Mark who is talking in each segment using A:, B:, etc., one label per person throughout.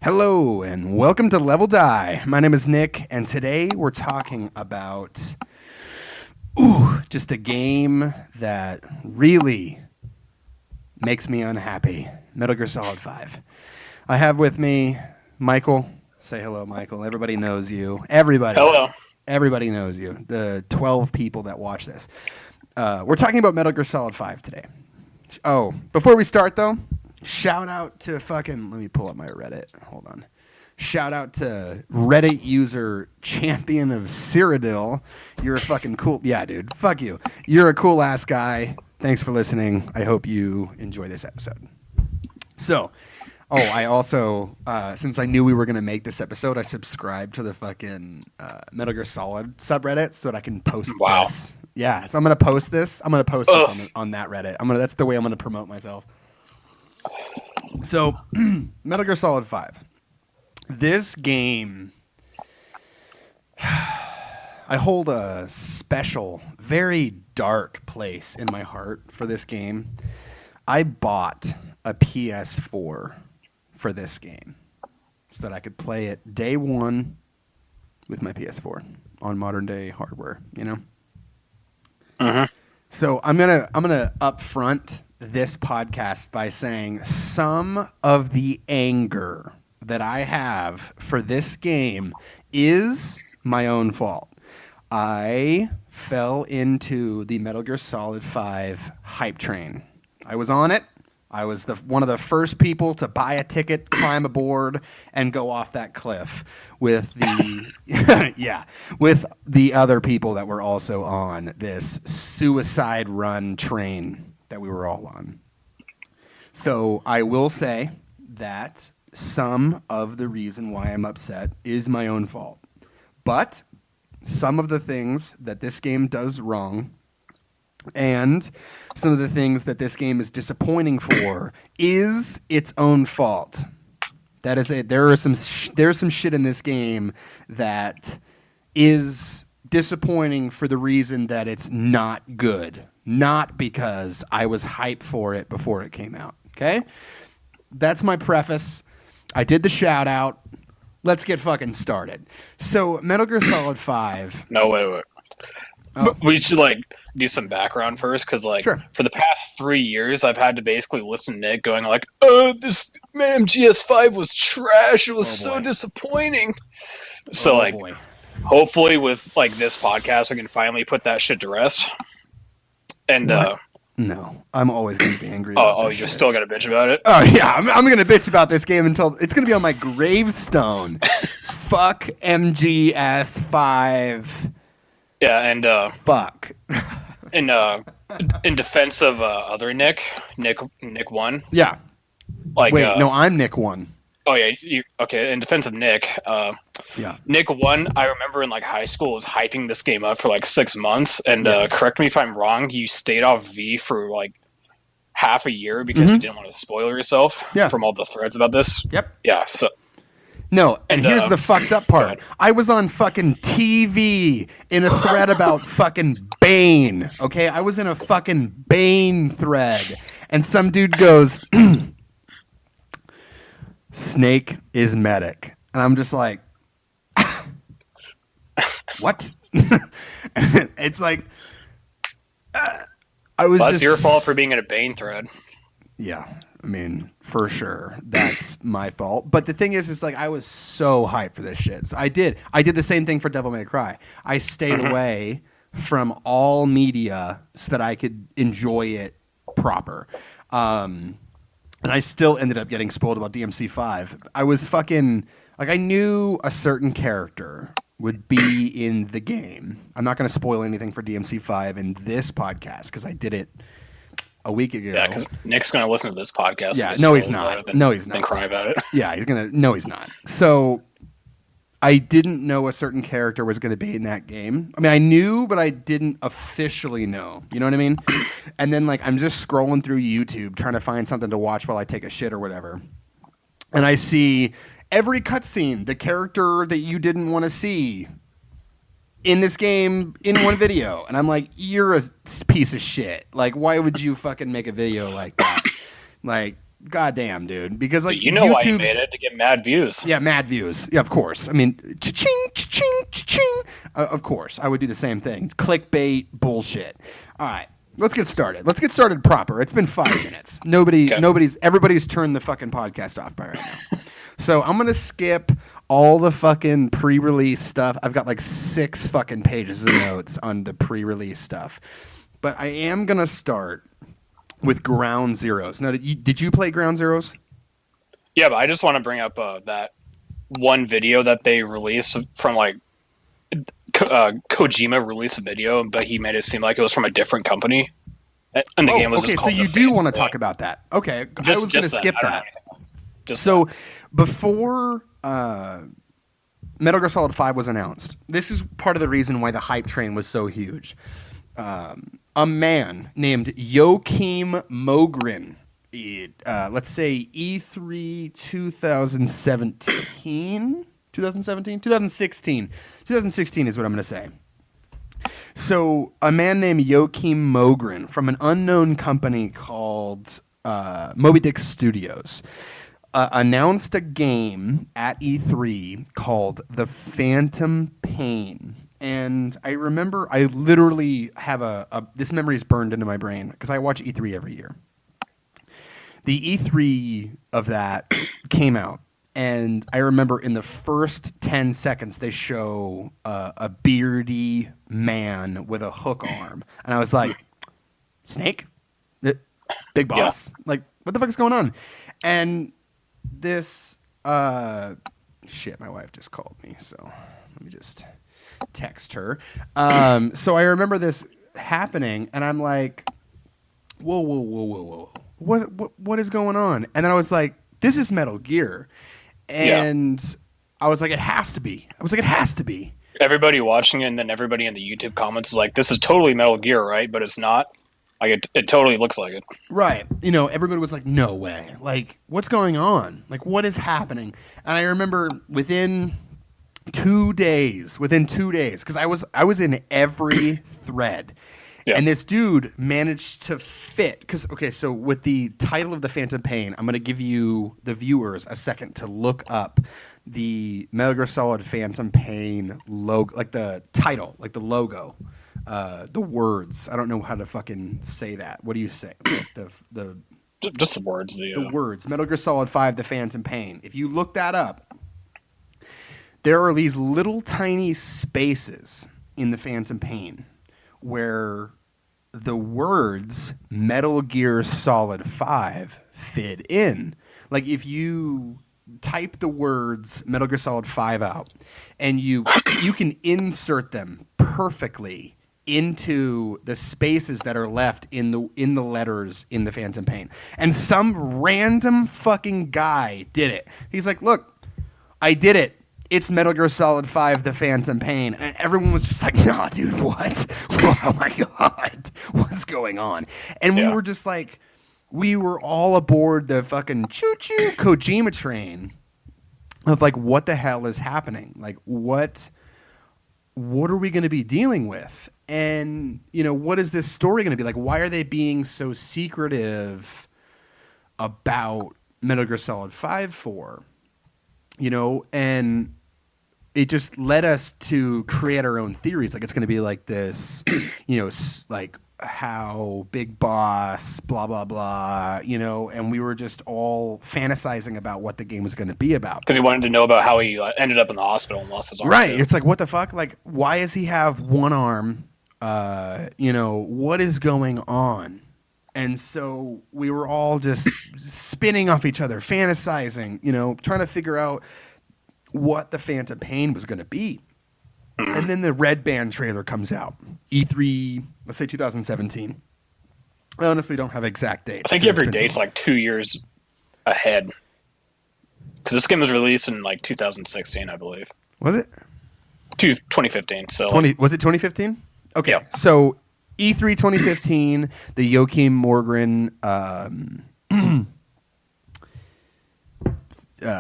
A: Hello and welcome to Level Die. My name is Nick, and today we're talking about just a game that really makes me unhappy. Metal Gear Solid 5. I have with me Michael. Say hello, Michael. Everybody knows you.
B: Hello.
A: Everybody knows you. The 12 people that watch this. We're talking about Metal Gear Solid 5 today. Oh, before we start though, shout out to let me pull up my Reddit. Hold on. Shout out to Reddit user Champion of Cyrodiil. You're a fucking cool. Yeah, dude. Fuck you. You're a cool ass guy. Thanks for listening. I hope you enjoy this episode. So, I also, since I knew we were going to make this episode, I subscribed to the fucking Metal Gear Solid subreddit so that I can post this. Yeah, so I'm going to post this. I'm going to post this on that Reddit. That's the way I'm going to promote myself. So, Metal Gear Solid 5. This game, I hold a special, very dark place in my heart for this game. I bought a PS4 for this game so that I could play it day one with my PS4 on modern day hardware, you know?
B: Uh-huh.
A: So I'm gonna upfront this podcast by saying some of the anger that I have for this game is my own fault. I fell into the Metal Gear Solid 5 hype train. I was on it. I was one of the first people to buy a ticket, climb aboard, and go off that cliff with the with the other people that were also on this suicide run train that we were all on. So I will say that some of the reason why I'm upset is my own fault. But some of the things that this game does wrong and some of the things that this game is disappointing for is its own fault. That is it. There's some shit in this game that is disappointing for the reason that it's not good, not because I was hyped for it before it came out. Okay? That's my preface. I did the shout out. Let's get fucking started. So, Metal Gear Solid 5.
B: No, wait. We should do some background first, because
A: Sure.
B: For the past 3 years, I've had to basically listen to Nick going this MGS5 was trash. It was so disappointing. So hopefully with this podcast, we can finally put that shit to rest. And
A: no, I'm always going to be angry.
B: You're still gonna bitch about it?
A: Oh yeah, I'm going to bitch about this game until it's going to be on my gravestone. Fuck MGS5.
B: Yeah, and
A: fuck.
B: in defense of other Nick 1.
A: Yeah. No, I'm Nick 1.
B: Oh yeah, okay. In defense of Nick, Nick 1, I remember in high school was hyping this game up for 6 months, and correct me if I'm wrong, you stayed off V for half a year because you didn't want to spoil yourself from all the threads about this.
A: Yep.
B: Yeah. So.
A: No, and here's the fucked up part. I was on fucking TV in a thread about fucking Bane. Okay, I was in a fucking Bane thread, and some dude goes, "Snake is medic," and I'm just like, "What?" It's like, I was.
B: That's your fault for being in a Bane thread.
A: Yeah. I mean, for sure, that's my fault. But the thing is I was so hyped for this shit. So I did the same thing for Devil May Cry. I stayed away from all media so that I could enjoy it proper. And I still ended up getting spoiled about DMC5. I was fucking I knew a certain character would be in the game. I'm not going to spoil anything for DMC5 in this podcast because I did it a week ago.
B: Yeah, because Nick's going to listen to this podcast.
A: Yeah, no, he's not. No, he's not.
B: And cry about it.
A: Yeah, he's going to. No, he's not. So I didn't know a certain character was going to be in that game. I mean, I knew, but I didn't officially know. You know what I mean? And then I'm just scrolling through YouTube trying to find something to watch while I take a shit or whatever. And I see every cutscene, the character that you didn't want to see in this game in one video. And I'm like, you're a piece of shit. Why would you fucking make a video like that? goddamn, dude. Because like
B: you know why you made it, to get mad views.
A: Yeah, mad views. Yeah, of course. I mean, cha-ching, cha-ching, cha-ching. Of course, I would do the same thing. Clickbait bullshit. All right, let's get started. Let's get started proper. It's been 5 minutes. Everybody's turned the fucking podcast off by right now. So I'm gonna skip all the fucking pre-release stuff. I've got like 6 fucking pages of notes on the pre-release stuff, but I am gonna start with Ground Zeroes. Now, did you play Ground Zeroes?
B: Yeah, but I just want to bring up that one video that they released from like Kojima released a video, but he made it seem like it was from a different company. And the game was just called
A: so you do want to talk about that. Okay, I was going to skip that. So before Metal Gear Solid 5 was announced, this is part of the reason why the hype train was so huge. A man named Joachim Mogren, let's say E3 2016 is what I'm going to say. So a man named Joachim Mogren from an unknown company called Moby Dick Studios announced a game at E3 called The Phantom Pain. And I remember I literally have this memory is burned into my brain because I watch E3 every year. The E3 of that came out, and I remember in the first 10 seconds they show a beardy man with a hook arm, and I was like, Snake? Big boss? Yeah. Like, what the fuck is going on? And this shit, my wife just called me, so let me just text her. So I remember this happening, and I'm like, whoa. What is going on? And then I was like, this is Metal Gear. And I was like, it has to be. Everybody
B: watching it, and then everybody in the YouTube comments is like, this is totally Metal Gear, right? But it's not. Like, it totally looks like it.
A: Right. You know, everybody was like, no way. Like, what's going on? Like, what is happening? And I remember within 2 days, because I was in every thread. Yeah. And this dude managed to fit, because, okay, so with the title of The Phantom Pain, I'm going to give you, the viewers, a second to look up the Metal Gear Solid Phantom Pain logo, like the title, like the logo, the words. I don't know how to fucking say that. What do you say?
B: Just the words.
A: The words. Metal Gear Solid 5, The Phantom Pain. If you look that up, there are these little tiny spaces in The Phantom Pain where the words Metal Gear Solid 5 fit in. Like, if you type the words Metal Gear Solid 5 out, and you can insert them perfectly into the spaces that are left in the letters in The Phantom Pain. And some random fucking guy did it. He's like, look, I did it. It's Metal Gear Solid 5, The Phantom Pain. And everyone was just like, nah, dude, what? Oh, my God. What's going on? And we were just like, we were all aboard the fucking choo-choo Kojima train of, like, what the hell is happening? Like, what are we going to be dealing with? And, you know, what is this story going to be? Like, why are they being so secretive about Metal Gear Solid 5 for? You know, and it just led us to create our own theories. Like, it's going to be like this, you know, like how Big Boss, blah, blah, blah, you know, and we were just all fantasizing about what the game was going to be about.
B: Because he wanted to know about how he ended up in the hospital and lost his arm.
A: Right. Too. It's like, what the fuck? Like, why does he have one arm? You know, what is going on? And so we were all just spinning off each other, fantasizing, you know, trying to figure out what the Phantom Pain was going to be. And then the Red Band trailer comes out. E3, let's say 2017. I honestly don't have exact dates.
B: I think every date's like 2 years ahead. Because this game was released in like 2016, I believe.
A: Was it?
B: 2015. So
A: was it 2015? Okay.
B: Yeah.
A: So E3 2015, the Joachim Mogren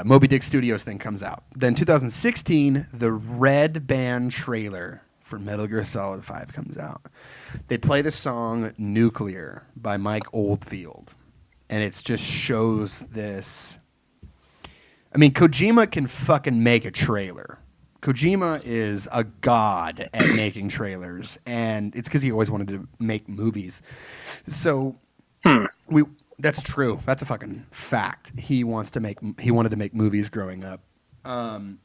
A: Moby Dick Studios thing comes out. Then 2016, the Red Band trailer for Metal Gear Solid 5 comes out. They play the song Nuclear by Mike Oldfield. and it just shows this. I mean, Kojima can fucking make a trailer. Kojima is a god at making trailers, and it's because he always wanted to make movies. So that's true. That's a fucking fact. He wanted to make movies growing up.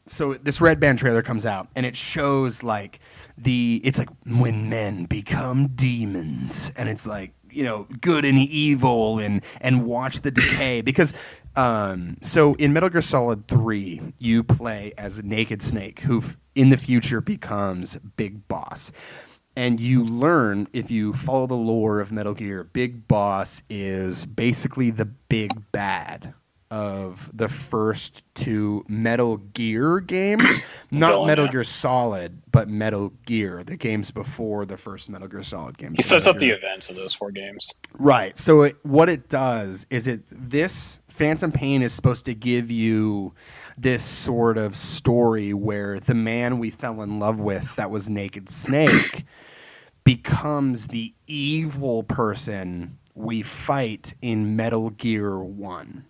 A: So this Red Band trailer comes out, and it shows like it's like when men become demons, and it's like, you know, good and evil, and watch the decay. Because so in Metal Gear Solid 3, you play as Naked Snake, who in the future becomes Big Boss. And you learn, if you follow the lore of Metal Gear, Big Boss is basically the big bad of the first two Metal Gear games. Not Metal Gear Solid, but Metal Gear, the games before the first Metal Gear Solid games.
B: He sets up the events of those 4 games.
A: Right. So what it does is this Phantom Pain is supposed to give you this sort of story where the man we fell in love with, that was Naked Snake, becomes the evil person we fight in Metal Gear 1.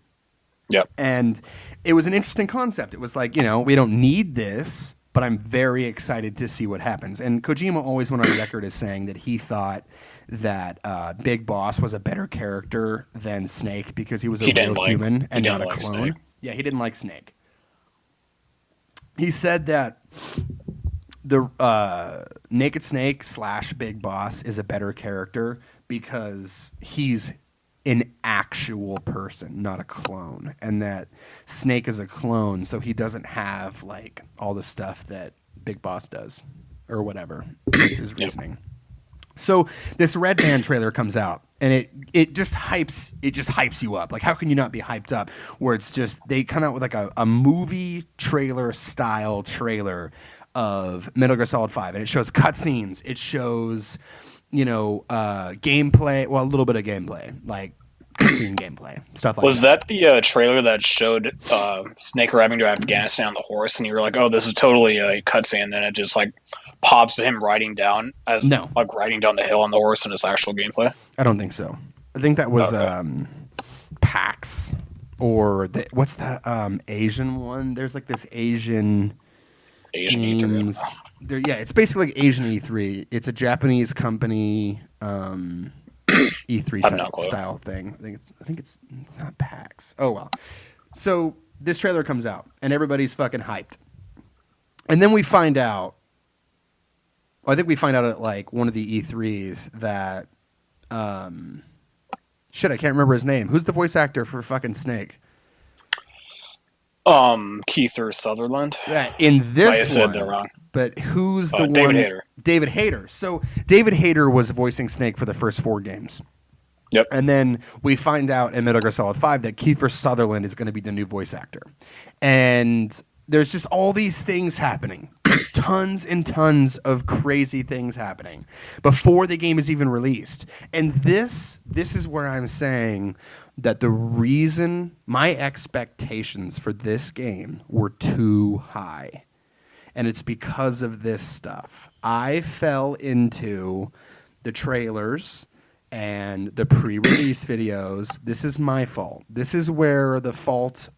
B: Yep.
A: And it was an interesting concept. It was like, you know, we don't need this, but I'm very excited to see what happens. And Kojima always went on record as saying that he thought that Big Boss was a better character than Snake because he was a real human and not a clone. Snake. Yeah, he didn't like Snake. He said that the Naked Snake / Big Boss is a better character because he's an actual person, not a clone, and that Snake is a clone, so he doesn't have like all the stuff that Big Boss does, or whatever is his reasoning. So this Red Band trailer comes out, and it just hypes you up. Like, how can you not be hyped up? Where it's just, they come out with like a movie trailer style trailer of Metal Gear Solid 5, and it shows cutscenes, it shows, you know, gameplay, well, a little bit of gameplay, like cutscene gameplay, stuff like that.
B: Was that the trailer that showed Snake arriving to Afghanistan on the horse, and you were like, oh, this is totally a cutscene, and then it just like pops to him riding down riding down the hill on the horse in his actual gameplay?
A: I don't think so. I think that was PAX, or what's that Asian one? There's like this Asian
B: E3.
A: Yeah, it's basically like Asian E3. It's a Japanese company E3 type style thing. I think it's not PAX. Oh well. So this trailer comes out and everybody's fucking hyped. And then we find out, I think we find out at like one of the E3s that shit, I can't remember his name. Who's the voice actor for fucking Snake?
B: Kiefer Sutherland.
A: Yeah, in this
B: I said that wrong.
A: But who's the
B: David Hayter.
A: David Hayter. So David Hayter was voicing Snake for the first 4 games.
B: Yep.
A: And then we find out in Metal Gear Solid 5 that Kiefer Sutherland is going to be the new voice actor. And there's just all these things happening. Tons and tons of crazy things happening before the game is even released. And this is where I'm saying that the reason my expectations for this game were too high, and it's because of this stuff. I fell into the trailers and the pre-release videos. This is my fault. This is where the fault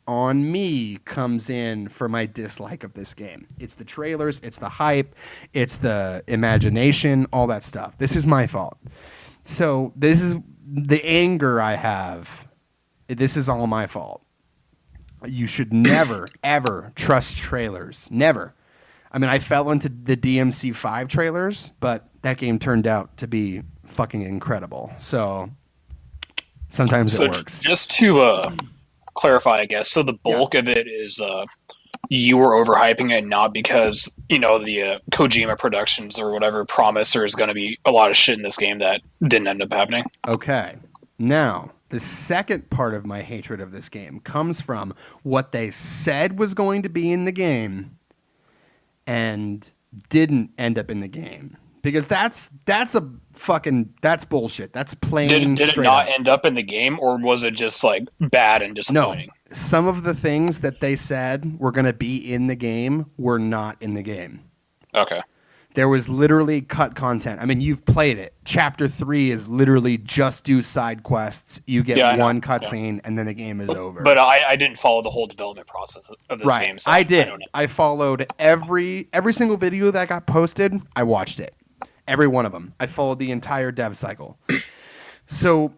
A: on me comes in for my dislike of this game. It's the trailers, it's the hype, it's the imagination, all that stuff. This is my fault. So this is the anger I have. This is all my fault. You should never, ever trust trailers. Never. I mean, I fell into the DMC5 trailers, but that game turned out to be fucking incredible. So sometimes it works.
B: Just to clarify, I guess, so the bulk of it is you were overhyping it, not because, you know, the Kojima Productions or whatever promise there's going to be a lot of shit in this game that didn't end up happening.
A: Okay. Now, the second part of my hatred of this game comes from what they said was going to be in the game and didn't end up in the game. Because that's bullshit. That's plain.
B: Did it not end up in the game, or was it just like bad and disappointing?
A: No. Some of the things that they said were going to be in the game were not in the game.
B: Okay.
A: There was literally cut content. I mean, you've played it. Chapter 3 is literally just do side quests. You get one cutscene, and then the game is over.
B: But I didn't follow the whole development process of this game. So
A: I did. I followed every single video that got posted. I watched it. Every one of them. I followed the entire dev cycle. So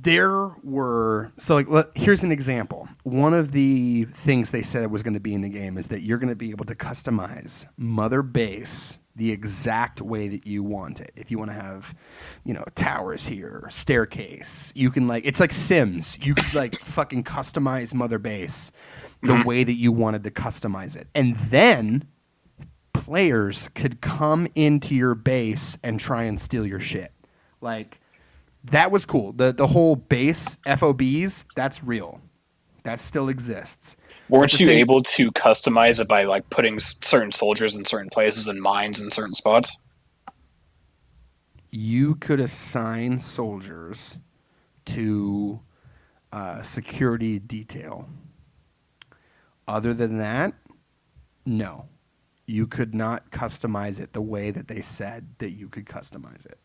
A: here's an example. One of the things they said was going to be in the game is that you're going to be able to customize Mother Base the exact way that you want it. If you want to have, towers here, staircase, you can it's like Sims. You could fucking customize Mother Base the way that you wanted to customize it. And then players could come into your base and try and steal your shit. That was cool. The whole base FOBs, that's real. That still exists.
B: Weren't you able to customize it by putting certain soldiers in certain places and mines in certain spots?
A: You could assign soldiers to security detail. Other than that, no. You could not customize it the way that they said that you could customize it.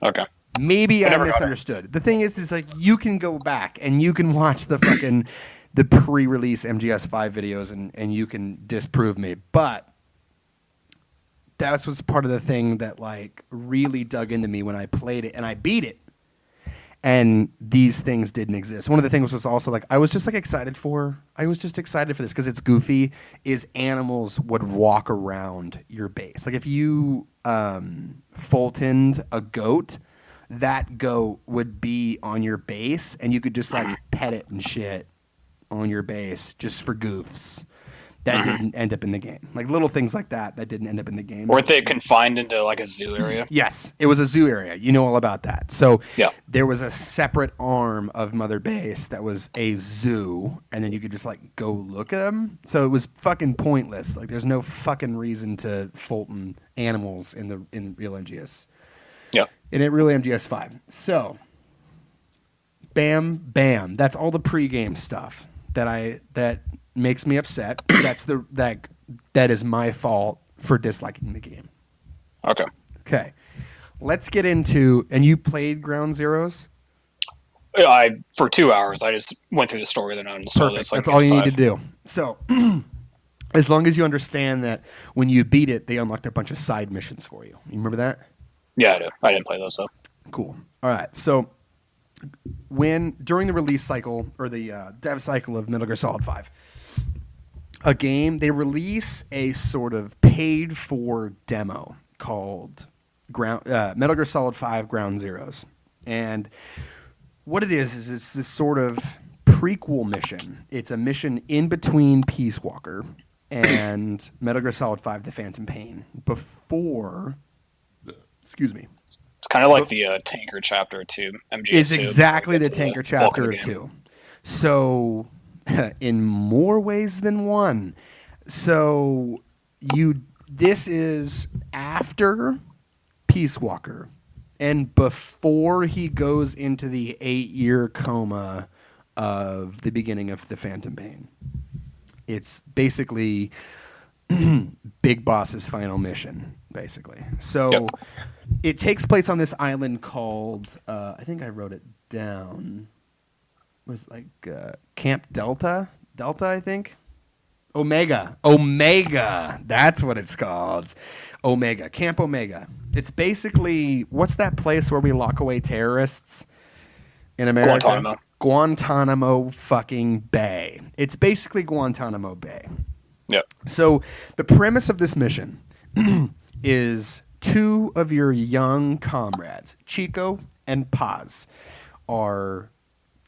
B: Okay.
A: Maybe I misunderstood. The thing is you can go back and you can watch the pre-release MGS5 videos and you can disprove me. But that was part of the thing that really dug into me when I played it and I beat it. And these things didn't exist. One of the things was also I was just excited for this because it's goofy. Is animals would walk around your base. If you Fultoned a goat, that goat would be on your base and you could just pet it and shit on your base just for goofs. That didn't end up in the game. Little things like that didn't end up in the game.
B: Weren't they confined into a zoo area?
A: Yes, it was a zoo area. You know all about that. So
B: there
A: was a separate arm of Mother Base that was a zoo, and then you could just go look at them. So it was fucking pointless. There's no fucking reason to Fulton animals in real MGS.
B: Yeah.
A: In it real MGS5. So bam, bam. That's all the pregame stuff that makes me upset. That is my fault for disliking the game. Okay. Let's get into. And you played Ground Zeroes?
B: For 2 hours. I just went through the story, then I installed it.
A: That's all you need to do. So, as long as you understand that when you beat it, they unlocked a bunch of side missions for you. You remember that?
B: Yeah, I do. I didn't play those though.
A: Cool. All right. So, during the release cycle or the dev cycle of Metal Gear Solid 5. A game, they release a sort of paid-for demo called Metal Gear Solid 5 Ground Zeroes. And what it is it's this sort of prequel mission. It's a mission in between Peace Walker and Metal Gear Solid 5 The Phantom Pain before... Excuse me.
B: It's kind of like the Tanker Chapter 2 MGS2.
A: It's exactly the Tanker Chapter 2. So... in more ways than one. So this is after Peace Walker and before he goes into the 8-year coma of the beginning of the Phantom Pain. It's basically Big Boss's final mission, basically. So it takes place on this island called, I think I wrote it down. Was Camp Delta, I think. Omega. That's what it's called. Omega. Camp Omega. It's basically, what's that place where we lock away terrorists in America? Guantanamo fucking Bay. It's basically Guantanamo Bay.
B: Yep.
A: So the premise of this mission is 2 of your young comrades, Chico and Paz, are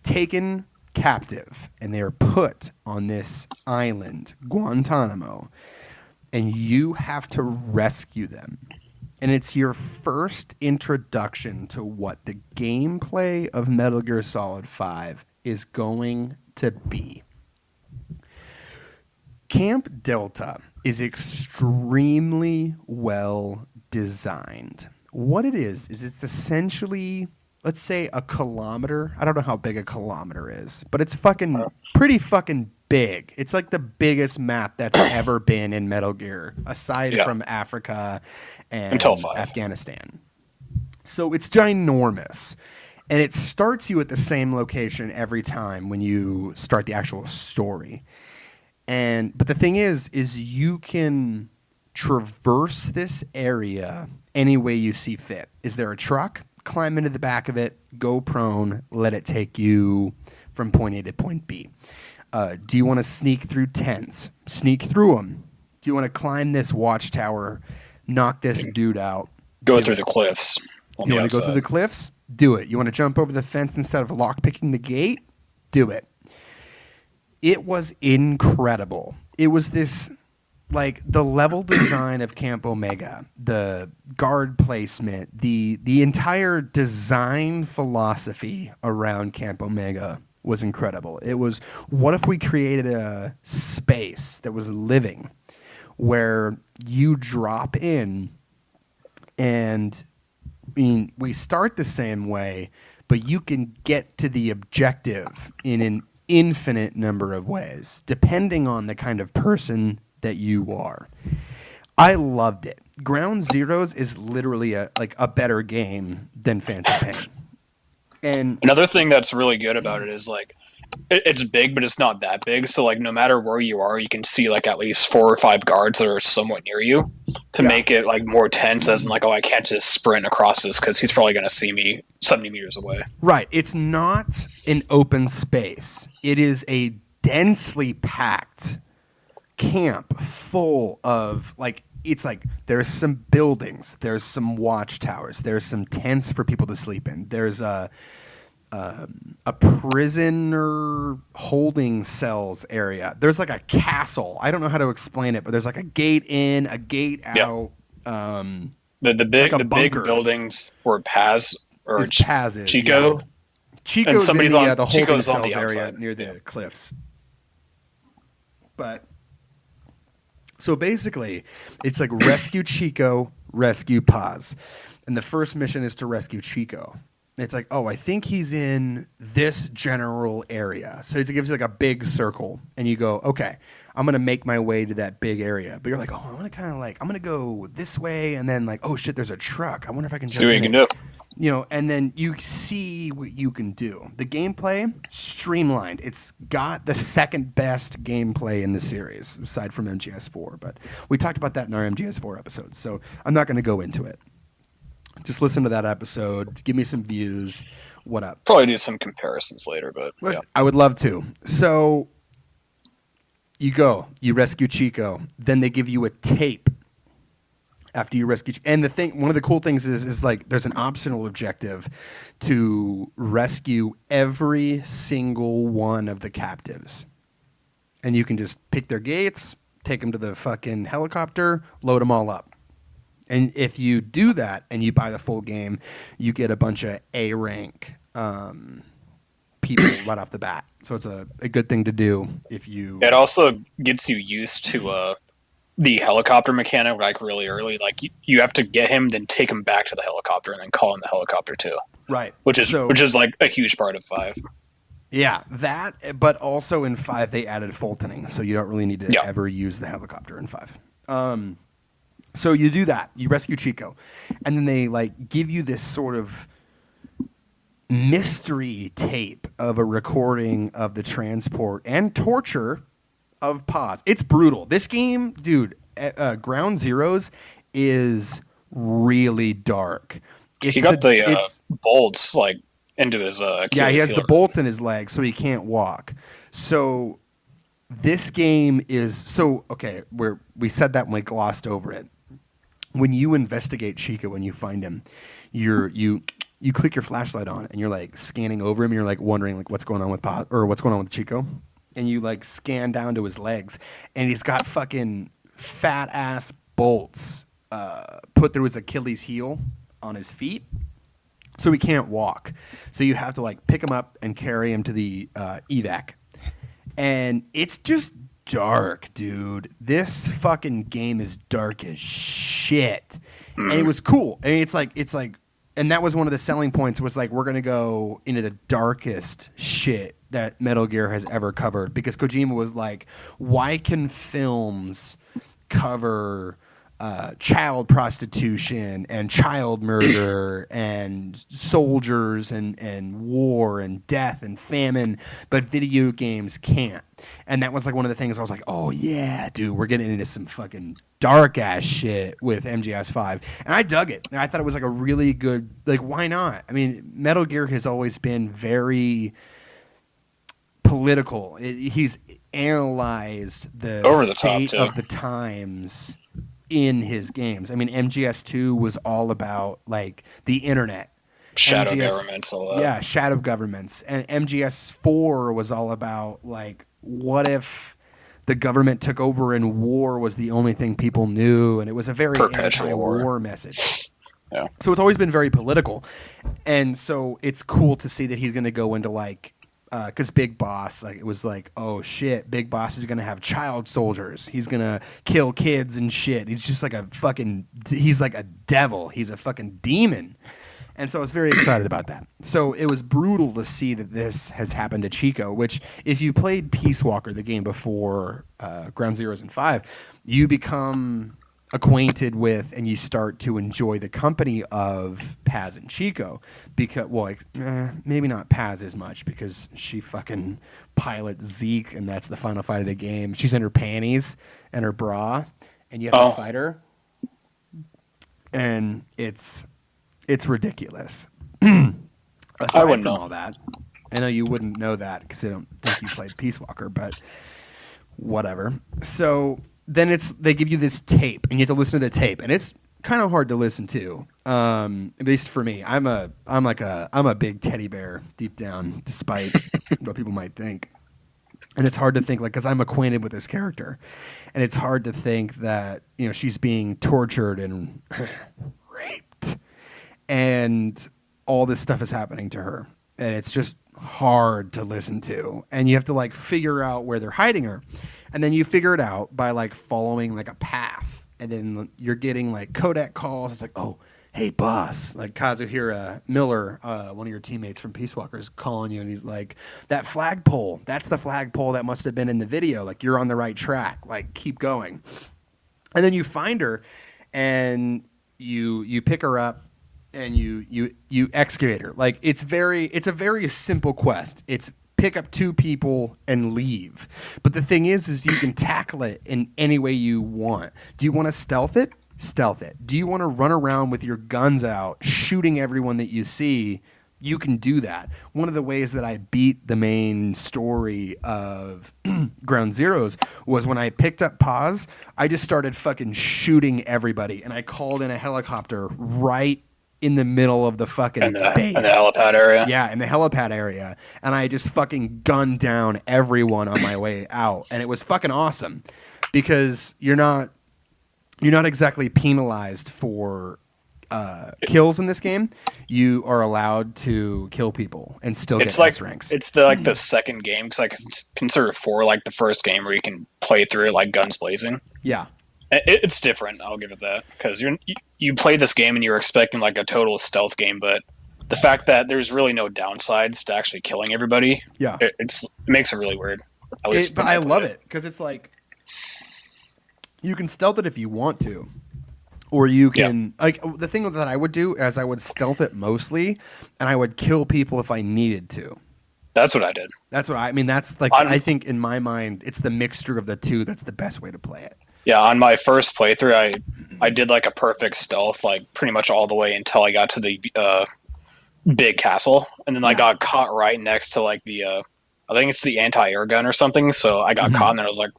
A: taken captive and they are put on this island, Guantanamo, and you have to rescue them. And it's your first introduction to what the gameplay of Metal Gear Solid 5 is going to be. Camp Delta is extremely well designed. What it is it's essentially, let's say, a kilometer. I don't know how big a kilometer is, but it's pretty fucking big. It's like the biggest map that's ever been in Metal Gear, aside from Africa and
B: until 5.
A: Afghanistan. So it's ginormous. And it starts you at the same location every time when you start the actual story. But the thing is you can traverse this area any way you see fit. Is there a truck? Climb into the back of it, go prone, let it take you from point A to point B. Do you want to sneak through tents? Sneak through them. Do you want to climb this watchtower, knock this dude out?
B: Go through the cliffs.
A: You want to go through the cliffs? Do it. You want to jump over the fence instead of lockpicking the gate? Do it. It was incredible. It was this, like, the level design of Camp Omega, the guard placement, the entire design philosophy around Camp Omega was incredible. It was, what if we created a space that was living where you drop in and, I mean, we start the same way, but you can get to the objective in an infinite number of ways, depending on the kind of person that you are. I loved it. Ground Zeroes is literally a better game than Phantom Pain. And
B: another thing that's really good about it is, like, it's big, but it's not that big. So, like, no matter where you are, you can see, like, at least 4 or 5 guards that are somewhat near you to make it, like, more tense, as in, like, oh, I can't just sprint across this because he's probably going to see me 70 meters away.
A: Right. It's not an open space. It is a densely packed camp full of, like, it's like there's some buildings, there's some watchtowers, there's some tents for people to sleep in. There's a prisoner holding cells area. There's like a castle. I don't know how to explain it, but there's like a gate in, a gate out.
B: The big buildings where Paz or
A: Paz is,
B: Chico.
A: Yeah. Chico's in the holding cells area near the cliffs. But so basically, it's like rescue Chico, rescue Paz. And the first mission is to rescue Chico. It's like, oh, I think he's in this general area. So it gives you like a big circle. And you go, okay, I'm going to make my way to that big area. But you're like, oh, I'm going to go this way. And then like, oh, shit, there's a truck. I wonder if I can jump in.
B: See what you can do.
A: You know, and then you see what you can do. The gameplay, streamlined. It's got the second best gameplay in the series, aside from MGS4. But we talked about that in our MGS4 episode, so I'm not going to go into it. Just listen to that episode. Give me some views. What up?
B: Probably do some comparisons later, but yeah.
A: I would love to. So you go. You rescue Chico. Then they give you a tape after you rescue. And one of the cool things is like there's an optional objective to rescue every single one of the captives. And you can just pick their gates, take them to the fucking helicopter, load them all up. And if you do that and you buy the full game, you get a bunch of A rank people right off the bat. So it's a good thing to do if you.
B: It also gets you used to the helicopter mechanic like really early. Like you have to get him, then take him back to the helicopter, and then call in the helicopter too.
A: Right.
B: Which is like a huge part of 5.
A: Yeah, that. But also in 5 they added Fultoning, so you don't really need to ever use the helicopter in 5. So you do that. You rescue Chico. And then they like give you this sort of mystery tape of a recording of the transport and torture of Paz. It's brutal. This game, dude, Ground Zeroes is really dark.
B: He got the bolts like into his Achilles
A: yeah, he has
B: heel.
A: the bolts in his leg, so he can't walk. So this game is okay. We said that when we glossed over it. When you investigate Chico, when you find him, you click your flashlight on and you're like scanning over him. And you're like wondering like what's going on with what's going on with Chico, and you like scan down to his legs, and he's got fucking fat ass bolts put through his Achilles heel on his feet, so he can't walk. So you have to like pick him up and carry him to the evac, and it's just dark, dude. This fucking game is dark as shit. And it was cool. I mean, it's like and that was one of the selling points, was like, we're going to go into the darkest shit that Metal Gear has ever covered, because Kojima was like, why can films cover child prostitution and child murder and soldiers and war and death and famine, but video games can't? And that was like one of the things I was like, oh yeah, dude, we're getting into some fucking dark ass shit with MGS5. And I dug it. And I thought it was like a really good, like, why not? I mean, Metal Gear has always been very political. He's analyzed the state of the times in his games. I mean, MGS2 was all about like the internet,
B: shadow governments, all that.
A: Yeah, shadow governments. And MGS4 was all about like, what if the government took over and war was the only thing people knew? And it was a very anti-war message.
B: Yeah.
A: So it's always been very political. And so it's cool to see that he's going to go into like, because Big Boss, like, it was like, oh shit, Big Boss is gonna have child soldiers. He's gonna kill kids and shit. He's just like he's like a devil. He's a fucking demon. And so I was very excited about that. So it was brutal to see that this has happened to Chico, which, if you played Peace Walker, the game before Ground Zeroes and 5, you become acquainted with and you start to enjoy the company of Paz and Chico, because, well, like, maybe not Paz as much, because she fucking pilots Zeke, and that's the final fight of the game. She's in her panties and her bra, and you have to fight her, and it's ridiculous. Aside from all that, I know you wouldn't know that because I don't think you played Peace Walker, but whatever. So then they give you this tape, and you have to listen to the tape, and it's kind of hard to listen to. At least for me, I'm a big teddy bear deep down, despite what people might think. And it's hard to think, like, because I'm acquainted with this character, and it's hard to think that, you know, she's being tortured and raped, and all this stuff is happening to her, and it's just hard to listen to, and you have to like figure out where they're hiding her. And then you figure it out by like following like a path, and then you're getting like codec calls. It's like, oh, hey boss, like Kazuhira Miller, one of your teammates from Peace Walker, is calling you, and he's like, that flagpole, that's the flagpole that must have been in the video. Like, you're on the right track. Like, keep going. And then you find her, and you pick her up, and you excavate her. Like, it's a very simple quest. It's pick up 2 people and leave. But the thing is you can tackle it in any way you want. Do you want to stealth it? Stealth it. Do you want to run around with your guns out, shooting everyone that you see? You can do that. One of the ways that I beat the main story of Ground Zeroes was when I picked up Paz, I just started fucking shooting everybody, and I called in a helicopter right in the middle of the fucking base.
B: In the helipad area?
A: Yeah, in the helipad area. And I just fucking gunned down everyone on my way out. And it was fucking awesome, because you're not exactly penalized for kills in this game. You are allowed to kill people and still get S ranks.
B: It's the second game, because I consider 4 like the first game where you can play through it like guns blazing.
A: Yeah.
B: It's different, I'll give it that, because you play this game and you're expecting like a total stealth game, but the fact that there's really no downsides to actually killing everybody, it makes it really weird.
A: But I love it, because it's like, you can stealth it if you want to, or you can like, the thing that I would do is I would stealth it mostly, and I would kill people if I needed to.
B: That's what I did.
A: That's what I mean. That's like, I think in my mind, it's the mixture of the two that's the best way to play it.
B: Yeah, on my first playthrough, I did like a perfect stealth, like pretty much all the way until I got to the big castle, and then I got caught right next to like the I think it's the anti-air gun or something. So I got caught, and then I was like,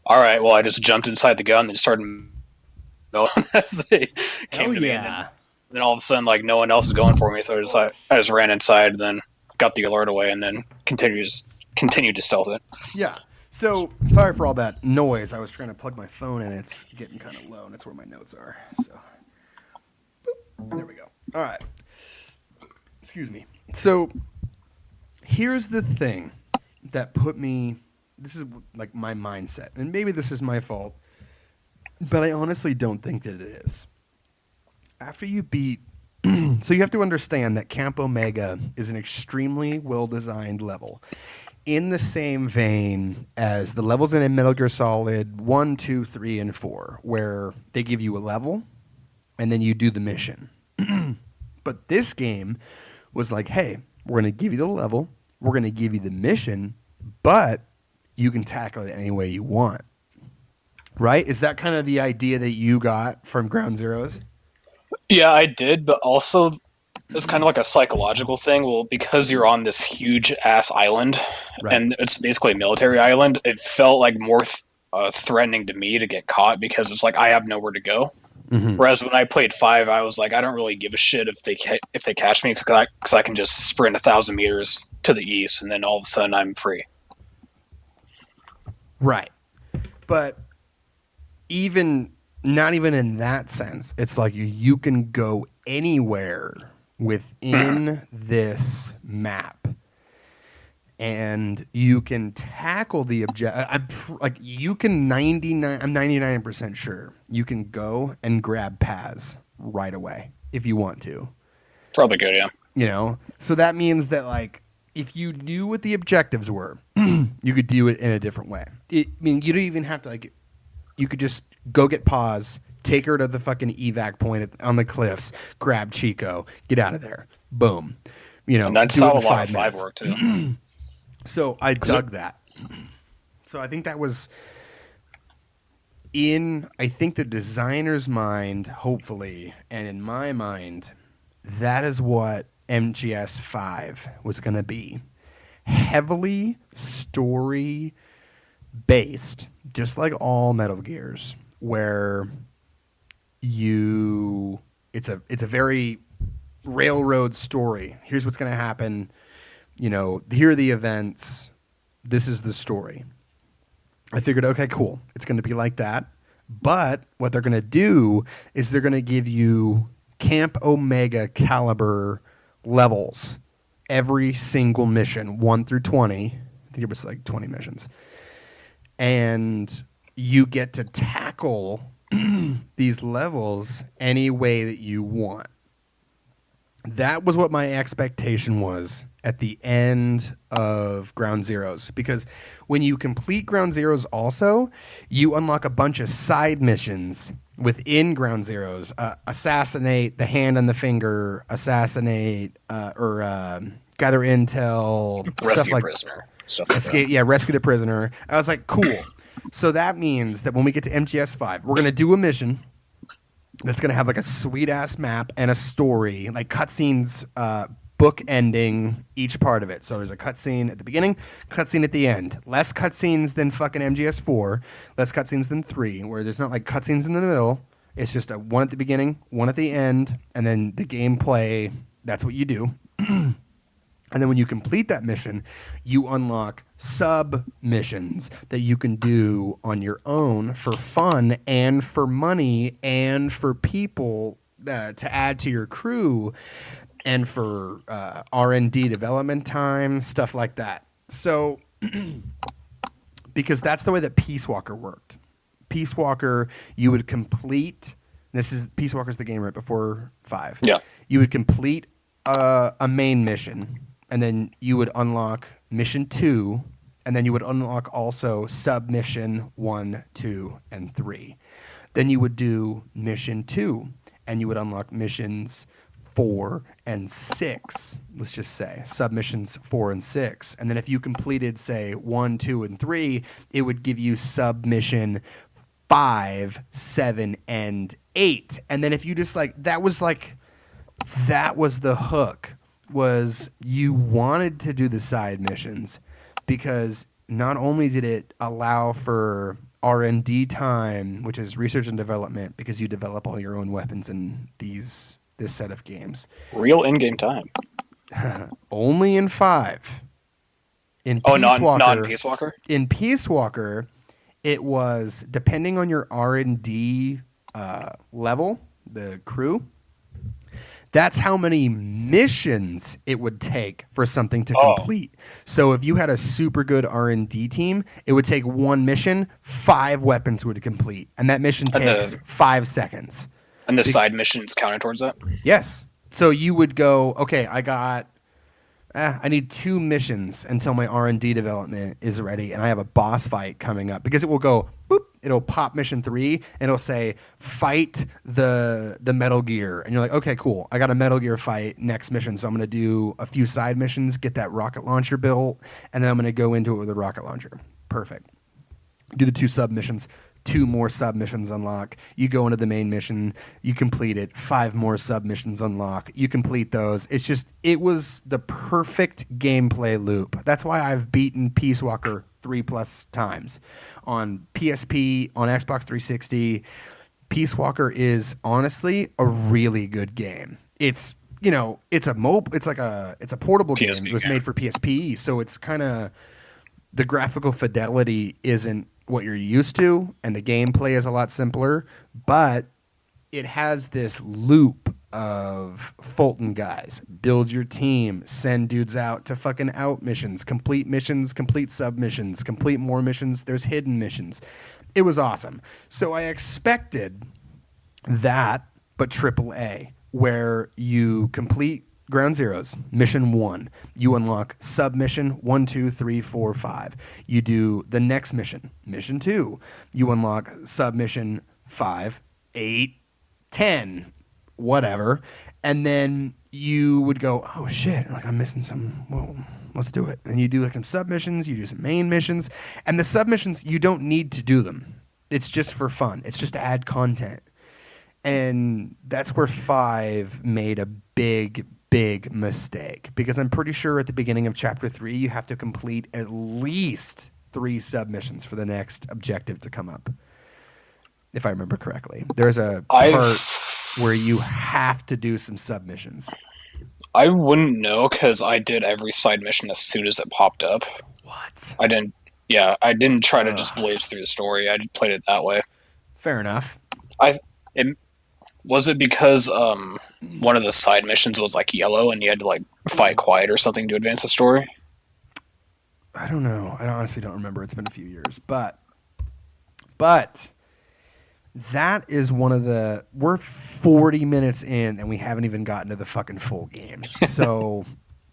B: all right, well, I just jumped inside the gun and started going as they came to me. And then all of a sudden, like, no one else is going for me, so I just ran inside, then got the alert away, and then continued to stealth it.
A: Yeah. So, sorry for all that noise. I was trying to plug my phone in. It's getting kind of low, and that's where my notes are. So, boop. There we go. All right. Excuse me. So, here's the thing that put me... This is like my mindset, and maybe this is my fault, but I honestly don't think that it is. After you beat So you have to understand that Camp Omega is an extremely well-designed level, in the same vein as the levels in Metal Gear Solid 1, 2, 3, and 4, where they give you a level and then you do the mission. But this game was like, hey, we're going to give you the level, we're going to give you the mission, but you can tackle it any way you want. Right? Is that kind of the idea that you got from Ground Zeroes?
B: Yeah, I did, but also it's kind of like a psychological thing. Well, because you're on this huge ass island, right, and it's basically a military island, it felt like more threatening to me to get caught because it's like I have nowhere to go. Mm-hmm. Whereas when I played 5, I was like, I don't really give a shit if they catch me because I can just sprint 1,000 meters to the east, and then all of a sudden I'm free.
A: Right, but not even in that sense, it's like you can go anywhere within this map, and you can tackle the object. I'm 99% sure you can go and grab Paz right away if you want to.
B: Probably good, yeah.
A: You know, so that means that like if you knew what the objectives were, you could do it in a different way. I mean, you don't even have to like. You could just go get Paz, take her to the fucking evac point on the cliffs, grab Chico, get out of there. Boom. You know,
B: and that's how a lot of 5 worked too.
A: So I dug that. So I think that was I think the designer's mind, hopefully, and in my mind, that is what MGS 5 was going to be. Heavily story based, just like all Metal Gears, where it's a very railroad story. Here's what's going to happen. You know, here are the events. This is the story. I figured, okay, cool. It's going to be like that. But what they're going to do is they're going to give you Camp Omega caliber levels every single mission, 1 through 20. I think it was like 20 missions. And you get to tackle these levels any way that you want. That was what my expectation was at the end of Ground Zeroes. Because when you complete Ground Zeroes also, you unlock a bunch of side missions within Ground Zeroes. Assassinate the hand on the finger, assassinate or gather intel,
B: rescue
A: stuff like
B: prisoner.
A: Escape, yeah, rescue the prisoner. I was like, cool. So that means that when we get to MGS 5, we're going to do a mission that's going to have like a sweet ass map and a story, like cutscenes, book ending each part of it. So there's a cutscene at the beginning, cutscene at the end. Less cutscenes than fucking MGS 4, less cutscenes than 3, where there's not like cutscenes in the middle. It's just one at the beginning, one at the end, and then the gameplay. That's what you do. And then when you complete that mission, you unlock sub-missions that you can do on your own for fun and for money and for people to add to your crew and for R&D development time, stuff like that. So, because that's the way that Peace Walker worked. Peace Walker, you would complete... Peace Walker's the game right before 5.
B: Yeah.
A: You would complete a main mission... And then you would unlock mission 2, and then you would unlock also submission 1, 2, and 3. Then you would do mission 2, and you would unlock missions 4 and 6. Let's just say submissions 4 and 6. And then if you completed, say, 1, 2, and 3, it would give you submission 5, 7, and 8. And then if you just that was the hook. Was you wanted to do the side missions because not only did it allow for R&D time, which is research and development, because you develop all your own weapons in this set of games.
B: Real in-game time.
A: Only in 5.
B: Non Peace Walker?
A: In Peace Walker, it was, depending on your R&D level, the crew, that's how many missions it would take for something to complete. So if you had a super good R&D team, it would take 1 mission, 5 weapons would complete. And that mission takes 5 seconds.
B: And the side missions counted towards that?
A: Yes. So you would go, okay, I need 2 missions until my R&D development is ready, and I have a boss fight coming up, because it will go boop. It'll pop mission 3, and it'll say fight the Metal Gear, and you're like, okay, cool. I got a Metal Gear fight next mission, so I'm gonna do a few side missions, get that rocket launcher built, and then I'm gonna go into it with a rocket launcher. Perfect. Do the 2 submissions. 2 more submissions unlock. You go into the main mission. You complete it. 5 more submissions unlock. You complete those. It was the perfect gameplay loop. That's why I've beaten Peace Walker 3+ times on PSP, on Xbox 360. Peace Walker is honestly a really good game. It's it's a portable
B: PSP
A: game. It was
B: game.
A: made for PSP, so it's kind of the graphical fidelity isn't what you're used to, and the gameplay is a lot simpler, but it has this loop of Fulton guys. Build your team, send dudes out to fucking out missions, complete submissions, complete more missions. There's hidden missions. It was awesome. So I expected that, but AAA, where you complete Ground Zeroes, mission 1. You unlock submission 1, 2, 3, 4, 5. You do the next mission, mission 2. You unlock submission 5, 8, 10, whatever. And then you would go, oh shit, like I'm missing some. Well, let's do it. And you do like some submissions, you do some main missions. And the submissions, you don't need to do them. It's just for fun. It's just to add content. And that's where 5 made a big mistake, because I'm pretty sure at the beginning of chapter 3 you have to complete at least 3 submissions for the next objective to come up, if I remember correctly. There's a part where you have to do some submissions.
B: I wouldn't know, because I did every side mission as soon as it popped up.
A: What?
B: I didn't try to just blaze through the story. I played it that way.
A: Fair enough.
B: Was it because one of the side missions was like yellow and you had to like fight quiet or something to advance the story?
A: I don't know. I honestly don't remember. It's been a few years. But that is one of the... We're 40 minutes in and we haven't even gotten to the fucking full game. So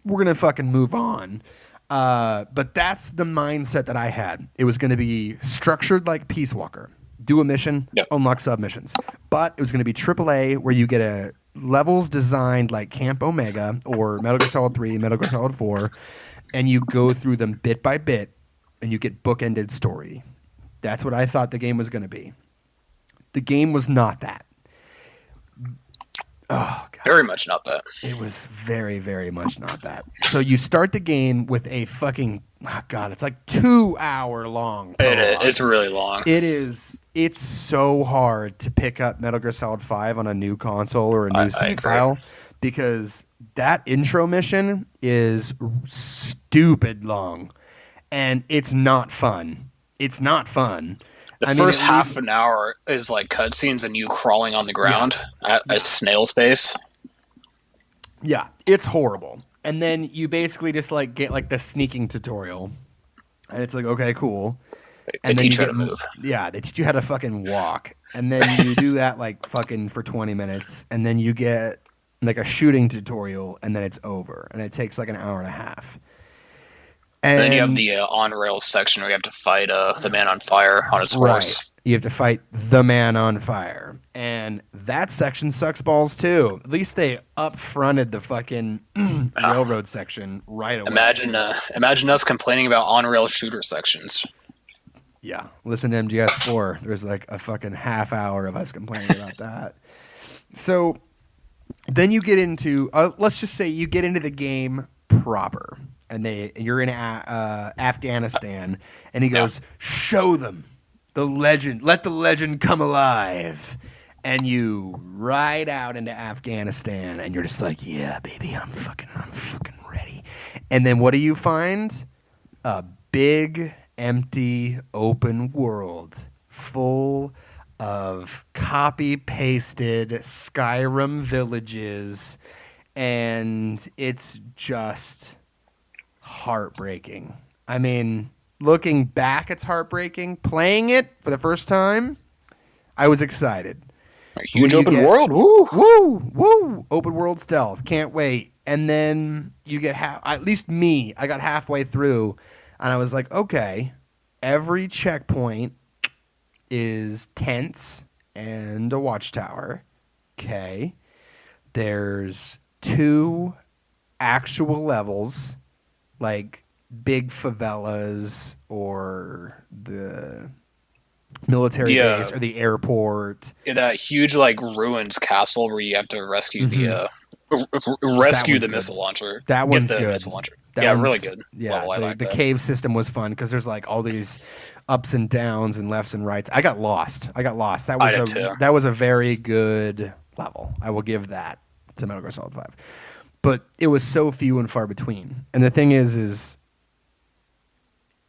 A: we're going to fucking move on. But that's the mindset that I had. It was going to be structured like Peace Walker. Do a mission, unlock submissions. But it was going to be AAA, where you get a levels designed like Camp Omega or Metal Gear Solid 3, Metal Gear Solid 4, and you go through them bit by bit, and you get bookended story. That's what I thought the game was going to be. The game was not that. Oh, God.
B: Very much not that.
A: It was very, very much not that. So you start the game with a fucking... Oh, God, it's like 2-hour long.
B: It's really long.
A: It's so hard to pick up Metal Gear Solid 5 on a new console or a new save file, because that intro mission is stupid long, and it's not fun. It's not fun.
B: The first half an hour is like cutscenes and you crawling on the ground at a snail's pace.
A: Yeah, it's horrible. And then you basically just like get like the sneaking tutorial, and it's like, okay, cool.
B: They teach you how to move.
A: Yeah, they teach you how to fucking walk, and then you do that like fucking for 20 minutes, and then you get like a shooting tutorial, and then it's over, and it takes like an hour and a half.
B: And then you have the on-rails section where you have to fight the man on fire on his horse.
A: You have to fight the man on fire. And that section sucks balls, too. At least they up-fronted the fucking railroad section right away.
B: Imagine us complaining about on-rail shooter sections.
A: Yeah. Listen to MGS4. There's like a fucking half hour of us complaining about that. So then you get into... let's just say you get into the game proper. And you're in Afghanistan, and he goes, show them the legend. Let the legend come alive. And you ride out into Afghanistan, and you're just like, yeah, baby, I'm fucking ready. And then what do you find? A big, empty, open world full of copy-pasted Skyrim villages, and it's just... heartbreaking. I mean, looking back, it's heartbreaking. Playing it for the first time, I was excited.
B: A huge open world. Woo!
A: Woo! Woo! Open world stealth. Can't wait. And then you get at least me, I got halfway through and I was like, okay, every checkpoint is tents and a watchtower. Okay. There's 2 actual levels, like big favelas or the military base or the airport.
B: Yeah, that huge like ruins castle where you have to rescue the missile launcher.
A: That one's good.
B: Missile launcher. Really good.
A: Yeah, the cave system was fun because there's like all these ups and downs and lefts and rights. I got lost. That was a very good level. I will give that to Metal Gear Solid 5. But it was so few and far between. And the thing is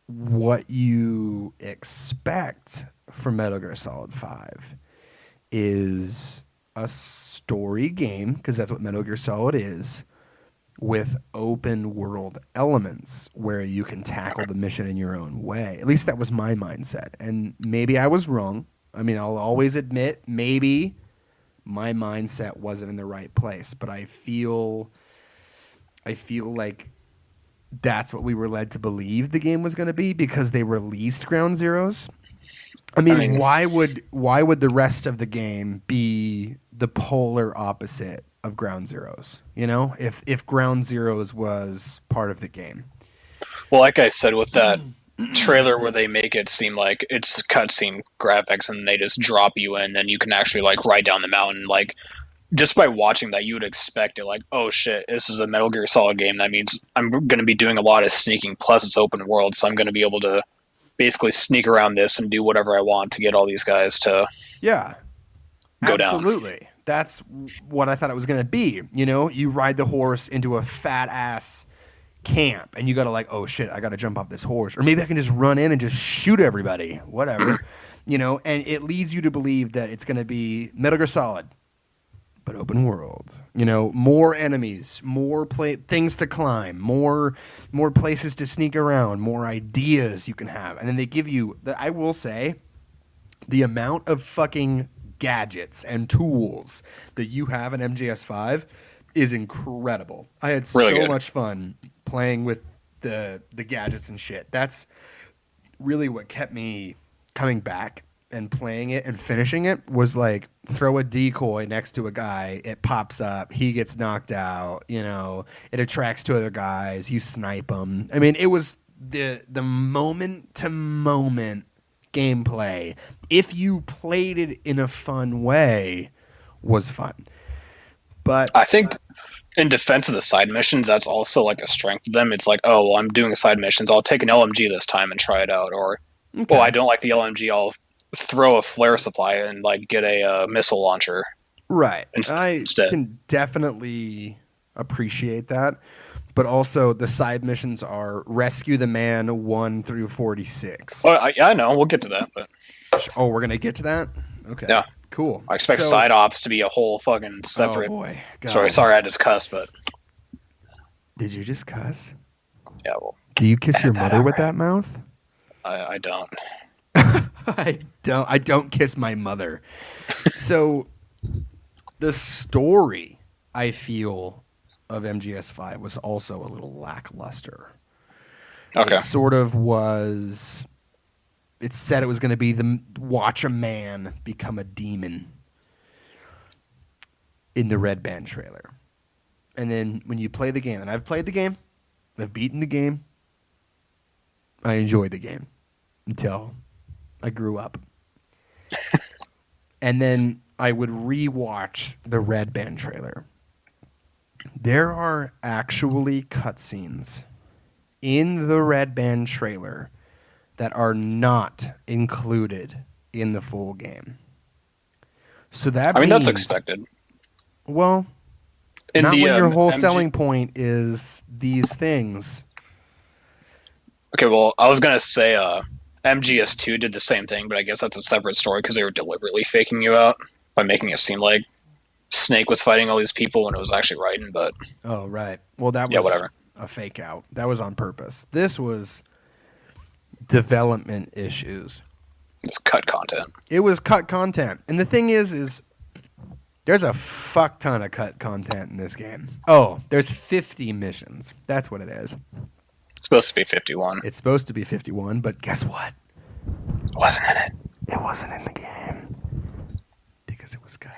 A: what you expect from Metal Gear Solid 5 is a story game, because that's what Metal Gear Solid is, with open world elements where you can tackle the mission in your own way. At least that was my mindset. And maybe I was wrong. I mean, I'll always admit maybe my mindset wasn't in the right place, but I feel like that's what we were led to believe the game was going to be because they released Ground Zeroes. I mean, why would the rest of the game be the polar opposite of Ground Zeroes? You know, if Ground Zeroes was part of the game.
B: Well, like I said, with that trailer where they make it seem like it's cutscene graphics and they just drop you in, then you can actually like ride down the mountain. Like, just by watching that, you would expect it like, oh shit, this is a Metal Gear Solid game. That means I'm going to be doing a lot of sneaking. Plus, it's open world, so I'm going to be able to basically sneak around this and do whatever I want to get all these guys to go down.
A: Absolutely. That's what I thought it was going to be. You know, you ride the horse into a fat ass camp and you got to like, oh shit, I got to jump off this horse. Or maybe I can just run in and just shoot everybody. Whatever. You know, and it leads you to believe that it's going to be Metal Gear Solid, but open world. You know, more enemies, more things to climb, more places to sneak around, more ideas you can have. And then they give you, I will say, the amount of fucking gadgets and tools that you have in MGS5 is incredible. I had so much fun playing with the gadgets and shit. That's really what kept me coming back and playing it and finishing it, was like throw a decoy next to a guy, it pops up, he gets knocked out, you know, it attracts 2 other guys, you snipe them. I mean, it was the moment to moment gameplay, if you played it in a fun way, was fun. But
B: I think in defense of the side missions, that's also like a strength of them. It's like, oh, well, I'm doing side missions, I'll take an LMG this time and try it out. Or, oh, I don't like the LMG, I'll throw a flare supply and like get a missile launcher.
A: Right. I can definitely appreciate that. But also the side missions are rescue the man 1 through 46.
B: Oh, I know. We'll get to that. But
A: oh, we're going to get to that? Okay.
B: Yeah.
A: Cool.
B: I expect side ops to be a whole fucking separate.
A: Oh, boy.
B: God. Sorry, I just cussed, but.
A: Did you just cuss?
B: Yeah, well.
A: Do you kiss your mother with that mouth?
B: I don't.
A: I don't kiss my mother. So the story, I feel, of MGS5 was also a little lackluster.
B: Okay.
A: It sort of was. It said it was going to be watch a man become a demon in the Red Band trailer. And then when you play the game, and I've played the game, I've beaten the game, I enjoyed the game until I grew up. And then I would rewatch the Red Band trailer. There are actually cutscenes in the Red Band trailer that are not included in the full game. So that means,
B: that's expected.
A: Well, not when your whole selling point is these things.
B: Okay, well, I was going to say MGS2 did the same thing, but I guess that's a separate story because they were deliberately faking you out by making it seem like Snake was fighting all these people when it was actually Raiden, but...
A: Oh, right. Well, that was whatever. A fake out. That was on purpose. This was development issues.
B: It's cut content.
A: It was cut content. And the thing is There's a fuck ton of cut content in this game. Oh, there's 50 missions. That's what it is.
B: It's supposed to be 51.
A: It's supposed to be 51, but guess what?
B: It wasn't in it.
A: It wasn't in the game because it was cut.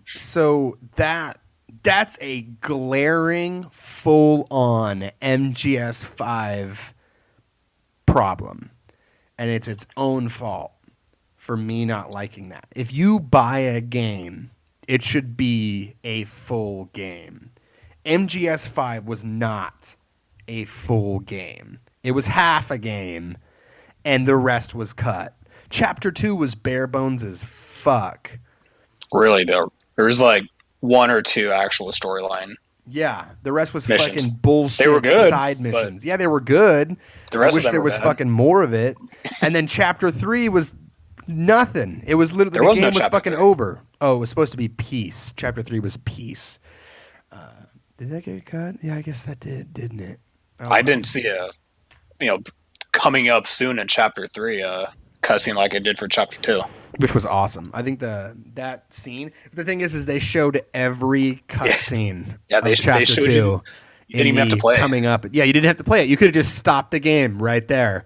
A: So that's a glaring, full-on MGS5 problem, and it's its own fault for me not liking that. If you buy a game, it should be a full game. MGS5 was not a full game. It was half a game, and the rest was cut. Chapter 2 was bare bones as fuck.
B: Really, there was like one or two actual storyline.
A: Yeah, the rest was
B: missions.
A: fucking bullshit.
B: They were good,
A: side missions. Yeah, they were good.
B: The rest
A: I wish
B: of them
A: there
B: were
A: was
B: bad.
A: fucking more of it. And then Chapter 3 was nothing. It was literally the game was fucking over. Oh, it was supposed to be peace. Chapter 3 was peace. Did that get cut? Yeah, I guess that did, didn't it?
B: I didn't see coming up soon in Chapter 3 cutscene like it did for Chapter 2.
A: Which was awesome. I think that scene. The thing is they showed every cutscene of Chapter 2.
B: You didn't even have to play it.
A: Coming up. Yeah, you didn't have to play it. You could have just stopped the game right there.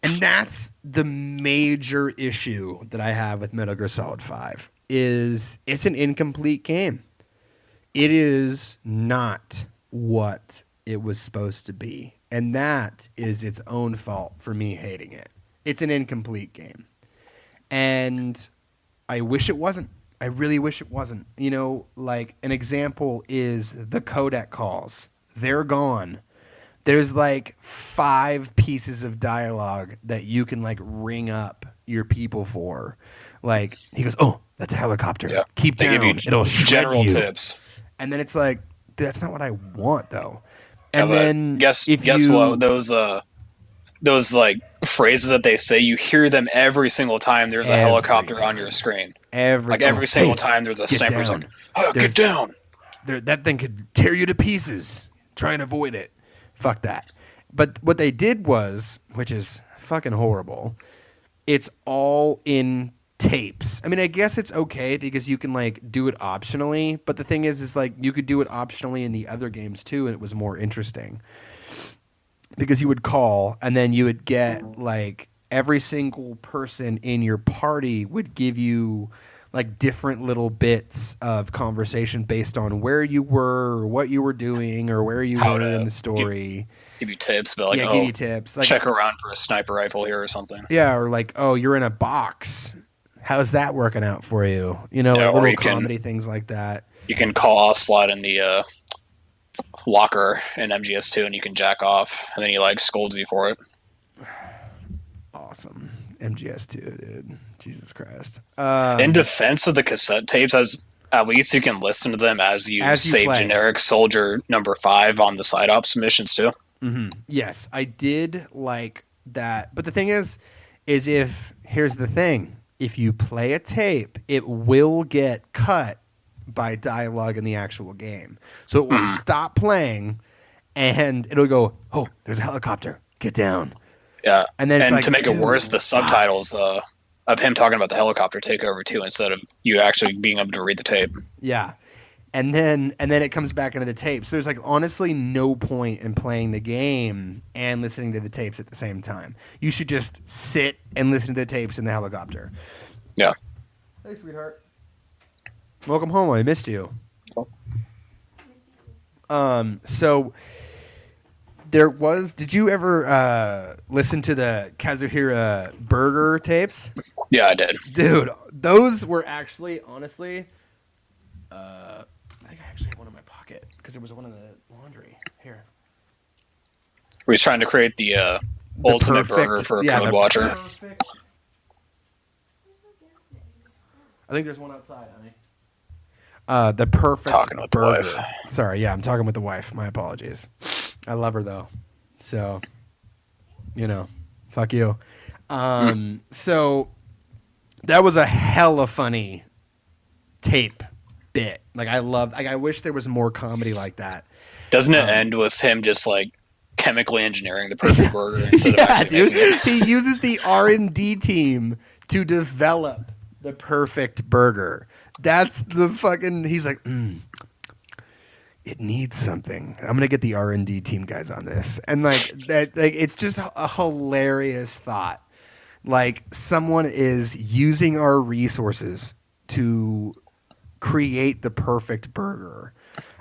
A: And that's the major issue that I have with Metal Gear Solid 5 is it's an incomplete game. It is not what it was supposed to be. And that is its own fault for me hating it. It's an incomplete game. And I wish it wasn't. I really wish it wasn't. You know, like an example is the codec calls. They're gone. There's like 5 pieces of dialogue that you can like ring up your people for. Like he goes, "Oh, that's a helicopter.
B: Yeah.
A: Keep
B: They
A: down.
B: give you
A: It'll shred
B: general
A: you."
B: tips.
A: And then it's like, that's not what I want though. And
B: Yeah,
A: then
B: guess what? Those like phrases that they say, you hear them every single time there's a helicopter on your screen. Every single time there's a sniper's like, "Oh, get down."
A: That thing could tear you to pieces. Try and avoid it. Fuck that. But what they did was, which is fucking horrible, it's all in tapes. I mean, I guess it's okay because you can like do it optionally, but the thing is like you could do it optionally in the other games too, and it was more interesting. Because you would call and then you would get like every single person in your party would give you like different little bits of conversation based on where you were or what you were doing or where you were in the story.
B: Give you tips, but like,
A: give you tips. Like,
B: check around for a sniper rifle here or something.
A: Yeah, or like, oh, you're in a box. How's that working out for you? You know, like little comedy things like that.
B: You can call Ocelot in the locker in MGS2 and you can jack off, and then he like scolds you for it.
A: Awesome. MGS2, dude. Jesus Christ.
B: In defense of the cassette tapes, at least you can listen to them as you save play. Generic soldier number 5 on the side ops missions too.
A: Mm-hmm. Yes, I did like that. But the thing is here's the thing. If you play a tape, it will get cut by dialogue in the actual game. So it will stop playing and it'll go, "Oh, there's a helicopter. Get down."
B: Yeah.
A: And then it's like,
B: to make it worse, the subtitles of him talking about the helicopter take over too, instead of you actually being able to read the tape.
A: Yeah. And then it comes back into the tape. So there's like honestly no point in playing the game and listening to the tapes at the same time. You should just sit and listen to the tapes in the helicopter.
B: Yeah.
A: Hey, sweetheart. Welcome home. I missed you. So did you ever listen to the Kazuhira Burger tapes?
B: Yeah, I did.
A: Dude, those were actually, honestly, I think I actually had one in my pocket because it was one of the laundry. Here.
B: He's trying to create the ultimate burger for a code watcher.
A: I think there's one outside, honey. The perfect
B: talking with
A: burger.
B: The wife.
A: Sorry, yeah, I'm talking with the wife. My apologies. I love her though, so fuck you. So that was a hella funny tape bit. Like I wish there was more comedy like that.
B: Doesn't it end with him just like chemically engineering the perfect burger instead of actually
A: dude?
B: making it?
A: He uses the R&D team to develop the perfect burger. That's the fucking. He's like, it needs something. I'm gonna get the R&D team guys on this, and like that. Like it's just a hilarious thought. Like someone is using our resources to create the perfect burger.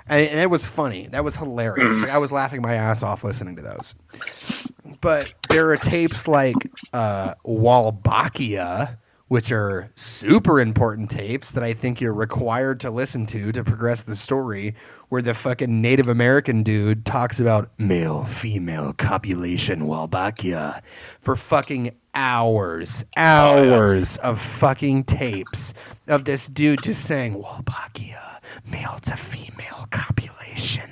A: And it was funny. That was hilarious. Like I was laughing my ass off listening to those. But there are tapes like Walbakia, which are super important tapes that I think you're required to listen to progress the story, where the fucking Native American dude talks about male-female copulation Walbakia for fucking hours of fucking tapes of this dude just saying Walbakia, male to female copulation,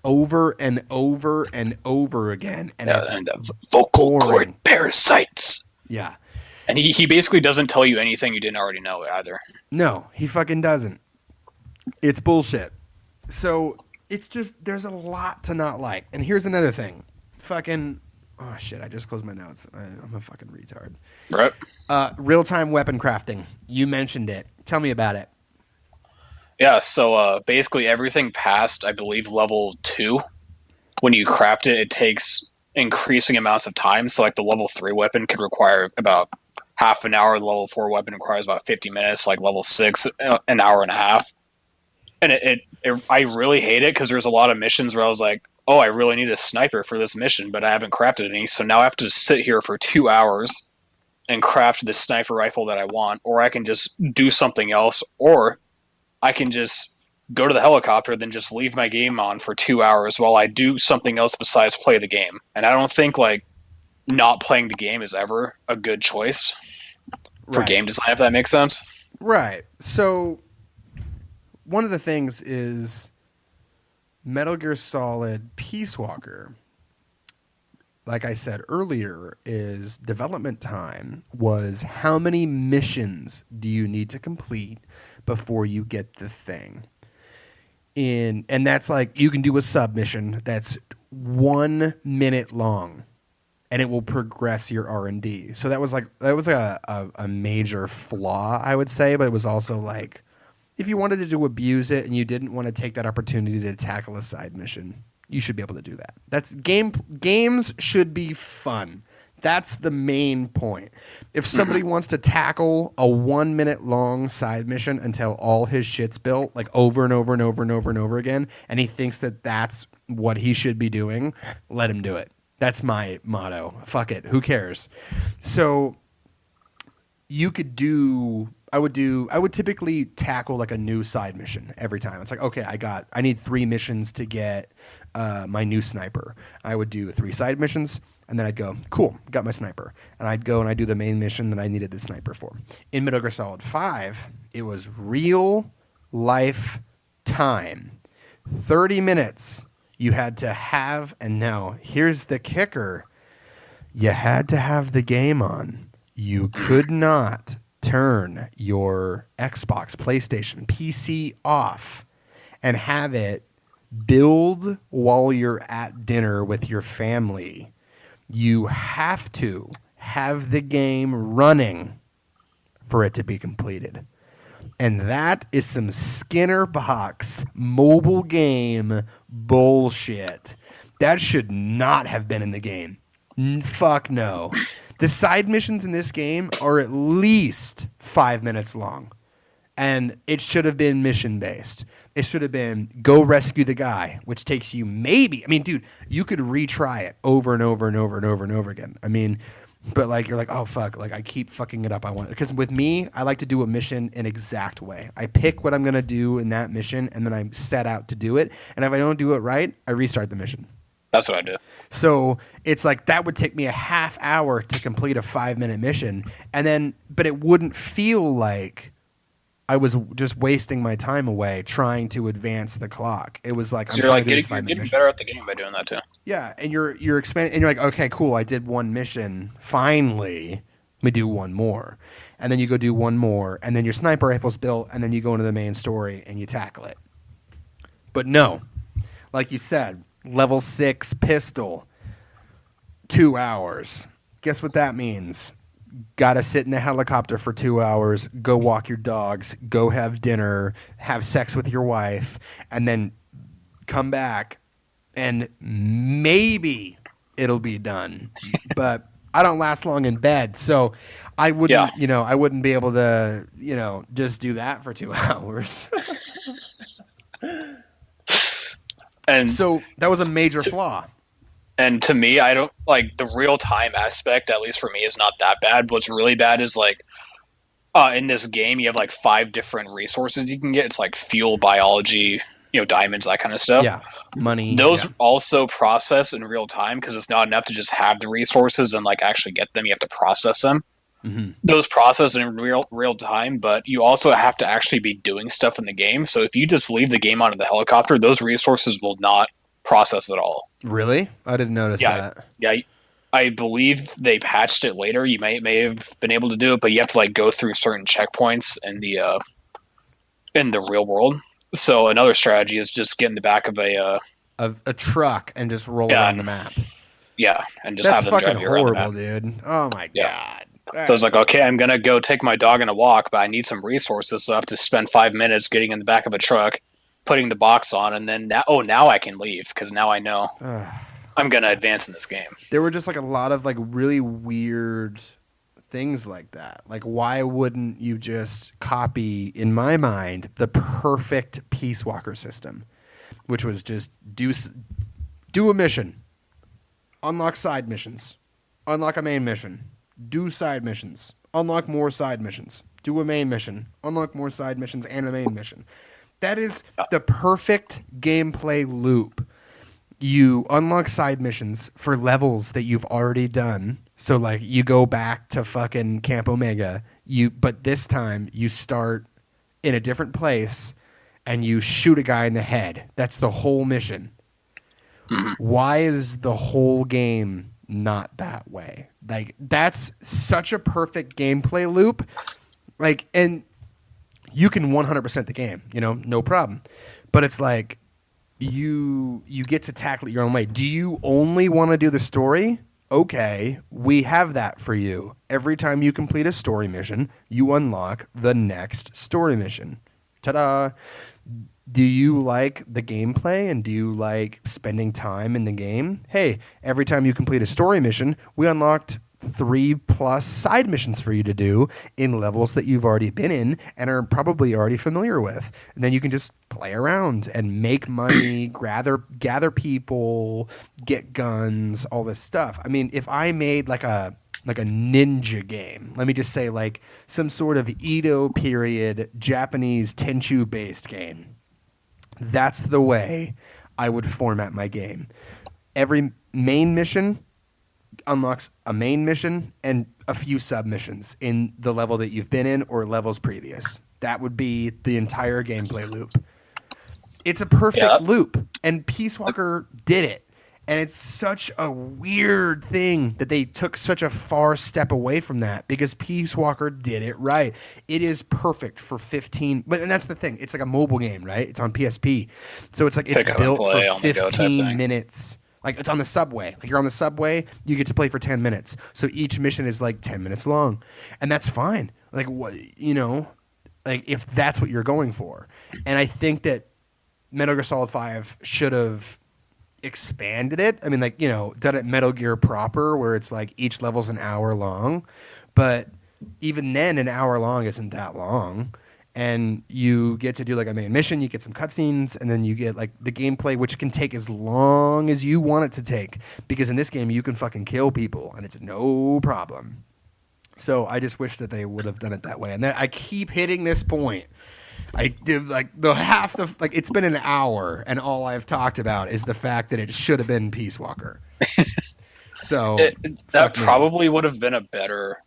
A: over and over and over again. And it's
B: vocal cord parasites.
A: Yeah.
B: And he basically doesn't tell you anything you didn't already know either.
A: No, he fucking doesn't. It's bullshit. So it's just, there's a lot to not like. And here's another thing. Fucking, oh shit, I just closed my notes. I'm a fucking retard.
B: Right.
A: Real-time weapon crafting. You mentioned it. Tell me about it.
B: Yeah, so basically everything past, I believe, level 2, when you craft it, it takes increasing amounts of time. So like the level 3 weapon could require about half an hour. The level 4 weapon requires about 50 minutes. Like level 6, an hour and a half. And I really hate it because there's a lot of missions where I was like, oh, I really need a sniper for this mission, but I haven't crafted any. So now I have to sit here for 2 hours and craft the sniper rifle that I want, or I can just do something else, or I can just go to the helicopter, then just leave my game on for 2 hours while I do something else besides play the game. And I don't think like not playing the game is ever a good choice for game design, if that makes sense.
A: Right. So one of the things is Metal Gear Solid Peace Walker, like I said earlier, is development time was how many missions do you need to complete before you get the thing. And that's like, you can do a submission that's 1 minute long and it will progress your R&D. So that was a major flaw, I would say, but it was also like, if you wanted to abuse it and you didn't want to take that opportunity to tackle a side mission, you should be able to do that. Games should be fun. That's the main point. If somebody wants to tackle a 1 minute long side mission until all his shit's built, like over and over and over and over and over again, and he thinks that that's what he should be doing, let him do it. That's my motto. Fuck it. Who cares? So you could do, I would typically tackle like a new side mission every time. It's like, okay, I need 3 missions to get my new sniper. I would do 3 side missions. And then I'd go, cool, got my sniper. And I'd go and I'd do the main mission that I needed the sniper for. In Metal Gear Solid 5, it was real life time. 30 minutes you had to have, and now here's the kicker. You had to have the game on. You could not turn your Xbox, PlayStation, PC off and have it build while you're at dinner with your family. You have to have the game running for it to be completed. And that is some Skinner box mobile game bullshit. That should not have been in the game. Fuck no. The side missions in this game are at least 5 minutes long. And it should have been mission-based. It should have been go rescue the guy, which takes you maybe... I mean, dude, you could retry it over and over and over and over and over again. I mean, but like you're like, oh, fuck. Like, I keep fucking it up. Because with me, I like to do a mission an exact way. I pick what I'm going to do in that mission, and then I set out to do it. And if I don't do it right, I restart the mission.
B: That's what I do.
A: So it's like that would take me a half hour to complete a 5-minute mission. And then, but it wouldn't feel like I was just wasting my time away trying to advance the clock. It was like,
B: you're like getting better at the game by doing that too.
A: Yeah, and you're expanding, and you're like, okay, cool, I did one mission. Finally, let me do one more, and then you go do one more, and then your sniper rifle's built, and then you go into the main story and you tackle it. But no, like you said, level 6 pistol, 2 hours. Guess what that means? gotta sit in the helicopter for 2 hours, go walk your dogs, go have dinner, have sex with your wife, and then come back and maybe it'll be done. But I don't last long in bed, so I wouldn't, I wouldn't be able to, just do that for 2 hours.
B: And
A: so that was a major flaw.
B: And to me, I don't like the real time aspect, at least for me, is not that bad. What's really bad is like in this game, you have like 5 different resources you can get. It's like fuel, biology, diamonds, that kind of stuff.
A: Yeah, money.
B: Those also process in real time because it's not enough to just have the resources and like actually get them. You have to process them. Mm-hmm. Those process in real time, but you also have to actually be doing stuff in the game. So if you just leave the game onto the helicopter, those resources will not process at all.
A: Really? I didn't notice that.
B: Yeah, I believe they patched it later. You may have been able to do it, but you have to like go through certain checkpoints in the real world. So another strategy is just get in the back of
A: a truck and just roll around the map.
B: Yeah, and just have them drive you around the map.
A: That's fucking horrible, dude. Oh my god.
B: So it's like, okay, I'm gonna go take my dog on a walk, but I need some resources, so I have to spend 5 minutes getting in the back of a truck, putting the box on, and then now I can leave because now I know I'm gonna advance in this game.
A: There were just like a lot of like really weird things like that. Like, why wouldn't you just copy, in my mind, the perfect Peace Walker system, which was just do a mission, unlock side missions, unlock a main mission, do side missions, unlock more side missions, do a main mission, unlock more side missions and a main mission. That is the perfect gameplay loop. You unlock side missions for levels that you've already done. So like you go back to fucking Camp Omega, but this time you start in a different place and you shoot a guy in the head. That's the whole mission. Why is the whole game not that way? Like, that's such a perfect gameplay loop. Like, and you can 100% the game, no problem. But it's like you get to tackle it your own way. Do you only want to do the story? Okay, we have that for you. Every time you complete a story mission, you unlock the next story mission. Ta-da! Do you like the gameplay and do you like spending time in the game? Hey, every time you complete a story mission, we unlocked 3+ side missions for you to do in levels that you've already been in and are probably already familiar with. And then you can just play around and make money, gather people, get guns, all this stuff. I mean, if I made like a ninja game, let me just say like some sort of Edo period Japanese Tenchu based game, that's the way I would format my game. Every main mission unlocks a main mission and a few submissions in the level that you've been in or levels previous. That would be the entire gameplay loop. It's a perfect loop, and Peace Walker did it. And it's such a weird thing that they took such a far step away from that because Peace Walker did it right. It is perfect for 15, and that's the thing. It's like a mobile game, right? It's on PSP. So it's like it's built for 15 minutes. Like it's on the subway. Like you're on the subway, you get to play for 10 minutes. So each mission is like 10 minutes long. And that's fine. Like what, like if that's what you're going for. And I think that Metal Gear Solid 5 should have expanded it. I mean, like, done it Metal Gear proper where it's like each level's an hour long, but even then an hour long isn't that long. And you get to do like a main mission, you get some cutscenes, and then you get like the gameplay, which can take as long as you want it to take. Because in this game, you can fucking kill people, and it's no problem. So I just wish that they would have done it that way. And I keep hitting this point. I did it's been an hour, and all I've talked about is the fact that it should have been Peace Walker. So
B: that probably would have been a better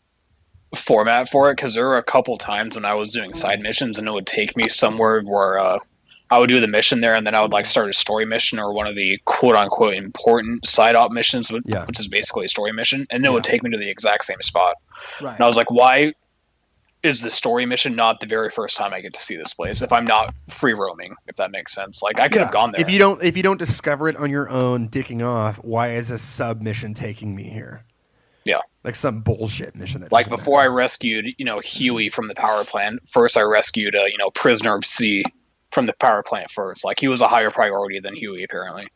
B: format for it, because there were a couple times when I was doing side missions and it would take me somewhere where I would do the mission there and then I would like start a story mission or one of the quote unquote important side op missions, which is basically a story mission, and it would take me to the exact same spot. Right. And I was like, why is the story mission not the very first time I get to see this place if I'm not free roaming, if that makes sense? Like I could have gone there.
A: If you don't discover it on your own dicking off, why is a sub mission taking me here?
B: Yeah.
A: Like some bullshit mission that
B: like before I rescued, Huey from the power plant. First, I rescued a prisoner of C from the power plant first. Like he was a higher priority than Huey apparently.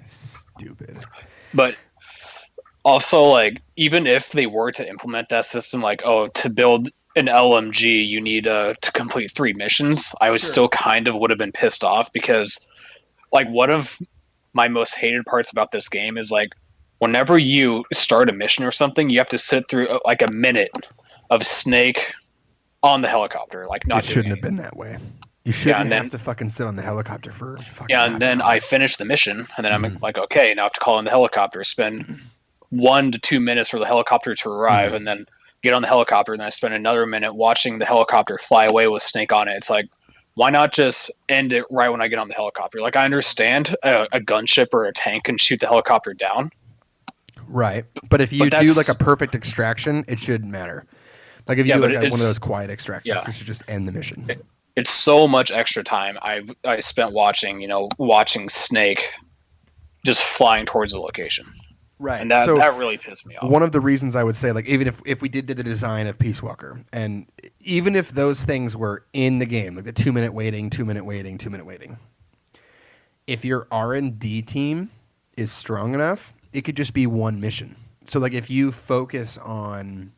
A: Stupid.
B: But also, like, even if they were to implement that system, like, to build an LMG, you need to complete 3 missions, I was still kind of would have been pissed off because, like, one of my most hated parts about this game is, like, whenever you start a mission or something, you have to sit through, like, a minute of Snake on the helicopter. Like, not
A: it shouldn't have been that way. You shouldn't have to fucking sit on the helicopter for fucking
B: and then I finish the mission, and then I'm like, okay, now I have to call in the helicopter, spend 1 to 2 minutes for the helicopter to arrive, and then get on the helicopter, and then I spend another minute watching the helicopter fly away with Snake on it. It's like, why not just end it right when I get on the helicopter? Like, I understand a gunship or a tank can shoot the helicopter down.
A: Right. But if you do like a perfect extraction, it shouldn't matter. Like if you do like one of those quiet extractions, you should just end the mission.
B: It's so much extra time I spent watching Snake just flying towards the location.
A: Right.
B: And that really pissed me off.
A: One of the reasons I would say, like, even if we did the design of Peace Walker, and even if those things were in the game, like the 2 minute waiting, 2 minute waiting, 2 minute waiting, if your R&D team is strong enough, it could just be one mission. So like if you focus on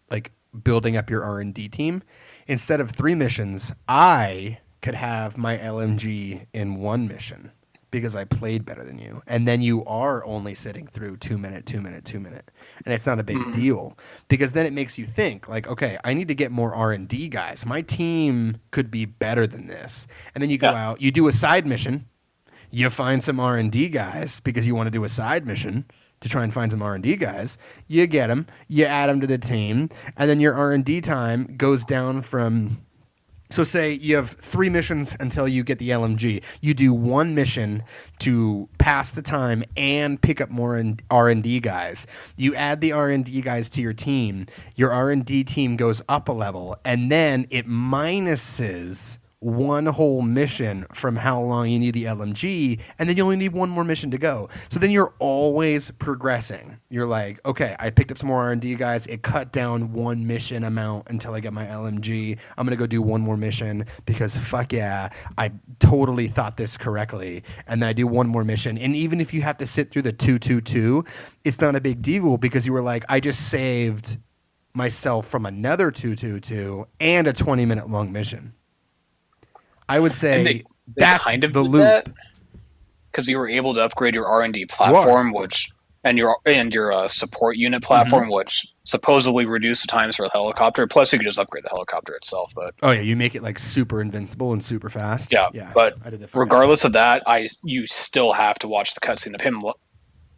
A: like building up your R&D team, instead of 3 missions, I could have my LMG in 1 mission because I played better than you. And then you are only sitting through 2 minute, 2 minute, 2 minute. And it's not a big deal because then it makes you think like, okay, I need to get more R&D guys. My team could be better than this. And then you go out, you do a side mission, you find some R&D guys because you want to do a side mission to try and find some R&D guys. You get them, you add them to the team, and then your R&D time goes down from... So say you have 3 missions until you get the LMG. You do 1 mission to pass the time and pick up more R&D guys. You add the R&D guys to your team. Your R&D team goes up a level, and then it minuses 1 whole mission from how long you need the LMG, and then you only need 1 more mission to go. So then you're always progressing. You're like, okay, I picked up some more R&D guys. It cut down 1 mission amount until I get my LMG. I'm going to go do 1 more mission because fuck yeah, I totally thought this correctly. And then I do 1 more mission. And even if you have to sit through the 222, it's not a big deal because you were like, I just saved myself from another 222 and a 20-minute long mission. I would say they that's kind of the loop
B: because you were able to upgrade your R&D platform, and your support unit platform, which supposedly reduced the times for the helicopter. Plus, you could just upgrade the helicopter itself. But
A: you make it like super invincible and super fast.
B: Yeah. But regardless of that, you still have to watch the cutscene of him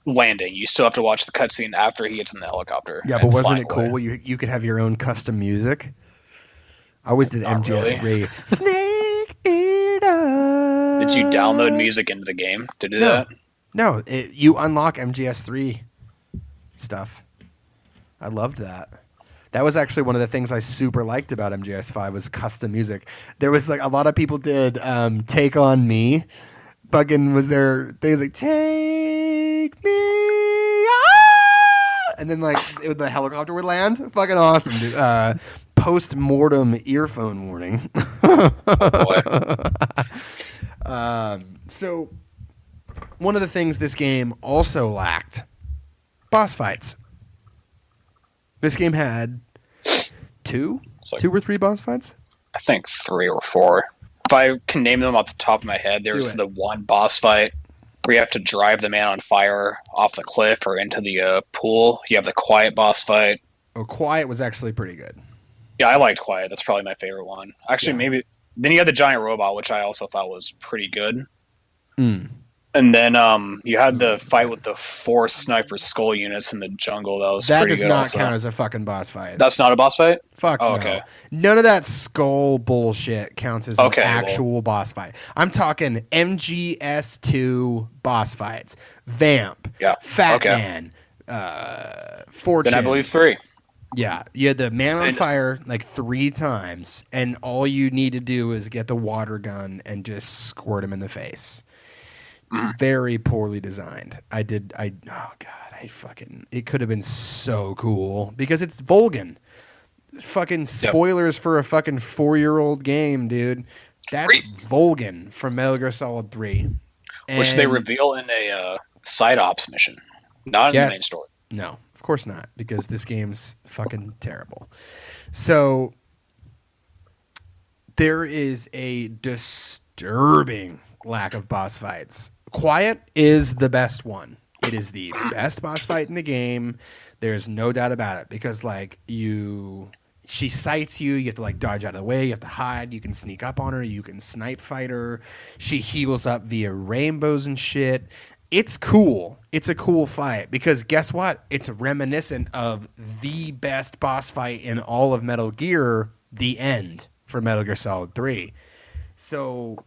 B: landing. You still have to watch the cutscene after he gets in the helicopter.
A: Yeah, but wasn't it cool? You could have your own custom music. I always did MGS3. Really. Snake Eater.
B: Did you download music into the game to do that?
A: No, you unlock MGS3 stuff. I loved that. That was actually one of the things I super liked about MGS5 was custom music. There was like a lot of people did Take On Me. Fucking was there. They was like Take Me. And then like the helicopter would land. Fucking awesome, dude. Post-mortem earphone warning. So one of the things this game also lacked, boss fights. This game had 2 or 3 boss fights?
B: I think 3 or 4. If I can name them off the top of my head, there's the one boss fight where you have to drive the man on fire off the cliff or into the pool. You have the quiet boss fight.
A: Oh, quiet was actually pretty good.
B: Yeah, I liked quiet. That's probably my favorite one. Actually, maybe... Then you had the giant robot, which I also thought was pretty good. And then you had the fight with the 4 sniper skull units in the jungle. That was pretty good.
A: That does not count as a fucking boss fight.
B: That's not a boss fight?
A: Fuck no. Okay. None of that skull bullshit counts as an actual boss fight. I'm talking MGS2 boss fights. Vamp.
B: Yeah.
A: Fat Man. Fortune.
B: Then I believe 3.
A: Yeah, you had the man on fire like 3 times, and all you need to do is get the water gun and just squirt him in the face. very poorly designed. It could have been so cool because it's Volgan. Fucking spoilers for a fucking 4-year-old game, dude. That's Volgan from Metal Gear Solid 3.
B: Which they reveal in a side ops mission, not in the main story.
A: No, of course not, because this game's fucking terrible. So there is a disturbing lack of boss fights. Quiet is the best one. It is the best boss fight in the game. There's no doubt about it, because like she sights you, you have to like dodge out of the way, you have to hide, you can sneak up on her, you can snipe fight her. She heals up via rainbows and shit. It's cool. It's a cool fight because guess what? It's reminiscent of the best boss fight in all of Metal Gear, the end for Metal Gear Solid 3. So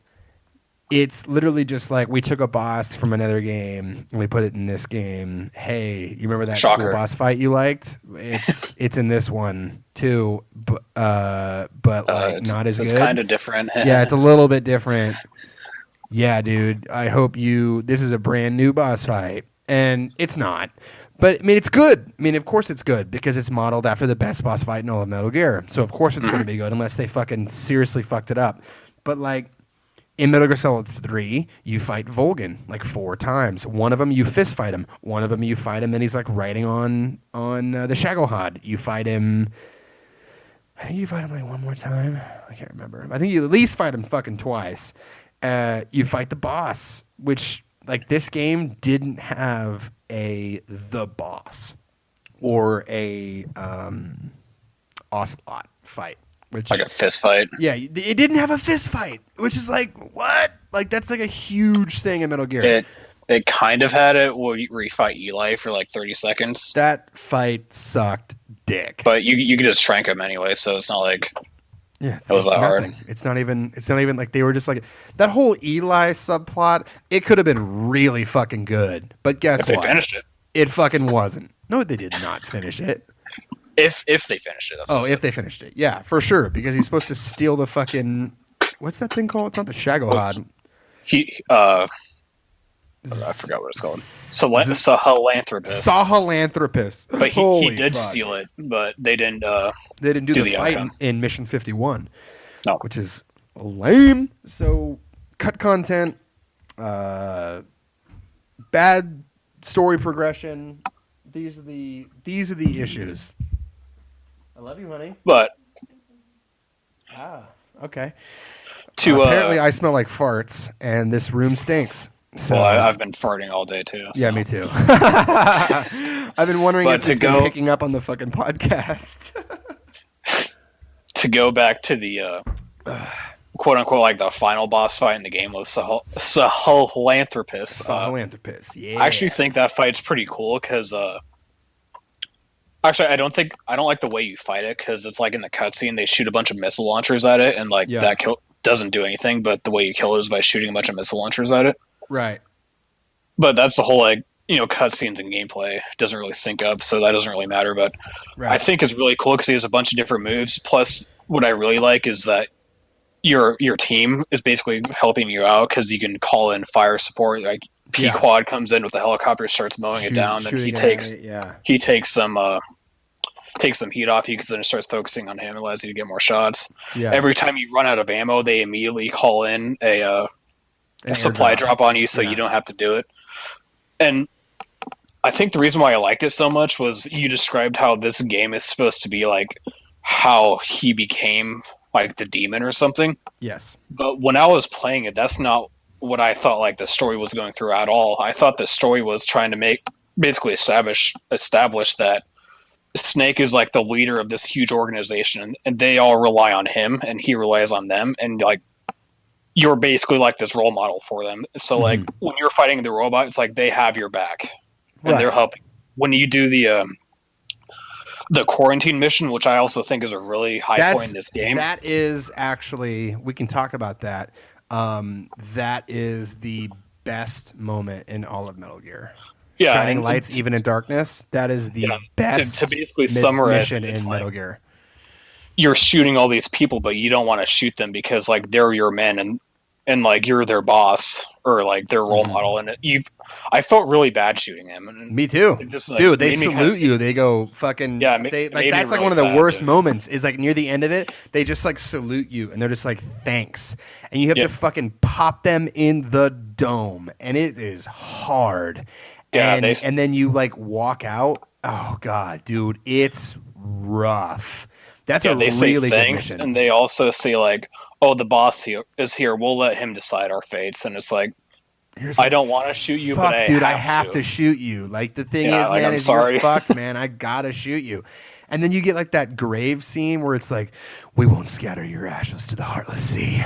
A: it's literally just like we took a boss from another game and we put it in this game. Hey, you remember that cool boss fight you liked? It's in this one too, but like not as good.
B: It's kind of different.
A: Yeah, it's a little bit different. Yeah, dude. I hope this is a brand new boss fight, and it's not. But I mean, it's good. I mean, of course it's good because it's modeled after the best boss fight in all of Metal Gear. So of course it's going to be good unless they fucking seriously fucked it up. But like. In Metal Gear Solid 3, you fight Volgan like 4 times. One of them you fist fight him. One of them you fight him and he's like riding on the Shagohod. You fight him. I think you fight him like one more time. I can't remember. I think you at least fight him fucking twice. You fight the boss, which like this game didn't have the boss or a Ocelot fight.
B: Like a fist fight.
A: Yeah, it didn't have a fist fight, which is like, what? Like, that's like a huge thing in Metal Gear.
B: It kind of had it where you fight Eli for like 30 seconds.
A: That fight sucked dick.
B: But you could just trank him anyway, so it's not like it was that hard.
A: It's not even like they were just like, that whole Eli subplot, it could have been really fucking good. But guess what?
B: They finished it.
A: It fucking wasn't. No, they did not finish it.
B: If they finished it. That's
A: if they finished it. Yeah, for sure. Because he's supposed to steal the fucking... What's that thing called? It's not the Shagohod.
B: I forgot what it's called. Sahelanthropus. But he did steal it, but they didn't
A: do the fight in Mission 51. No. Which is lame. So, cut content, bad story progression. These are the issues. I love you, honey.
B: But
A: okay. Apparently, I smell like farts, and this room stinks. So
B: I've been farting all day too. So.
A: Yeah, me too. I've been wondering if it's been picking up on the fucking podcast.
B: To go back to the quote unquote like the final boss fight in the game with Sahelanthropus.
A: Sahelanthropus, yeah.
B: I actually think that fight's pretty cool because. Actually, I don't like the way you fight it because it's like in the cutscene they shoot a bunch of missile launchers at it and like that doesn't do anything, but the way you kill it is by shooting a bunch of missile launchers at it.
A: Right.
B: But that's the whole like cutscenes and gameplay doesn't really sync up, so that doesn't really matter. But I think it's really cool because he has a bunch of different moves. Plus, what I really like is that your team is basically helping you out because you can call in fire support. Like P-Quad comes in with the helicopter, starts mowing it down, then he takes some heat off you because then it starts focusing on him and allows you to get more shots. Yeah. Every time you run out of ammo, they immediately call in a supply drop on you so you don't have to do it. And I think the reason why I liked it so much was you described how this game is supposed to be like how he became like the demon or something.
A: Yes.
B: But when I was playing it, that's not what I thought like the story was going through at all. I thought the story was trying to basically establish that Snake is like the leader of this huge organization and they all rely on him and he relies on them, and like you're basically like this role model for them. So like when you're fighting the robot, it's like they have your back and they're helping. When you do the quarantine mission, which I also think is a really high point in this game.
A: That is actually, we can talk about that. That is the best moment in all of Metal Gear. Yeah, shining lights even in darkness. That is the best
B: to basically summarize
A: mission in Metal Gear.
B: You're shooting all these people, but you don't want to shoot them because like they're your men, and like you're their boss or like their role model, and I felt really bad shooting him. And
A: me too.
B: just, like,
A: dude, they salute you. They go fucking.
B: Yeah,
A: they
B: like
A: that's like
B: really
A: one of the
B: sad,
A: worst
B: dude.
A: moments. Is like near the end of it, they just like salute you, and they're just like thanks, and you have to fucking pop them in the dome, and it is hard.
B: Yeah,
A: and then you like walk out. Oh god, dude, it's rough. That's a
B: they
A: really
B: say
A: good
B: thanks,
A: mission.
B: and they also say like, "Oh, the boss is here. We'll let him decide our fates." And it's like, I don't want to shoot you, but
A: I have to shoot you. Like the thing is,
B: like,
A: man,
B: I'm
A: is
B: sorry.
A: you're fucked, man. I gotta shoot you. And then you get like that grave scene where it's like, we won't scatter your ashes to the heartless sea.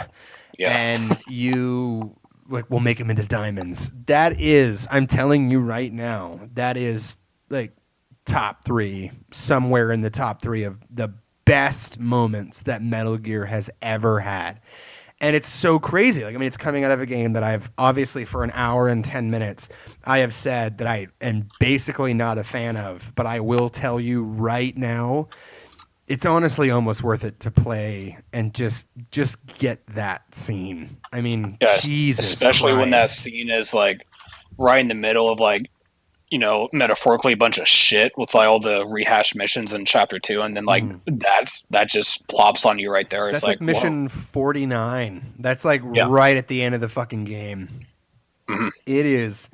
B: Yeah.
A: And you like we'll make them into diamonds. That is, I'm telling you right now, that is like top 3, somewhere in the top 3 of the best moments that Metal Gear has ever had. And it's so crazy. Like, I mean, it's coming out of a game that I've obviously for an hour and 10 minutes, I have said that I am basically not a fan of, but I will tell you right now, it's honestly almost worth it to play and just get that scene. I mean, Jesus
B: especially
A: Christ.
B: when that scene is like right in the middle of like, you know, metaphorically a bunch of shit with like all the rehashed missions in chapter 2, and then like that just plops on you right there. It's
A: That's like mission 49. That's like right at the end of the fucking game. It's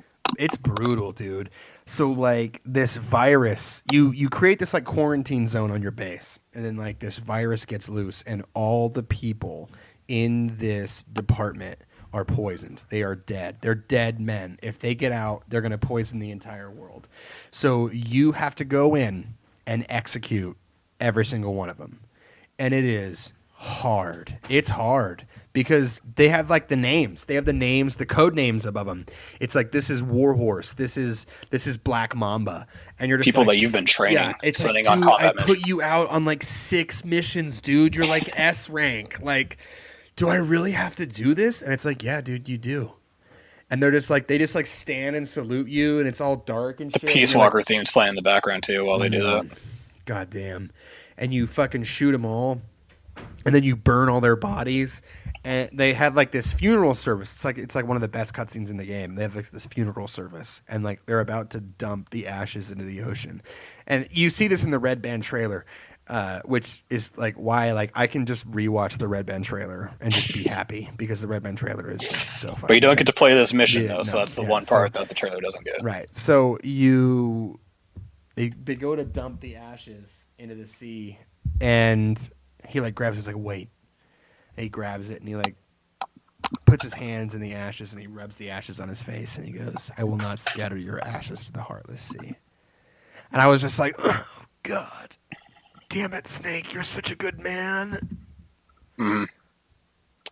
A: brutal, dude. So like this virus, you create this like quarantine zone on your base, and then like this virus gets loose, and all the people in this department are poisoned. They are dead. They're dead men. If they get out, they're going to poison the entire world. So you have to go in and execute every single one of them. And it is hard. It's hard because they have like the names. They have the names, the code names above them. It's like, this is Warhorse. This is Black Mamba. And you're just
B: people
A: like,
B: that you've been training,
A: it's
B: sending
A: like,
B: on
A: dude,
B: combat
A: I put you out on like 6 missions, dude. You're like S rank. Like, do I really have to do this? And it's like, yeah, dude, you do. And they're just like, they just like stand and salute you, and it's all dark and shit.
B: The Peace Walker theme's playing in the background too while they do that.
A: God damn. And you fucking shoot them all, and then you burn all their bodies. And they have like this funeral service. It's like one of the best cutscenes in the game. They have like this funeral service, and like they're about to dump the ashes into the ocean. And you see this in the Red Band trailer. Which is like why like I can just rewatch the Red Band trailer and just be happy because the Red Band trailer is just so fun.
B: But you don't get to play this mission though, so that's the one part that the trailer doesn't get.
A: Right. So they go to dump the ashes into the sea, and he like grabs it. He's like, wait. And he grabs it and he like puts his hands in the ashes and he rubs the ashes on his face and he goes, I will not scatter your ashes to the heartless sea. And I was just like, oh God. Damn it, Snake! You're such a good man.
B: And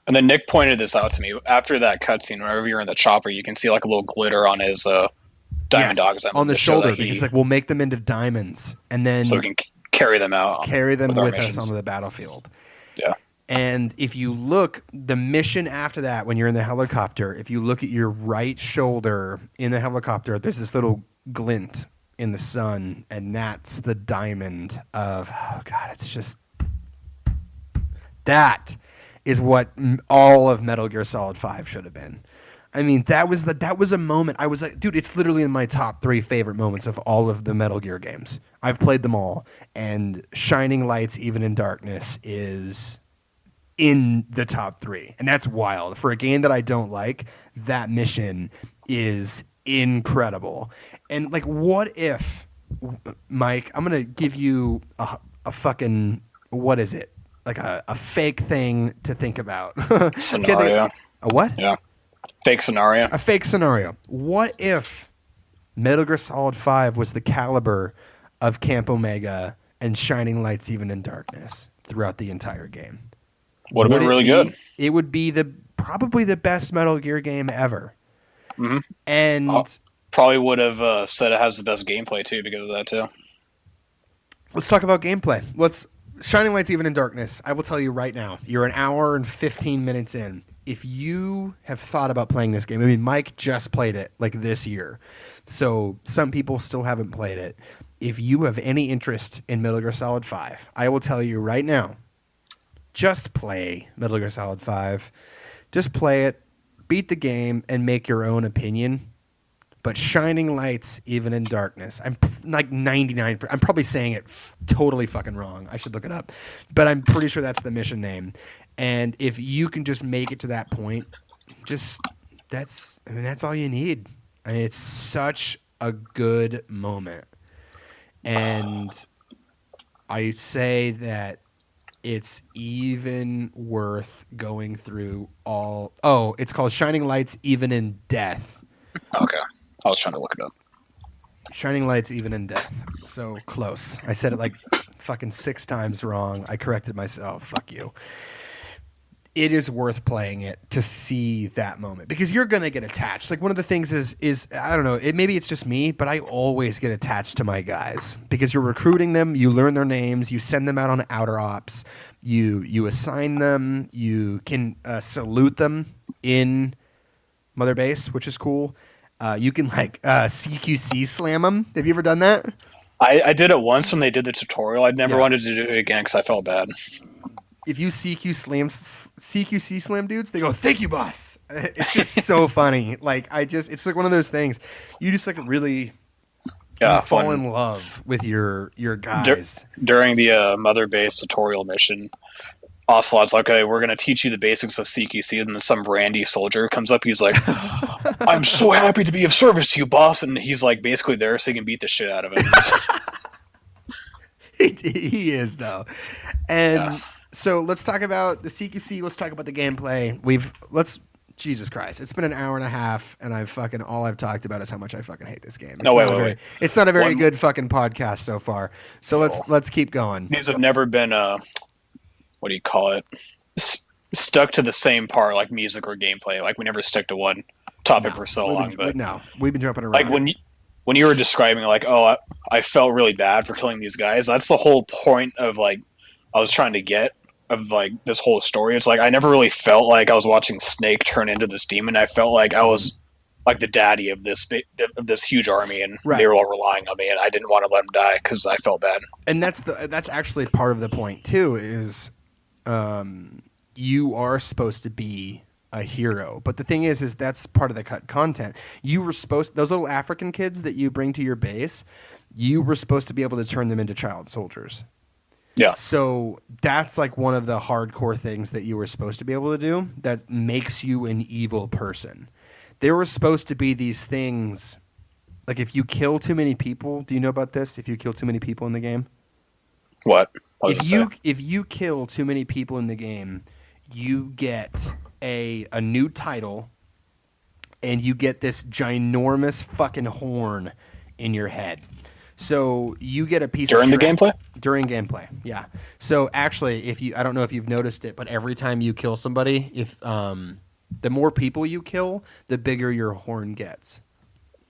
B: then Nick pointed this out to me after that cutscene. Whenever you're in the chopper, you can see like a little glitter on his Diamond Dogs
A: on the shoulder because like we'll make them into diamonds, and then
B: so we can carry them out,
A: with us onto the battlefield.
B: Yeah.
A: And if you look, the mission after that, when you're in the helicopter, if you look at your right shoulder in the helicopter, there's this little glint in the sun, and that's the diamond of, oh God, it's just, that is what all of Metal Gear Solid 5 should have been. I mean, that was a moment. I was like, dude, it's literally in my top 3 favorite moments of all of the Metal Gear games. I've played them all, and Shining Lights, Even in Darkness is in the top 3, and that's wild. For a game that I don't like, that mission is incredible. And like, what if, Mike, I'm gonna give you a fucking, what is it, like a fake thing to think about.
B: Scenario.
A: A what?
B: Yeah. Fake scenario.
A: A fake scenario. What if Metal Gear Solid 5 was the caliber of Camp Omega and Shining Lights Even in Darkness throughout the entire game?
B: Would have been really good.
A: It would be probably the best Metal Gear game ever.
B: Mm-hmm.
A: And
B: probably would have said it has the best gameplay too because of that too.
A: Let's talk about gameplay. Shining Lights Even in Darkness, I will tell you right now, you're an hour and 15 minutes in. If you have thought about playing this game, I mean, Mike just played it like this year, so some people still haven't played it. If you have any interest in Metal Gear Solid 5, I will tell you right now, just play Metal Gear Solid 5. Just play it. beat the game and make your own opinion. But shining lights even in darkness. I'm like 99. I'm probably saying it totally fucking wrong. I should look it up. But I'm pretty sure that's the mission name. And if you can just make it to that point, that's all you need. I mean, it's such a good moment. And I say that it's even worth going through all. Oh, it's called Shining Lights Even in Death.
B: Okay. I was trying to look it up.
A: Shining Lights Even in Death. So close. I said it like fucking 6 times wrong. I corrected myself. Fuck you. It is worth playing it to see that moment because you're going to get attached. Like one of the things is I don't know, maybe it's just me, but I always get attached to my guys because you're recruiting them, you learn their names, you send them out on outer ops, you assign them, you can salute them in Mother Base, which is cool. You can like CQC slam them. Have you ever done that?
B: I did it once when they did the tutorial. I'd never wanted to do it again because I felt bad.
A: If you CQC slam dudes, they go, "Thank you, boss." It's just so funny. Like it's like one of those things. You just like really fall in love with your guys.
B: During the Mother Base tutorial mission, Ocelot's like, "Okay, we're gonna teach you the basics of CQC," and then some randy soldier comes up. He's like, "I'm so happy to be of service to you, boss," and he's like basically there so he can beat the shit out of him.
A: He is though, and. So let's talk about the CQC. Let's talk about the gameplay. Jesus Christ. It's been an hour and a half, and all I've talked about is how much I fucking hate this game. Wait. It's not a very good fucking podcast so far. So let's keep going.
B: These have never been, what do you call it? Stuck to the same part, like music or gameplay. Like we never stick to one topic for so long. But
A: we've been jumping around.
B: Like when you were describing, like, oh, I felt really bad for killing these guys. That's the whole point of like I was trying to get of like this whole story. It's like I never really felt like I was watching Snake turn into this demon. I felt like I was like the daddy of this huge army, and they were all relying on me, and I didn't want to let them die because I felt bad.
A: And that's actually part of the point too. Is you are supposed to be a hero, but the thing is that's part of the cut content. You were supposed those little African kids that you bring to your base. You were supposed to be able to turn them into child soldiers.
B: Yeah.
A: So that's like one of the hardcore things that you were supposed to be able to do that makes you an evil person. There were supposed to be these things, like if you kill too many people, do you know about this? If you kill too many people in the game?
B: What?
A: If you kill too many people in the game, you get a new title and you get this ginormous fucking horn in your head. So you get a piece
B: during the gameplay?
A: During gameplay, yeah. So actually, I don't know if you've noticed it, but every time you kill somebody, if the more people you kill, the bigger your horn gets.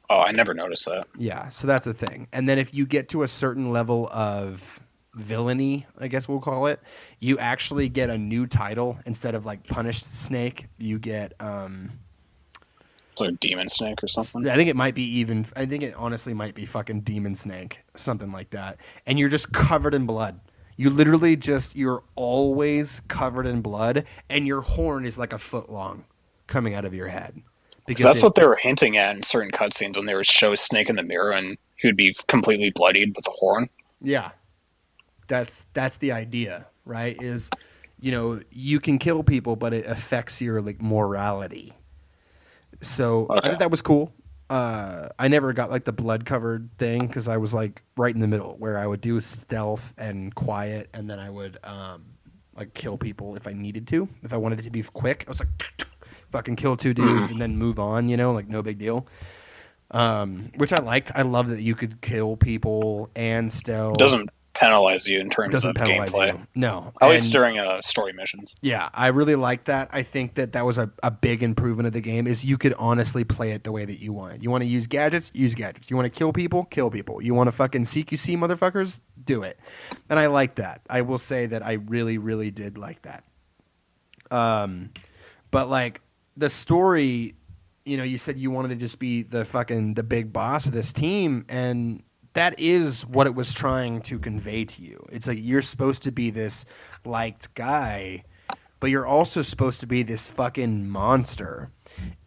B: Oh, I never noticed that.
A: Yeah, so that's the thing. And then if you get to a certain level of villainy, I guess we'll call it, you actually get a new title instead of like Punished Snake. You get
B: It's like Demon Snake or something.
A: I think it honestly might be fucking Demon Snake, something like that. And you're just covered in blood. You literally you're always covered in blood, and your horn is like a foot long coming out of your head.
B: Because that's what they were hinting at in certain cutscenes when they would show Snake in the mirror and he would be completely bloodied with a horn.
A: Yeah. That's the idea, right? Is, you can kill people, but it affects your like morality. So I thought that was cool. I never got like the blood covered thing because I was like right in the middle where I would do stealth and quiet, and then I would like kill people if I needed to. If I wanted it to be quick, I was like fucking kill 2 dudes and then move on. Like no big deal. Which I liked. I love that you could kill people and stealth.
B: It doesn't penalize you in terms of gameplay.
A: No.
B: At least during story missions.
A: Yeah, I really liked that. I think that was a big improvement of the game is you could honestly play it the way that you want it. You want to use gadgets? Use gadgets. You want to kill people? Kill people. You want to fucking CQC motherfuckers? Do it. And I like that. I will say that I really, really did like that. But like the story, you said you wanted to just be the big boss of this team, and that is what it was trying to convey to you. It's like you're supposed to be this liked guy but you're also supposed to be this fucking monster.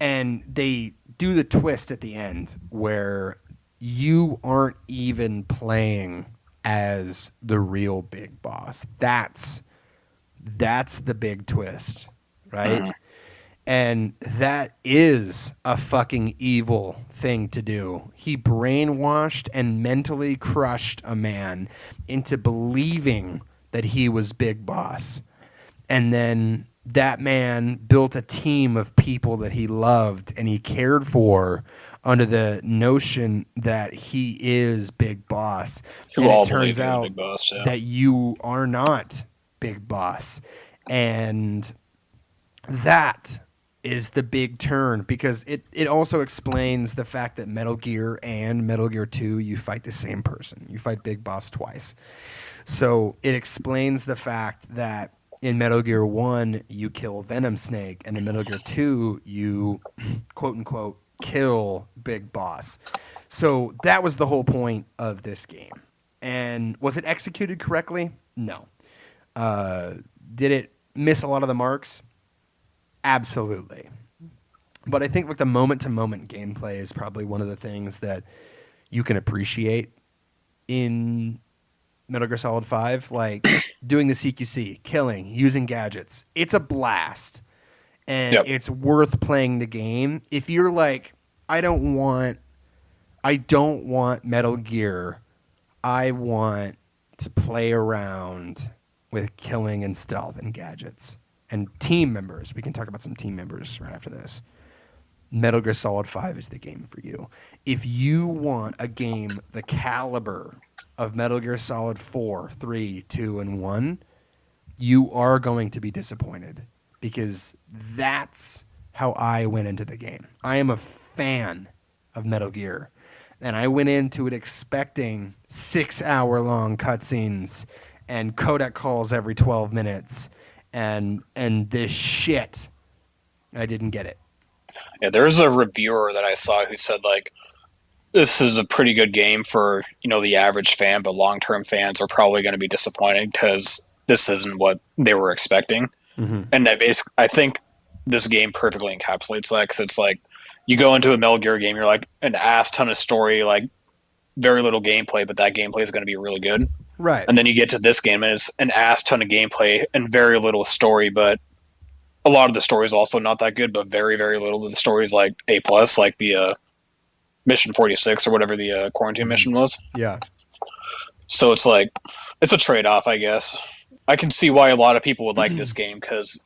A: And they do the twist at the end where you aren't even playing as the real big boss. That's the big twist, right?
B: Mm-hmm.
A: And that is a fucking evil thing to do. He brainwashed and mentally crushed a man into believing that he was Big Boss. And then that man built a team of people that he loved and he cared for under the notion that he is Big Boss.
B: Who
A: and
B: all
A: it turns
B: believe he was
A: out
B: Big Boss, yeah.
A: that you are not Big Boss. And that is the big turn, because it also explains the fact that Metal Gear and Metal Gear 2, you fight the same person. You fight Big Boss twice. So it explains the fact that in Metal Gear 1, you kill Venom Snake, and in Metal Gear 2, you, quote-unquote, kill Big Boss. So that was the whole point of this game. And was it executed correctly? No. Did it miss a lot of the marks? Absolutely. But I think like the moment-to-moment gameplay is probably one of the things that you can appreciate in Metal Gear Solid 5, like doing the CQC, killing, using gadgets. It's a blast. And it's worth playing the game. If you're like, I don't want Metal Gear. I want to play around with killing and stealth and gadgets. And team members. We can talk about some team members right after this. Metal Gear Solid 5 is the game for you. If you want a game the caliber of Metal Gear Solid 4, 3, 2, and 1, you are going to be disappointed, because that's how I went into the game. I am a fan of Metal Gear, and I went into it expecting 6-hour-long cutscenes and codec calls every 12 minutes and this shit. I didn't get it.
B: Yeah, there's a reviewer that I saw who said, like, this is a pretty good game for, the average fan, but long-term fans are probably going to be disappointed because this isn't what they were expecting. Mm-hmm. And I think this game perfectly encapsulates that, because it's like, you go into a Metal Gear game, you're like an ass ton of story, like very little gameplay, but that gameplay is going to be really good.
A: Right.
B: And then you get to this game and it's an ass ton of gameplay and very little story, but a lot of the story is also not that good, but very, very little of the story is like A+, like the Mission 46 or whatever the quarantine mission was.
A: Yeah.
B: So it's like, it's a trade-off, I guess. I can see why a lot of people would like this game, because,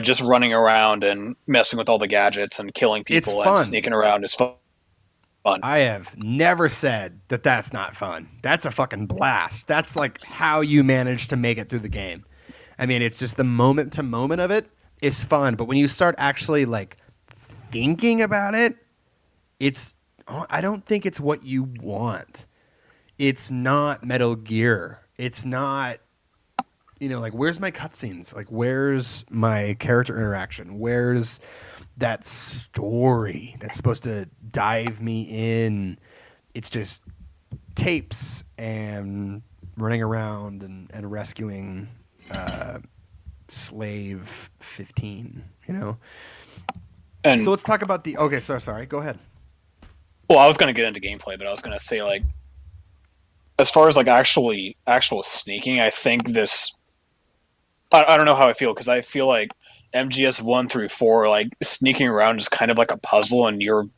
B: just running around and messing with all the gadgets and killing people and sneaking around is fun.
A: I have never said that that's not fun. That's a fucking blast. That's like how you manage to make it through the game. I mean, it's just the moment to moment of it is fun. But when you start actually like thinking about it, I don't think it's what you want. It's not Metal Gear. It's not, like, where's my cutscenes? Like, where's my character interaction? Where's that story that's supposed to dive me in? It's just tapes and running around and rescuing Slave 15, And so let's talk about the... Okay, sorry. Go ahead.
B: Well, I was going to get into gameplay, but I was going to say, like, as far as, like, actual sneaking, I think this... I don't know how I feel, because I feel like MGS 1 through 4, like, sneaking around is kind of like a puzzle, and you're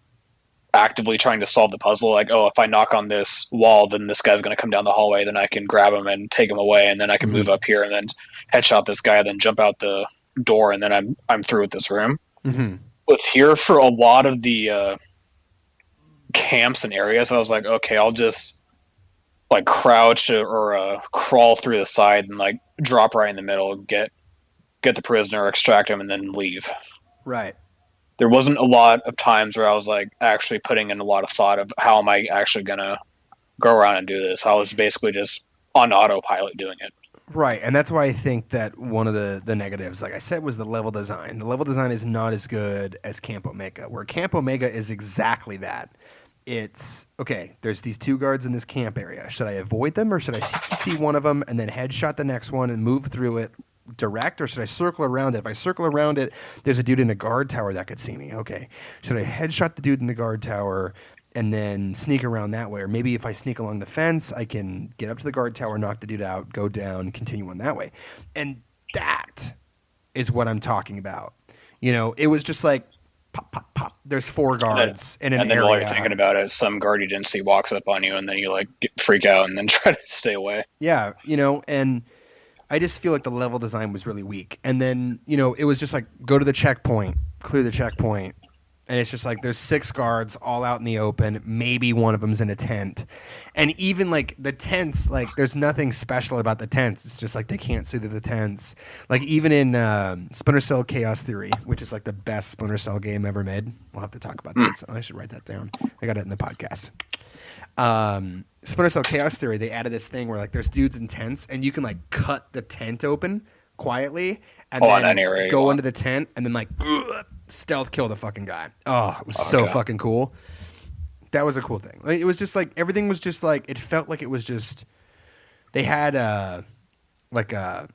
B: actively trying to solve the puzzle. Like, oh, if I knock on this wall, then this guy's going to come down the hallway, then I can grab him and take him away, and then I can move up here and then headshot this guy, then jump out the door, and then I'm through with this room. Mm-hmm. With here, for a lot of the camps and areas, I was like, okay, I'll just like crouch or crawl through the side and like drop right in the middle, get the prisoner, extract him, and then leave.
A: Right.
B: There wasn't a lot of times where I was like actually putting in a lot of thought of how am I actually gonna go around and do this. I was basically just on autopilot doing it.
A: Right, and that's why I think that one of the negatives, like I said, was the level design. The level design is not as good as Camp Omega, where Camp Omega is exactly that. It's, okay, there's these two guards in this camp area. Should I avoid them, or should I see one of them and then headshot the next one and move through it, direct or should I circle around it? If I circle around it, there's a dude in the guard tower that could see me. Okay. Should I headshot the dude in the guard tower and then sneak around that way? Or maybe if I sneak along the fence, I can get up to the guard tower, knock the dude out, go down, continue on that way. And that is what I'm talking about. You know, it was just like, pop, pop, pop. There's 4 guards in an area.
B: And then while you're thinking about it, some guard you didn't see walks up on you, and then you like freak out and then try to stay away.
A: Yeah, you know, and I just feel like the level design was really weak. And then, you know, it was just like, go to the checkpoint, clear the checkpoint. And it's just like there's 6 guards all out in the open. Maybe one of them's in a tent. And even like the tents, like there's nothing special about the tents. It's just like they can't see through the tents. Like even in Splinter Cell Chaos Theory, which is like the best Splinter Cell game ever made. We'll have to talk about that. So I should write that down. I got it in the podcast. Splinter Cell Chaos Theory, they added this thing where like there's dudes in tents and you can like cut the tent open quietly and then go into the tent and then like stealth kill the fucking guy. Oh, it was so fucking cool. That was a cool thing. Like, it was just like everything was just like it felt like it was just they had like a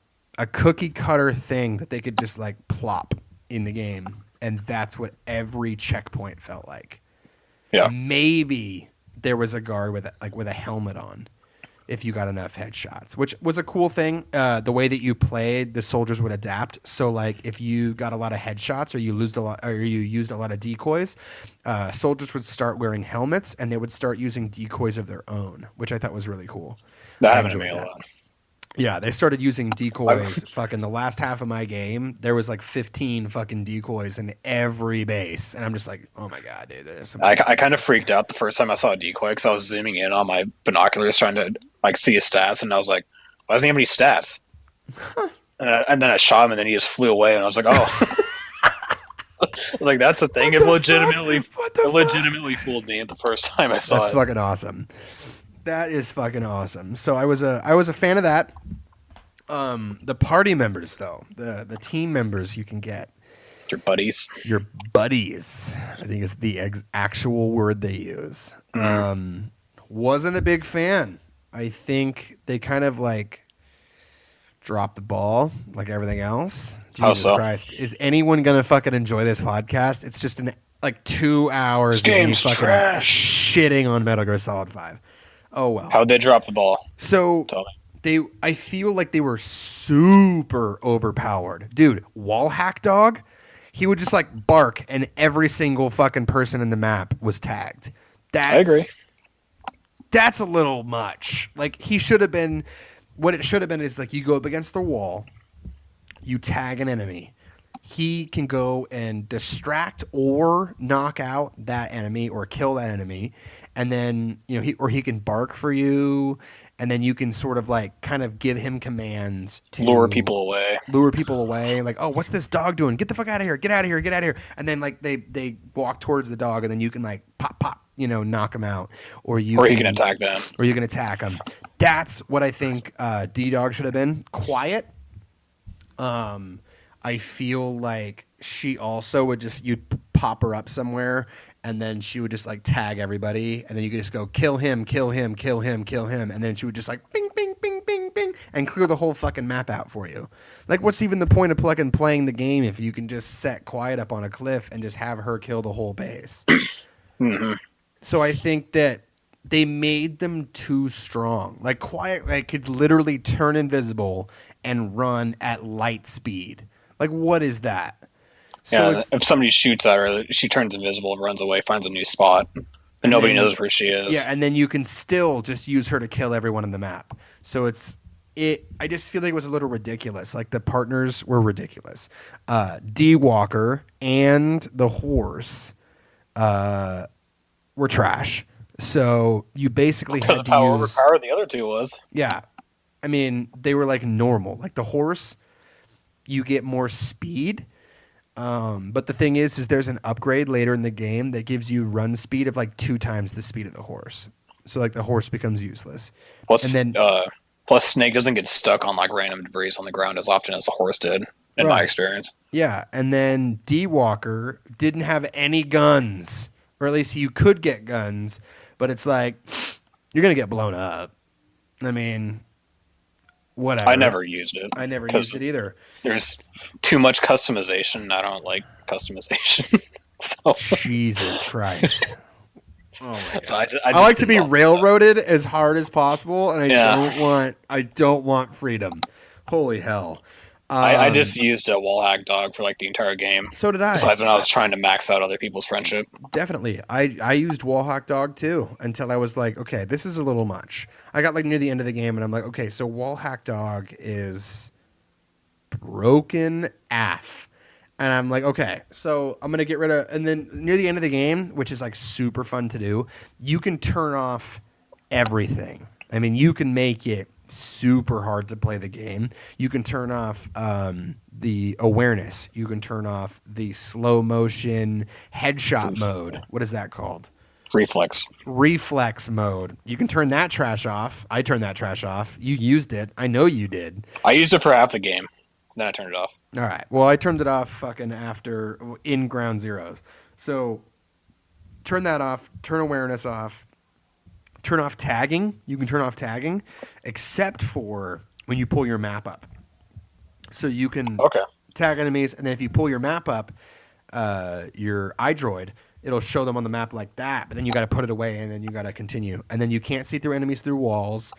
A: cookie cutter thing that they could just like plop in the game, and that's what every checkpoint felt like. Yeah. Maybe there was a guard with a helmet on if you got enough headshots, which was a cool thing. The way that you played, the soldiers would adapt. So like if you got a lot of headshots or you used a lot of decoys, soldiers would start wearing helmets and they would start using decoys of their own, which I thought was really cool.
B: That happened to me a lot.
A: Yeah, they started using decoys. Fucking the last half of my game, there was like 15 fucking decoys in every base, and I'm just like, oh my god, dude.
B: I kind of freaked out the first time I saw a decoy because I was zooming in on my binoculars trying to like see his stats, and I was like, why doesn't he have any stats? And then I shot him, and then he just flew away, and I was like, oh. Like that's the thing. It legitimately fooled me the first time I saw it.
A: That's fucking awesome. That is fucking awesome. So I was a fan of that. The party members though, the team members you can get.
B: Your buddies.
A: I think is the actual word they use. Wasn't a big fan. I think they kind of like dropped the ball like everything else. Jesus Christ. Is anyone going to fucking enjoy this podcast? It's just like 2 hours
B: of me fucking trash.
A: Shitting on Metal Gear Solid 5. Oh well.
B: How'd they drop the ball?
A: So I feel like they were super overpowered. Dude, Wallhack Dog, he would just like bark and every single fucking person in the map was tagged.
B: I agree.
A: That's a little much. Like he should have been what it should have been is like you go up against the wall, you tag an enemy. He can go and distract or knock out that enemy or kill that enemy. And then, you know, he can bark for you, and then you can sort of like kind of give him commands to
B: lure people away.
A: Like, oh, what's this dog doing? Get the fuck out of here! Get out of here! Get out of here! And then like they walk towards the dog, and then you can like pop, you know, knock him out, or he can
B: attack them,
A: or you can attack them. That's what I think D-Dog should have been. Quiet. I feel like she also would you'd pop her up somewhere. And then she would just like tag everybody, and then you could just go kill him, kill him, kill him, kill him, and then she would just like bing, bing, bing, bing, bing, and clear the whole fucking map out for you. Like, what's even the point of playing the game if you can just set Quiet up on a cliff and just have her kill the whole base?
B: Mm-hmm.
A: So I think that they made them too strong. Like Quiet, like could literally turn invisible and run at light speed. Like, what is that?
B: So yeah, if somebody shoots at her, she turns invisible, runs away, finds a new spot, and nobody knows where she is.
A: Yeah, and then you can still just use her to kill everyone on the map. So I just feel like it was a little ridiculous. Like the partners were ridiculous. D-Walker and the horse were trash. So you basically had to
B: how overpowered the other two was.
A: Yeah. I mean, they were like normal. Like the horse, you get more speed. But the thing is there's an upgrade later in the game that gives you run speed of like 2 times the speed of the horse. So like the horse becomes useless.
B: Plus Snake doesn't get stuck on like random debris on the ground as often as the horse did, in my experience.
A: Yeah, and then D-Walker didn't have any guns, or at least you could get guns, but it's like you're gonna get blown up. I mean, whatever.
B: I never used it.
A: I never used it either.
B: There's too much customization, and I don't like customization. So.
A: Jesus Christ. Oh my God.
B: So
A: I like to be railroaded as hard as possible, and I don't want freedom. Holy hell.
B: I just used a wall hack dog for like the entire game.
A: So did I.
B: Besides when I was trying to max out other people's friendship.
A: Definitely. I used wall hack dog too until I was like, okay, this is a little much. I got like near the end of the game and I'm like, okay, so wall hack dog is broken AF. And I'm like, okay, so I'm going to get rid of, and then near the end of the game, which is like super fun to do, you can turn off everything. I mean, you can make it super hard to play the game. You can turn off the awareness. You can turn off the slow motion headshot mode. What is that called?
B: Reflex
A: mode. You can turn that trash off. I turned that trash off. You used it. I know you did.
B: I used it for half the game. Then I turned it off.
A: All right. Well, I turned it off fucking after in Ground Zeroes. So turn that off. Turn awareness off. Turn off tagging. You can turn off tagging, except for when you pull your map up. So you can tag enemies, and then if you pull your map up, your iDroid, it'll show them on the map like that. But then you got to put it away, and then you got to continue. And then you can't see through enemies through walls.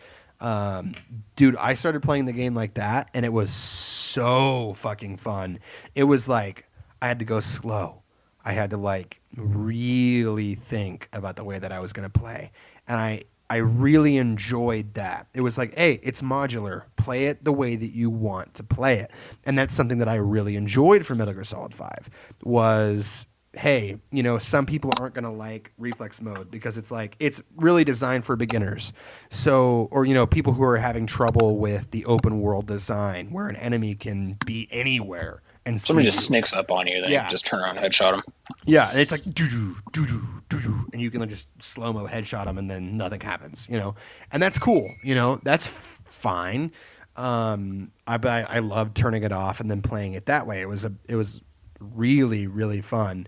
A: Dude, I started playing the game like that, and it was so fucking fun. It was like I had to go slow. I had to like really think about the way that I was going to play. And I really enjoyed that. It was like, hey, it's modular. Play it the way that you want to play it. And that's something that I really enjoyed from Metal Gear Solid 5 was, hey, you know, some people aren't going to like reflex mode because it's like, it's really designed for beginners. So, or, you know, people who are having trouble with the open world design where an enemy can be anywhere. And
B: somebody just sneaks up on you, then you just turn around and headshot them.
A: Yeah, and it's like doo-doo, doo-doo, doo-doo, and you can just slow-mo headshot them, and then nothing happens, you know? And that's cool, you know? That's fine. I loved turning it off and then playing it that way. It was really, really fun.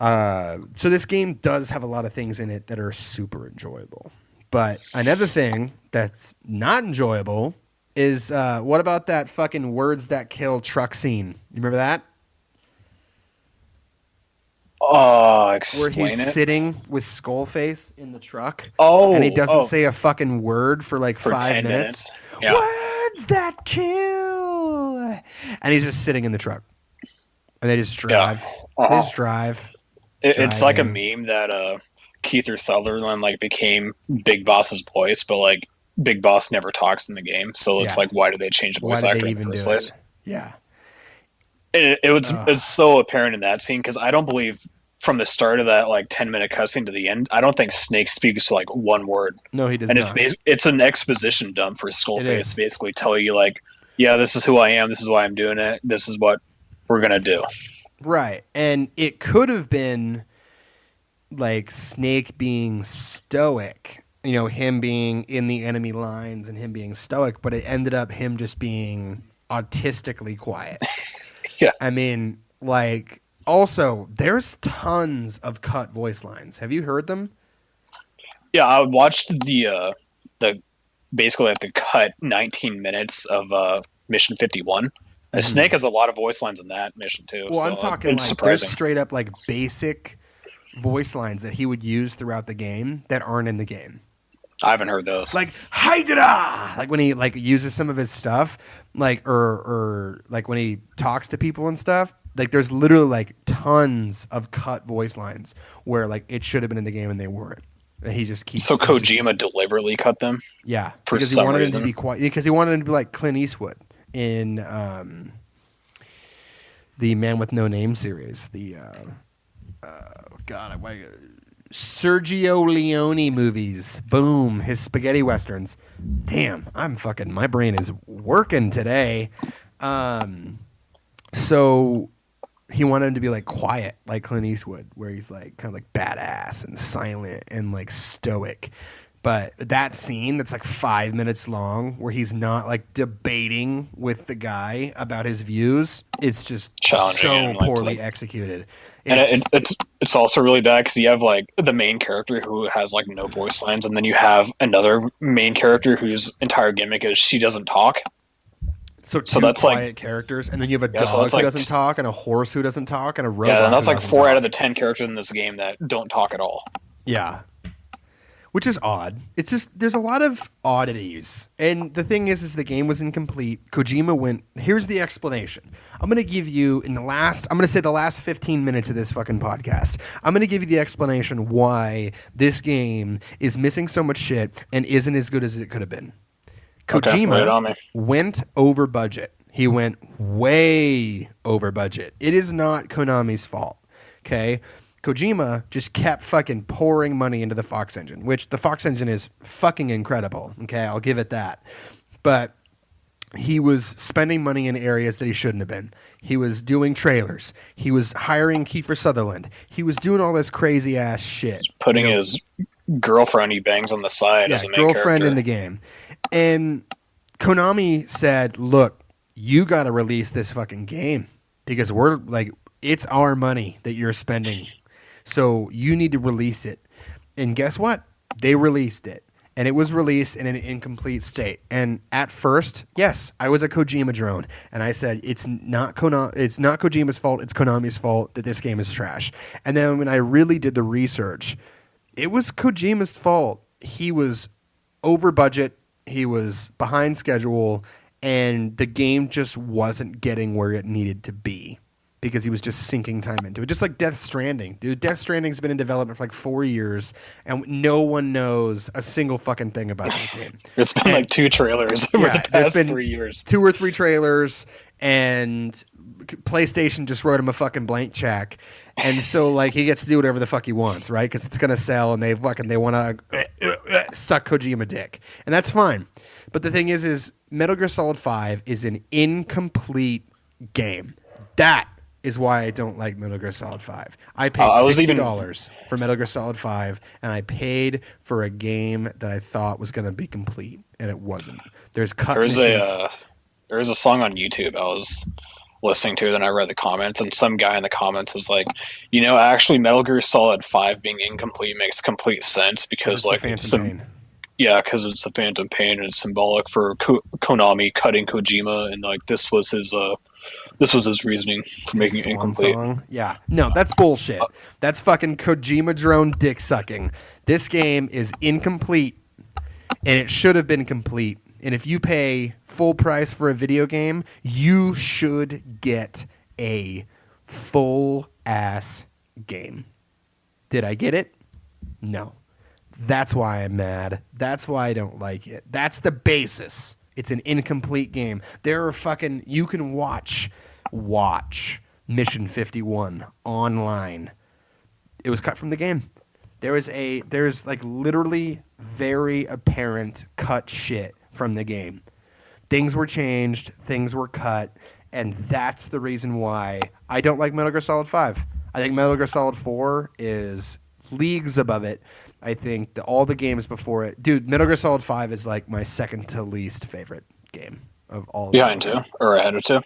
A: So this game does have a lot of things in it that are super enjoyable. But another thing that's not enjoyable is what about that fucking Words That Kill truck scene? You remember that?
B: Explain
A: Where he's
B: it.
A: Sitting with Skullface in the truck.
B: Oh,
A: and he doesn't say a fucking word for like
B: for
A: 5 minutes.
B: Yeah.
A: Words that kill. And he's just sitting in the truck, and they just drive.
B: Yeah.
A: They just drive.
B: It's like a meme that Keith Sutherland like became Big Boss's voice, but like Big Boss never talks in the game, so it's like, why did they change the voice actor in the first place?
A: Yeah.
B: It's so apparent in that scene because I don't believe from the start of that like 10-minute cutscene to the end, I don't think Snake speaks like one word.
A: No, he does
B: not.
A: And
B: it's an exposition dump for Skullface to basically tell you like, yeah, this is who I am, this is why I'm doing it, this is what we're gonna do.
A: Right, and it could have been like Snake being stoic, you know, him being in the enemy lines and him being stoic, but it ended up him just being autistically quiet.
B: Yeah.
A: I mean, like, also, there's tons of cut voice lines. Have you heard them?
B: Yeah, I watched the basically like the cut 19 minutes of Mission 51. And Snake has a lot of voice lines in that mission too.
A: Well, so I'm talking like surprising. There's straight up like basic voice lines that he would use throughout the game that aren't in the game.
B: I haven't heard those.
A: Like Hydra, like when he like uses some of his stuff, like or like when he talks to people and stuff. Like there's literally like tons of cut voice lines where like it should have been in the game and they weren't. And he just keeps.
B: So Kojima deliberately cut them.
A: Yeah,
B: for
A: because
B: some
A: he wanted
B: reason.
A: him to be quiet. Because he wanted him to be like Clint Eastwood in the Man with No Name series. The Sergio Leone movies. Boom, his spaghetti westerns. Damn, my brain is working today. So he wanted him to be like quiet, like Clint Eastwood, where he's like kind of like badass and silent and like stoic. But that scene that's like 5 minutes long, where he's not like debating with the guy about his views, it's just so poorly executed.
B: It's also really bad because you have like the main character who has like no voice lines, and then you have another main character whose entire gimmick is she doesn't talk.
A: So that's quiet like characters, and then you have a dog who doesn't talk, and a horse who doesn't talk, and a robot.
B: Yeah, and that's like 4 out of the 10 characters in this game that don't talk at all.
A: Yeah. Which is odd. It's just there's a lot of oddities. And the thing is the game was incomplete. Kojima went, here's the explanation. I'm going to give you the last 15 minutes of this fucking podcast. I'm going to give you the explanation why this game is missing so much shit and isn't as good as it could have been. Kojima went over budget. He went way over budget. It is not Konami's fault. Okay? Kojima just kept fucking pouring money into the Fox engine, which the Fox engine is fucking incredible. Okay, I'll give it that. But he was spending money in areas that he shouldn't have been. He was doing trailers. He was hiring Kiefer Sutherland. He was doing all this crazy ass shit.
B: He's putting his girlfriend he bangs on the side as a main
A: girlfriend in the game. And Konami said, look, you got to release this fucking game because we're like, it's our money that you're spending. So you need to release it. And guess what? They released it. And it was released in an incomplete state. And at first, yes, I was a Kojima drone. And I said, it's not Kojima's fault, it's Konami's fault that this game is trash. And then when I really did the research, it was Kojima's fault. He was over budget, he was behind schedule, and the game just wasn't getting where it needed to be. Because he was just sinking time into it. Just like Death Stranding. Dude, Death Stranding's been in development for like 4 years, and no one knows a single fucking thing about that game.
B: It's been like 2 trailers over the past 3 years.
A: 2 or 3 trailers, and PlayStation just wrote him a fucking blank check. And so like he gets to do whatever the fuck he wants, right? Because it's going to sell, and they want to suck Kojima dick. And that's fine. But the thing is Metal Gear Solid 5 is an incomplete game. That is why I don't like Metal Gear Solid 5. I paid $60 for Metal Gear Solid 5, and I paid for a game that I thought was going to be complete, and it wasn't. There's
B: a song on YouTube I was listening to, then I read the comments, and some guy in the comments was like, actually Metal Gear Solid 5 being incomplete makes complete sense because like because it's the Phantom Pain and it's symbolic for Konami cutting Kojima, and like this was his reasoning for making it incomplete.
A: Song? Yeah. No, that's bullshit. That's fucking Kojima drone dick sucking. This game is incomplete, and it should have been complete. And if you pay full price for a video game, you should get a full-ass game. Did I get it? No. That's why I'm mad. That's why I don't like it. That's the basis. It's an incomplete game. There are fucking... You can watch Mission 51 online. It was cut from the game. There's like literally very apparent cut shit from the game. Things were changed, things were cut, and that's the reason why I don't like Metal Gear Solid 5. I think Metal Gear Solid 4 is leagues above it. I think all the games before it... Dude, Metal Gear Solid 5 is like my second to least favorite game of all.
B: Behind 2? Or ahead of 2?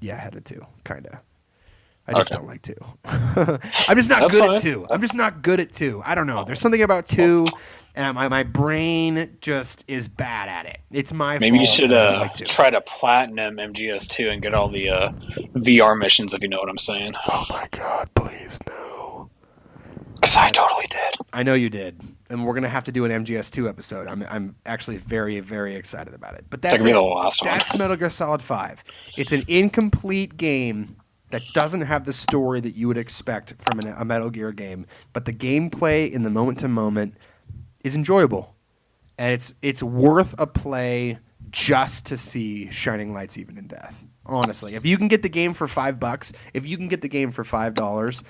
A: Yeah, ahead of 2, kind of. I just don't like 2. I'm just not good at 2. I'm just not good at 2. I don't know. There's something about 2, and my brain just is bad at it. It's my fault.
B: Maybe you should try to platinum MGS2 and get all the VR missions, if you know what I'm saying.
A: Oh my god, please no.
B: Because I totally did.
A: I know you did. And we're going to have to do an MGS2 episode. I'm actually very, very excited about it. But that's
B: the last one.
A: That's Metal Gear Solid 5. It's an incomplete game that doesn't have the story that you would expect from a Metal Gear game. But the gameplay in the moment-to-moment is enjoyable. And it's worth a play just to see Shining Lights Even in Death. Honestly. If you can get the game for $5, if you can get the game for $5...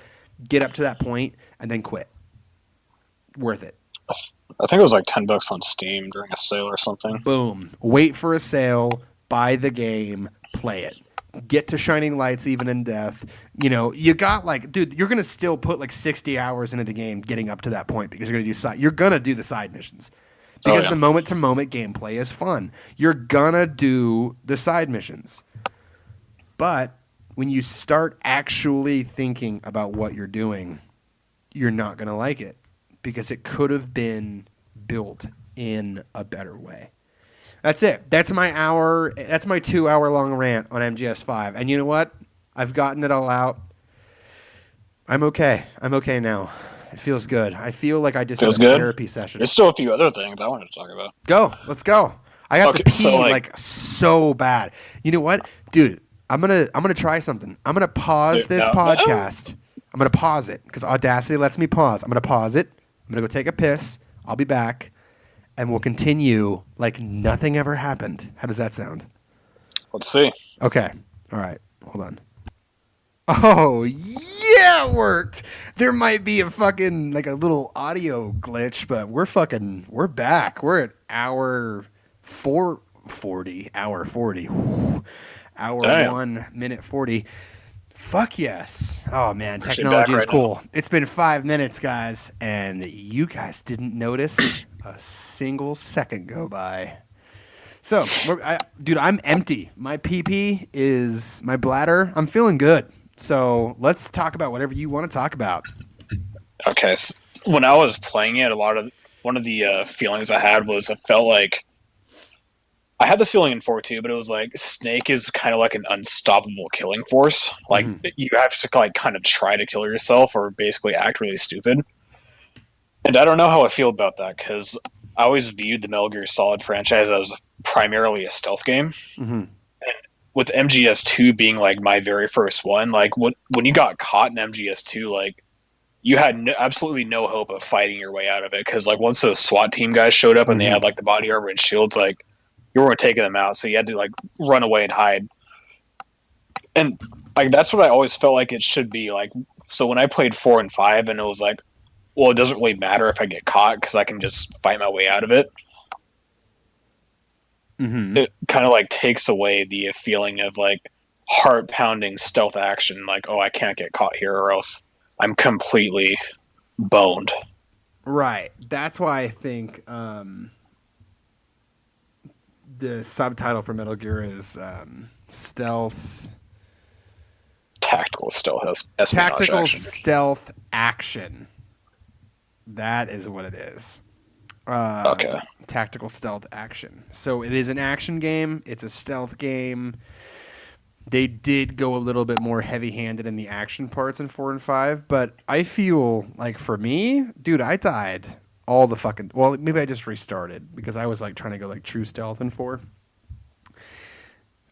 A: Get up to that point and then quit. Worth it.
B: I think it was like $10 on Steam during a sale or something.
A: Boom. Wait for a sale, buy the game, play it. get to shining lights even in death. You know, you got like, dude, you're gonna still put like 60 hours into the game getting up to that point because you're gonna do the side missions because the moment to moment gameplay is fun. You're gonna do the side missions, but when you start actually thinking about what you're doing, you're not gonna like it because it could have been built in a better way. That's it. That's my 2 hour long rant on MGS5. And you know what? I've gotten it all out. I'm okay. I'm okay now. It feels good. I feel like I just had a therapy session.
B: There's still a few other things I wanted to talk about.
A: Go. Let's go. I have to pee so bad. You know what? Dude, I'm gonna try something. I'm gonna pause this podcast. I'm gonna pause it because Audacity lets me pause. I'm gonna pause it. I'm gonna go take a piss. I'll be back. And we'll continue like nothing ever happened. How does that sound?
B: Let's see. Okay.
A: All right. Hold on. Oh, yeah, it worked. There might be a fucking, like a little audio glitch, but we're back. We're at hour 4:40. Hour 40. Whew. Hour 1 minute 40. Fuck yes. Oh, man. Technology is cool. It's been 5 minutes, guys, and you guys didn't notice a single second go by. So, dude, I'm empty. My PP is my bladder. I'm feeling good. So let's talk about whatever you want to talk about.
B: Okay. So when I was playing it, one of the feelings I had was I felt like I had this feeling in 4 too, but it was like Snake is kind of like an unstoppable killing force. Like you have to like kind of try to kill yourself or basically act really stupid. And I don't know how I feel about that because I always viewed the Metal Gear Solid franchise as primarily a stealth game. And with MGS2 being like my very first one, like when you got caught in MGS2, like you had absolutely no hope of fighting your way out of it because like once those SWAT team guys showed up and they had like the body armor and shields, like you weren't taking them out, so you had to like run away and hide. And like that's what I always felt like it should be like. So when I played 4 and 5, and it was like, well, it doesn't really matter if I get caught because I can just fight my way out of it. It kind of like takes away the feeling of like heart-pounding stealth action. Like, oh, I can't get caught here or else I'm completely boned.
A: Right. That's why I think the subtitle for Metal Gear is stealth.
B: Tactical stealth. Tactical
A: stealth action. That is what it is.
B: Okay.
A: Tactical stealth action. So it is an action game. It's a stealth game. They did go a little bit more heavy-handed in the action parts in 4 and 5, but I feel like for me, dude, I died all the fucking... Well, maybe I just restarted because I was like trying to go like true stealth in 4.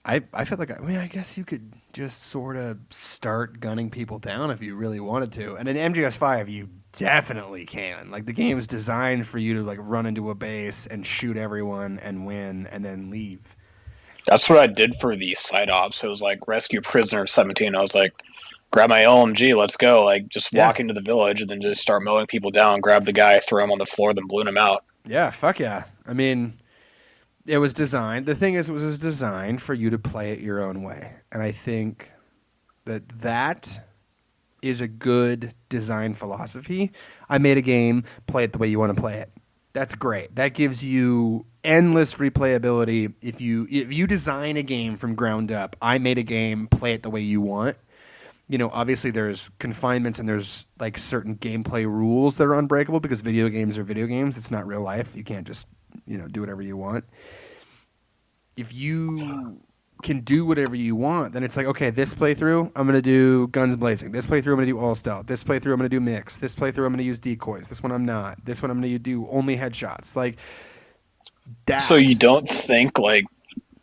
A: I felt like, I guess you could just sort of start gunning people down if you really wanted to. And in MGS5, you definitely can. Like, the game is designed for you to, like, run into a base and shoot everyone and win and then leave.
B: That's what I did for the side ops. It was like rescue prisoner 17. I was like, grab my LMG, let's go. Like, just walk into the village and then just start mowing people down, grab the guy, throw him on the floor, then balloon him out.
A: Yeah, fuck yeah. I mean... It was designed. The thing is, it was designed for you to play it your own way. And I think that is a good design philosophy. I made a game, play it the way you want to play it. That's great. That gives you endless replayability. If you design a game from ground up, I made a game, play it the way you want. You know, obviously there's confinements and there's like certain gameplay rules that are unbreakable because video games are video games. It's not real life. You can't just, do whatever you want. If you can do whatever you want, then it's like, okay, this playthrough, I'm going to do guns blazing. This playthrough, I'm going to do all stealth. This playthrough, I'm going to do mix. This playthrough, I'm going to use decoys. This one, I'm not. This one, I'm going to do only headshots. Like that.
B: So you don't think like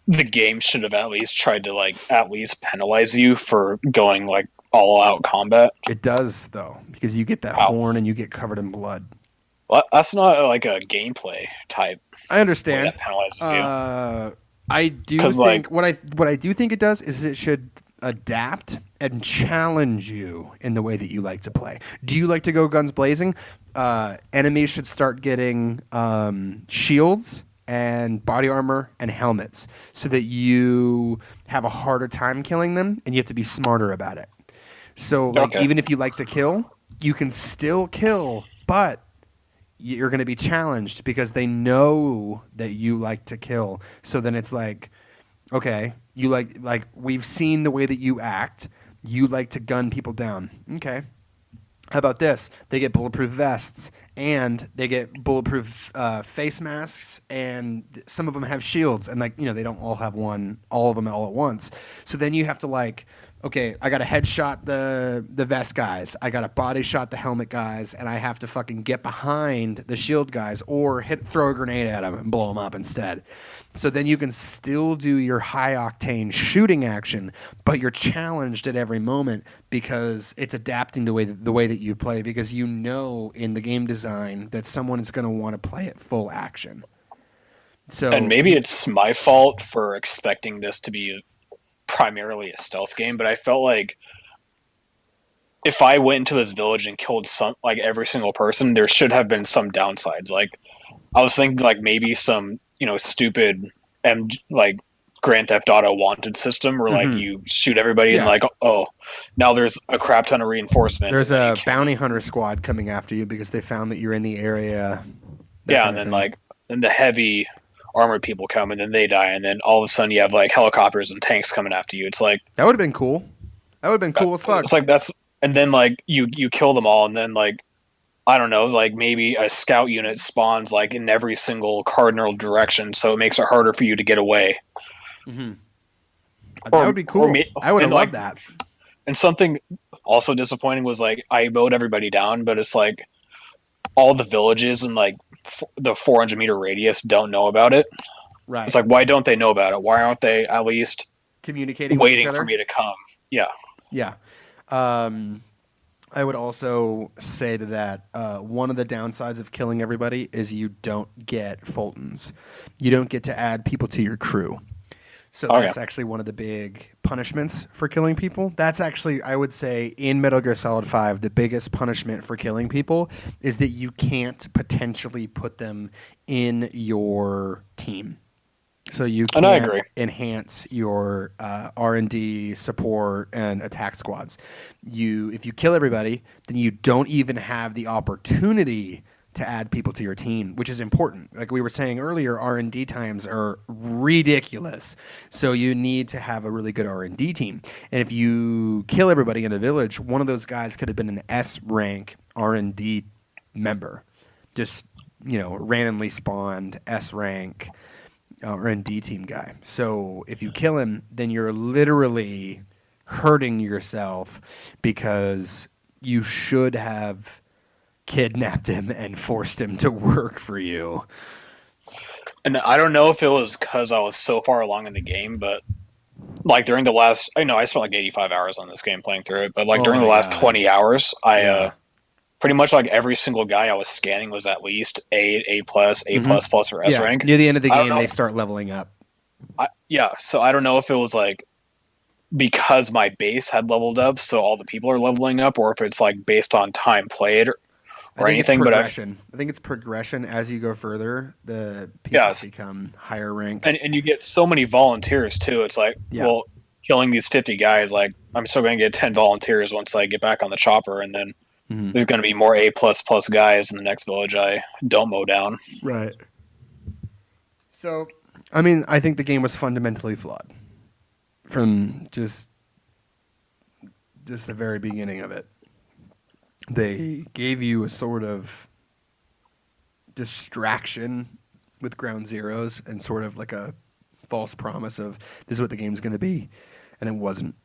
B: the game should have at least tried to like at least penalize you for going like all out combat?
A: It does though, because you get that horn and you get covered in blood.
B: Well, that's not like a gameplay type.
A: I understand.
B: That penalizes you.
A: I do think what I do think it does is it should adapt and challenge you in the way that you like to play. Do you like to go guns blazing? Enemies should start getting shields and body armor and helmets so that you have a harder time killing them and you have to be smarter about it. So like even if you like to kill, you can still kill, but you're going to be challenged because they know that you like to kill. So then it's like, okay, you like we've seen the way that you act. You like to gun people down. Okay. How about this? They get bulletproof vests and they get bulletproof face masks, and some of them have shields, and like, you know, they don't all have all of them all at once. So then you have to like, okay, I got to headshot the vest guys, I got to body shot the helmet guys, and I have to fucking get behind the shield guys or throw a grenade at them and blow them up instead. So then you can still do your high octane shooting action, but you're challenged at every moment because it's adapting the way that you play, because you know in the game design that someone is going to want to play it full action. So,
B: and maybe it's my fault for expecting this to be primarily a stealth game, but I felt like if I went into this village and killed every single person, there should have been some downsides. Like, I was thinking like maybe some, you know, stupid like Grand Theft Auto wanted system where like you shoot everybody and like, oh, now there's a crap ton of reinforcement.
A: There's a bounty hunter squad coming after you because they found that you're in the area.
B: Yeah, and then the heavy armored people come and then they die, and then all of a sudden you have like helicopters and tanks coming after you. It's like
A: that would have been cool. That would have been cool as fuck.
B: It's like and then like you kill them all, and then like, I don't know, like maybe a scout unit spawns like in every single cardinal direction, so it makes it harder for you to get away.
A: Mm-hmm. That would be cool. I would have loved that.
B: And something also disappointing was like I mowed everybody down, but it's like all the villages in like the 400-meter radius don't know about it.
A: Right.
B: It's like, why don't they know about it? Why aren't they at least
A: communicating,
B: waiting for me to come? Yeah.
A: Yeah. I would also say to that, one of the downsides of killing everybody is you don't get Fultons. You don't get to add people to your crew. So that's actually one of the big punishments for killing people. That's actually, I would say, in Metal Gear Solid 5, the biggest punishment for killing people is that you can't potentially put them in your team. So you can't enhance your R&D, support, and attack squads. If you kill everybody, then you don't even have the opportunity to add people to your team, which is important. Like we were saying earlier, R&D times are ridiculous. So you need to have a really good R&D team. And if you kill everybody in a village, one of those guys could have been an S rank R&D member. Just, you know, randomly spawned S rank R&D team guy. So if you kill him, then you're literally hurting yourself because you should have kidnapped him and forced him to work for you.
B: And I don't know if it was because I was so far along in the game, but like during the last, I spent like 85 hours on this game playing through it, but like during the last 20 hours, I pretty much like every single guy I was scanning was at least A plus, A++, or S rank.
A: Near the end of the game, they start leveling up.
B: So I don't know if it was like because my base had leveled up, so all the people are leveling up, or if it's like based on time played or anything. But I think
A: it's progression as you go further. The people become higher rank,
B: and you get so many volunteers too. It's like, well, killing these 50 guys, like I'm still going to get 10 volunteers once I get back on the chopper, and then there's going to be more A++ guys in the next village I don't mow down.
A: Right. So, I mean, I think the game was fundamentally flawed from just the very beginning of it. They gave you a sort of distraction with Ground Zeroes and sort of like a false promise of this is what the game's going to be, and it wasn't.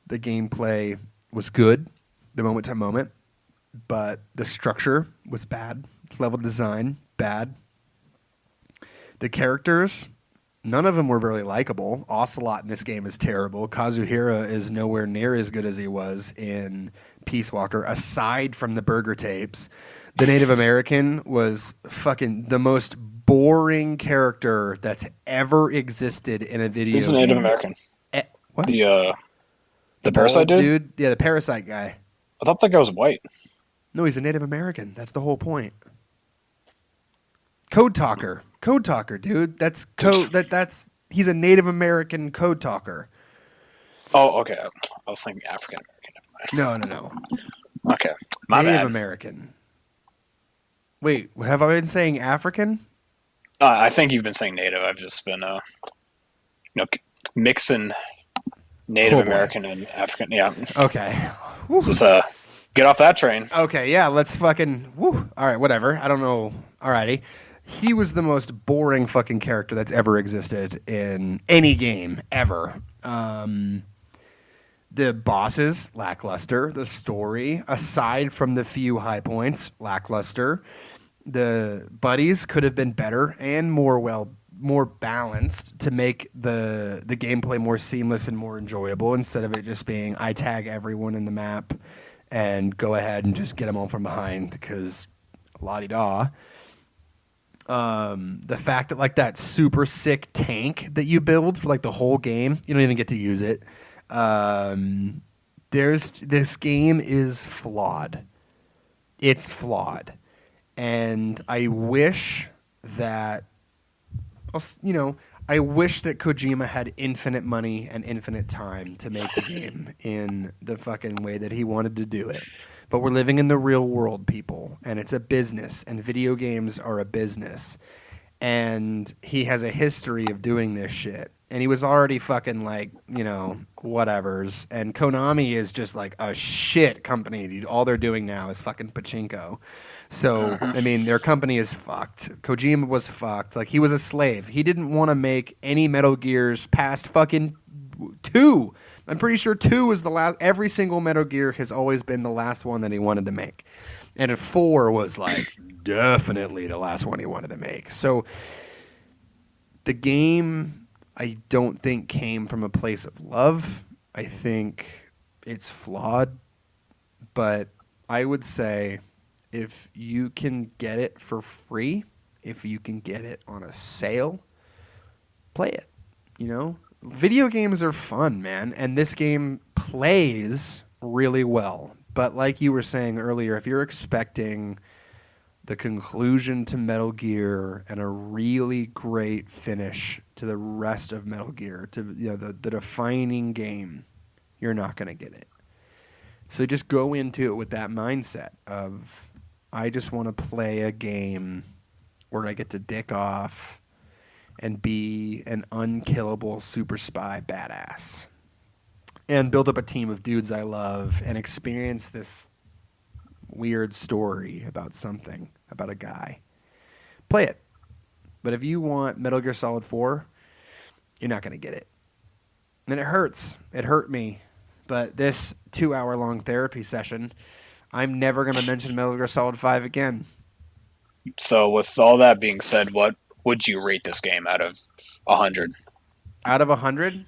A: The gameplay was good, the moment to moment, but the structure was bad. Level design, bad. The characters, none of them were very likable. Ocelot in this game is terrible. Kazuhira is nowhere near as good as he was in Peace Walker, aside from the burger tapes. The Native American was fucking the most boring character that's ever existed in a video
B: Who's the Native American?
A: What?
B: The Parasite
A: dude? Yeah, the Parasite guy.
B: I thought that guy was white.
A: No, he's a Native American. That's the whole point. Code talker, dude. That's code. That's he's a Native American code talker.
B: Oh, okay. I was thinking African American.
A: No.
B: Okay, my
A: Native
B: bad.
A: American. Wait, have I been saying African?
B: I think you've been saying Native. I've just been, mixing Native American and African. Yeah.
A: Okay.
B: Just get off that train.
A: Okay, yeah, let's fucking... Woo. All right, whatever. I don't know. Alrighty. He was the most boring fucking character that's ever existed in any game, ever. The bosses, lackluster. The story, aside from the few high points, lackluster. The buddies could have been better and more balanced to make the gameplay more seamless and more enjoyable instead of it just being I tag everyone in the map and go ahead and just get them all from behind because la-di-da. The fact that like that super sick tank that you build for like the whole game, you don't even get to use it. This game is flawed. It's flawed. And I wish that, I wish that Kojima had infinite money and infinite time to make the game in the fucking way that he wanted to do it. But we're living in the real world, people, and it's a business, and video games are a business. And he has a history of doing this shit. And he was already fucking like, whatevers. And Konami is just like a shit company, dude. All they're doing now is fucking pachinko. So, I mean, their company is fucked. Kojima was fucked. Like, he was a slave. He didn't want to make any Metal Gears past fucking 2. I'm pretty sure 2 was the last. Every single Metal Gear has always been the last one that he wanted to make. And 4 was, like, definitely the last one he wanted to make. So, the game, I don't think, came from a place of love. I think it's flawed. But I would say, if you can get it for free, if you can get it on a sale, play it. Video games are fun, man, and this game plays really well. But like you were saying earlier, if you're expecting the conclusion to Metal Gear and a really great finish to the rest of Metal Gear, to the defining game, you're not going to get it. So just go into it with that mindset of, I just want to play a game where I get to dick off and be an unkillable super spy badass and build up a team of dudes I love and experience this weird story about something, about a guy. Play it. But if you want Metal Gear Solid 4, you're not going to get it. And it hurts. It hurt me. But this 2-hour-long therapy session, I'm never going to mention Metal Gear Solid 5 again.
B: So with all that being said, what would you rate this game out of 100?
A: Out of 100?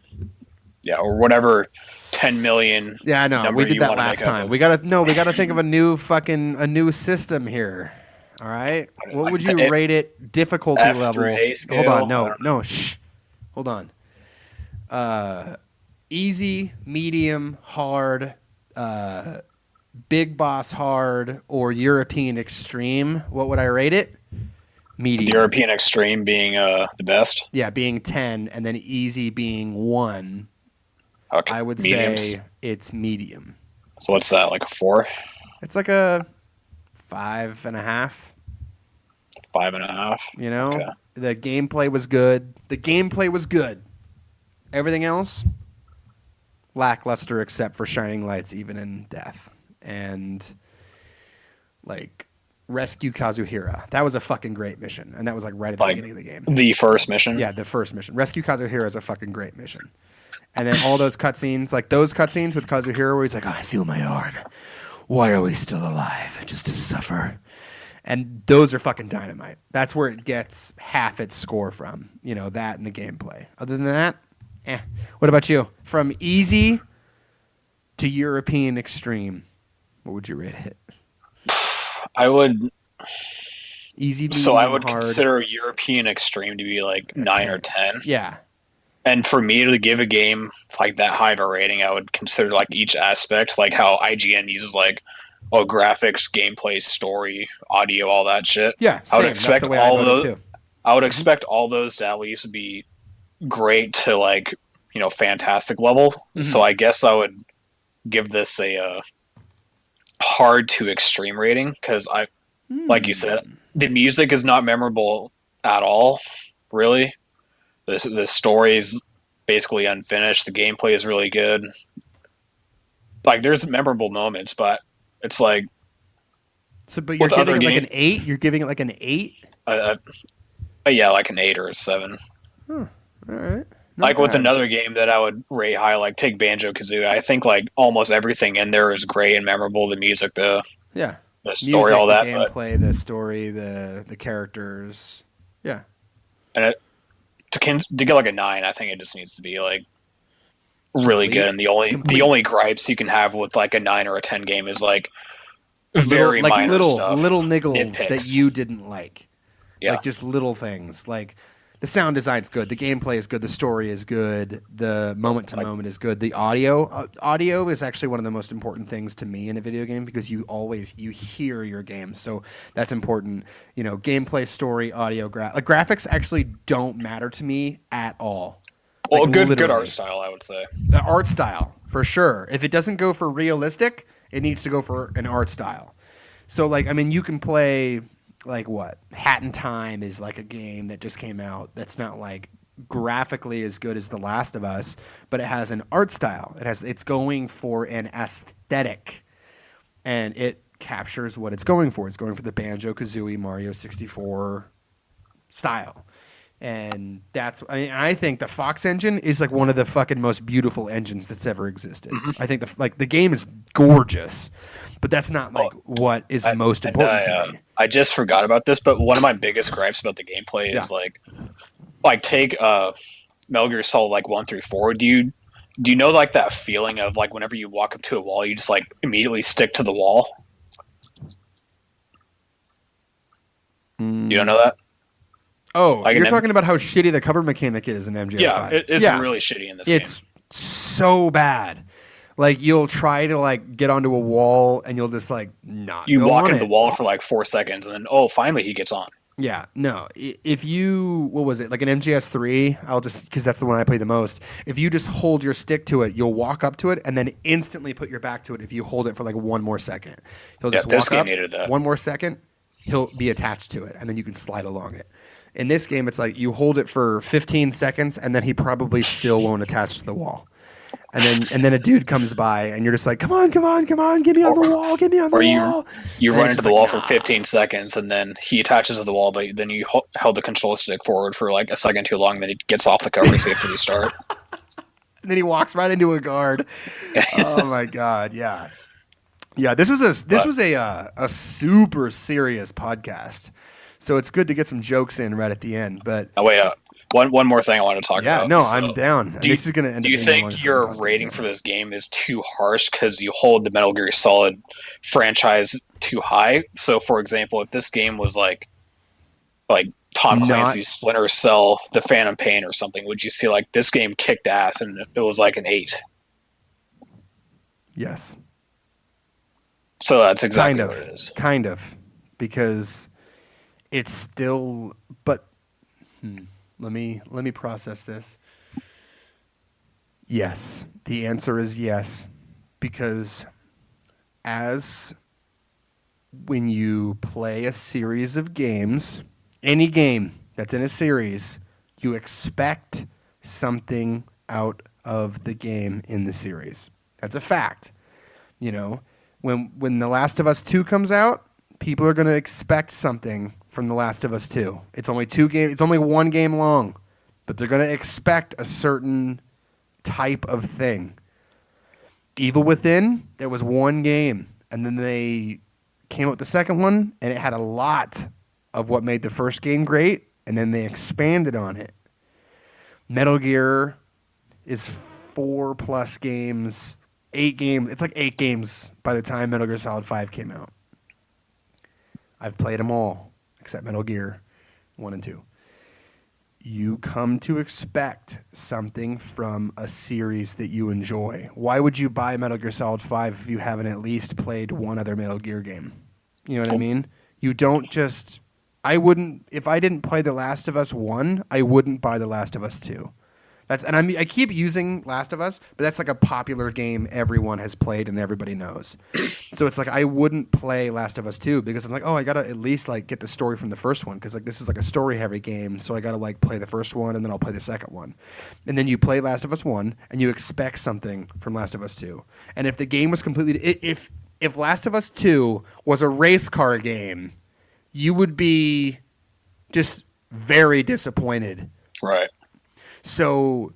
B: Yeah, or whatever 10 million.
A: Yeah, I know. We did that last time. We gotta think of a new system here. All right. What would you rate it? Difficulty level. Hold on. No. Shh. Hold on. Easy, medium, hard, big boss hard, or European extreme. What would I rate it? Medium.
B: The European extreme being the best?
A: Yeah, being 10, and then easy being 1.
B: Okay.
A: I would
B: Mediums.
A: say it's medium.
B: So what's that, like a 4?
A: It's like a 5.5.
B: 5.5.
A: Okay. The gameplay was good. Everything else, lackluster except for shining lights, even in death. And, like, rescue Kazuhira. That was a fucking great mission. And that was, like, right at the beginning of the game.
B: The first mission?
A: Yeah, the first mission. Rescue Kazuhira is a fucking great mission. And then all those cutscenes, like those cutscenes with Kazuhira where he's like, I feel my arm. Why are we still alive? Just to suffer. And those are fucking dynamite. That's where it gets half its score from. That and the gameplay. Other than that, What about you? From easy to European extreme, what would you rate it?
B: I would...
A: Easy,
B: so I would
A: hard.
B: consider European extreme to be like 9 or 10.
A: Yeah.
B: And for me to give a game like that high of a rating, I would consider like each aspect, like how IGN uses like graphics, gameplay, story, audio, all that shit.
A: Yeah,
B: I would
A: same. That's
B: expect
A: the way I
B: all
A: voted
B: those.
A: too.
B: I would expect all those to at least be great to like fantastic level. So I guess I would give this a hard to extreme rating because like you said, the music is not memorable at all. Really, the story is basically unfinished. The gameplay is really good. Like there's memorable moments, but it's like
A: So, but you're
B: with
A: giving
B: other
A: it like
B: games,
A: an 8? You're giving it like an 8?
B: yeah, like an 8 or a 7.
A: Huh. All right. Not
B: Like with
A: bad.
B: another game that I would rate high, like take Banjo Kazooie. I think like almost everything in there is great and memorable. The music,
A: Yeah.
B: the story,
A: Music,
B: all
A: the
B: that. But
A: gameplay, the story, the characters. Yeah.
B: and it, to get like a 9, I think it just needs to be like really good. And the only gripes you can have with like a 9 or a 10 game is like very minor stuff,
A: little niggles
B: nitpicks.
A: that you didn't like.
B: Yeah.
A: Like just little things. Like the sound design's good, the gameplay is good, the story is good, the moment to moment is good. The audio is actually one of the most important things to me in a video game because you hear your game. So that's important. Gameplay, story, audio, graphics actually don't matter to me at all.
B: Well,
A: Like,
B: good art style, I would say.
A: The art style, for sure. If it doesn't go for realistic, it needs to go for an art style. So, like, I mean, you can play, like, what? Hat in Time is, like, a game that just came out that's not, like, graphically as good as The Last of Us, but it has an art style. It's going for an aesthetic, and it captures what it's going for. It's going for the Banjo-Kazooie Mario 64 style. And I think the Fox engine is like one of the fucking most beautiful engines that's ever existed. I think the game is gorgeous, but that's not like what is most important to me.
B: I just forgot about this, but one of my biggest gripes about the gameplay is like take Metal Gear Solid like 1 through 4. Do you know like that feeling of like whenever you walk up to a wall, you just like immediately stick to the wall? You don't know that?
A: Oh, like you're talking about how shitty the cover mechanic is in MGS5.
B: It's really shitty in this game.
A: It's so bad. Like you'll try to like get onto a wall and you'll just like not.
B: You
A: go
B: walk
A: on
B: into the wall for like 4 seconds and then finally he gets on.
A: Yeah, no. If you what was it like an MGS3? I'll just because that's the one I play the most. If you just hold your stick to it, you'll walk up to it and then instantly put your back to it. If you hold it for like one more second, he'll just walk up.
B: Needed that.
A: 1 more second, he'll be attached to it and then you can slide along it. In this game, it's like you hold it for 15 seconds, and then he probably still won't attach to the wall. And then a dude comes by, and you're just like, come on, get me on the wall, get me on the wall.
B: You run into the wall for 15 seconds, and then he attaches to the wall, but then you held the control stick forward for like a second too long, then he gets off the cover, so you have to restart.
A: And then he walks right into a guard. Oh my god, yeah. Yeah, this was a super serious podcast. So it's good to get some jokes in right at the end. But
B: one more thing I want to talk about.
A: Yeah, no, I'm down. This is going to end.
B: Do you think your rating for this game is too harsh because you hold the Metal Gear Solid franchise too high? So, for example, if this game was like Tom Clancy's Splinter Cell, The Phantom Pain, or something, would you see like this game kicked ass and it was like an 8?
A: Yes.
B: So that's exactly what it is.
A: Kind of, because it's still. But let me process this. Yes, the answer is yes, because when you play a series of games, any game that's in a series, you expect something out of the game in the series. That's a fact. When The Last of Us 2 comes out, people are going to expect something from The Last of Us 2. It's only 2 games. It's only 1 game long, but they're going to expect a certain type of thing. Evil Within, there was 1 game, and then they came out with the second one, and it had a lot of what made the first game great, and then they expanded on it. Metal Gear is 4+ games, 8 games. It's like 8 games by the time Metal Gear Solid 5 came out. I've played them all except Metal Gear 1 and 2. you come to expect something from a series that you enjoy. Why would you buy Metal Gear Solid 5 if you haven't at least played one other Metal Gear game? You know what I mean? You don't just... I wouldn't... If I didn't play The Last of Us 1, I wouldn't buy The Last of Us 2. I keep using Last of Us, but that's like a popular game everyone has played and everybody knows. So it's like I wouldn't play Last of Us 2 because I'm like, oh, I gotta at least like get the story from the first one because like this is like a story heavy game, so I gotta like play the first one and then I'll play the second one. And then you play Last of Us 1 and you expect something from Last of Us 2. And if the game was completely if Last of Us 2 was a race car game, you would be just very disappointed.
B: Right.
A: So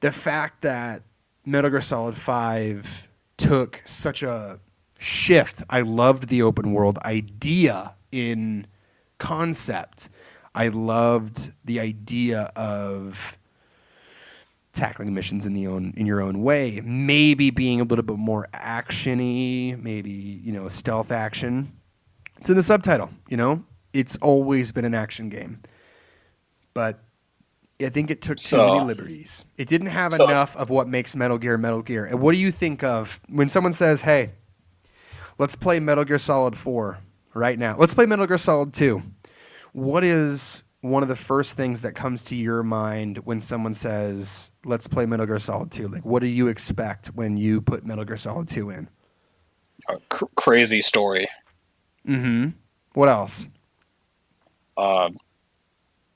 A: the fact that Metal Gear Solid 5 took such a shift, I loved the open world idea in concept. I loved the idea of tackling missions in your own way, maybe being a little bit more actiony, maybe, stealth action. It's in the subtitle, It's always been an action game. But I think it took too many liberties. It didn't have enough of what makes Metal Gear Metal Gear. And what do you think of when someone says, hey, let's play Metal Gear Solid 4 right now. Let's play Metal Gear Solid 2. What is one of the first things that comes to your mind when someone says, let's play Metal Gear Solid 2? Like, what do you expect when you put Metal Gear Solid 2 in?
B: A crazy story.
A: Mm-hmm. What else?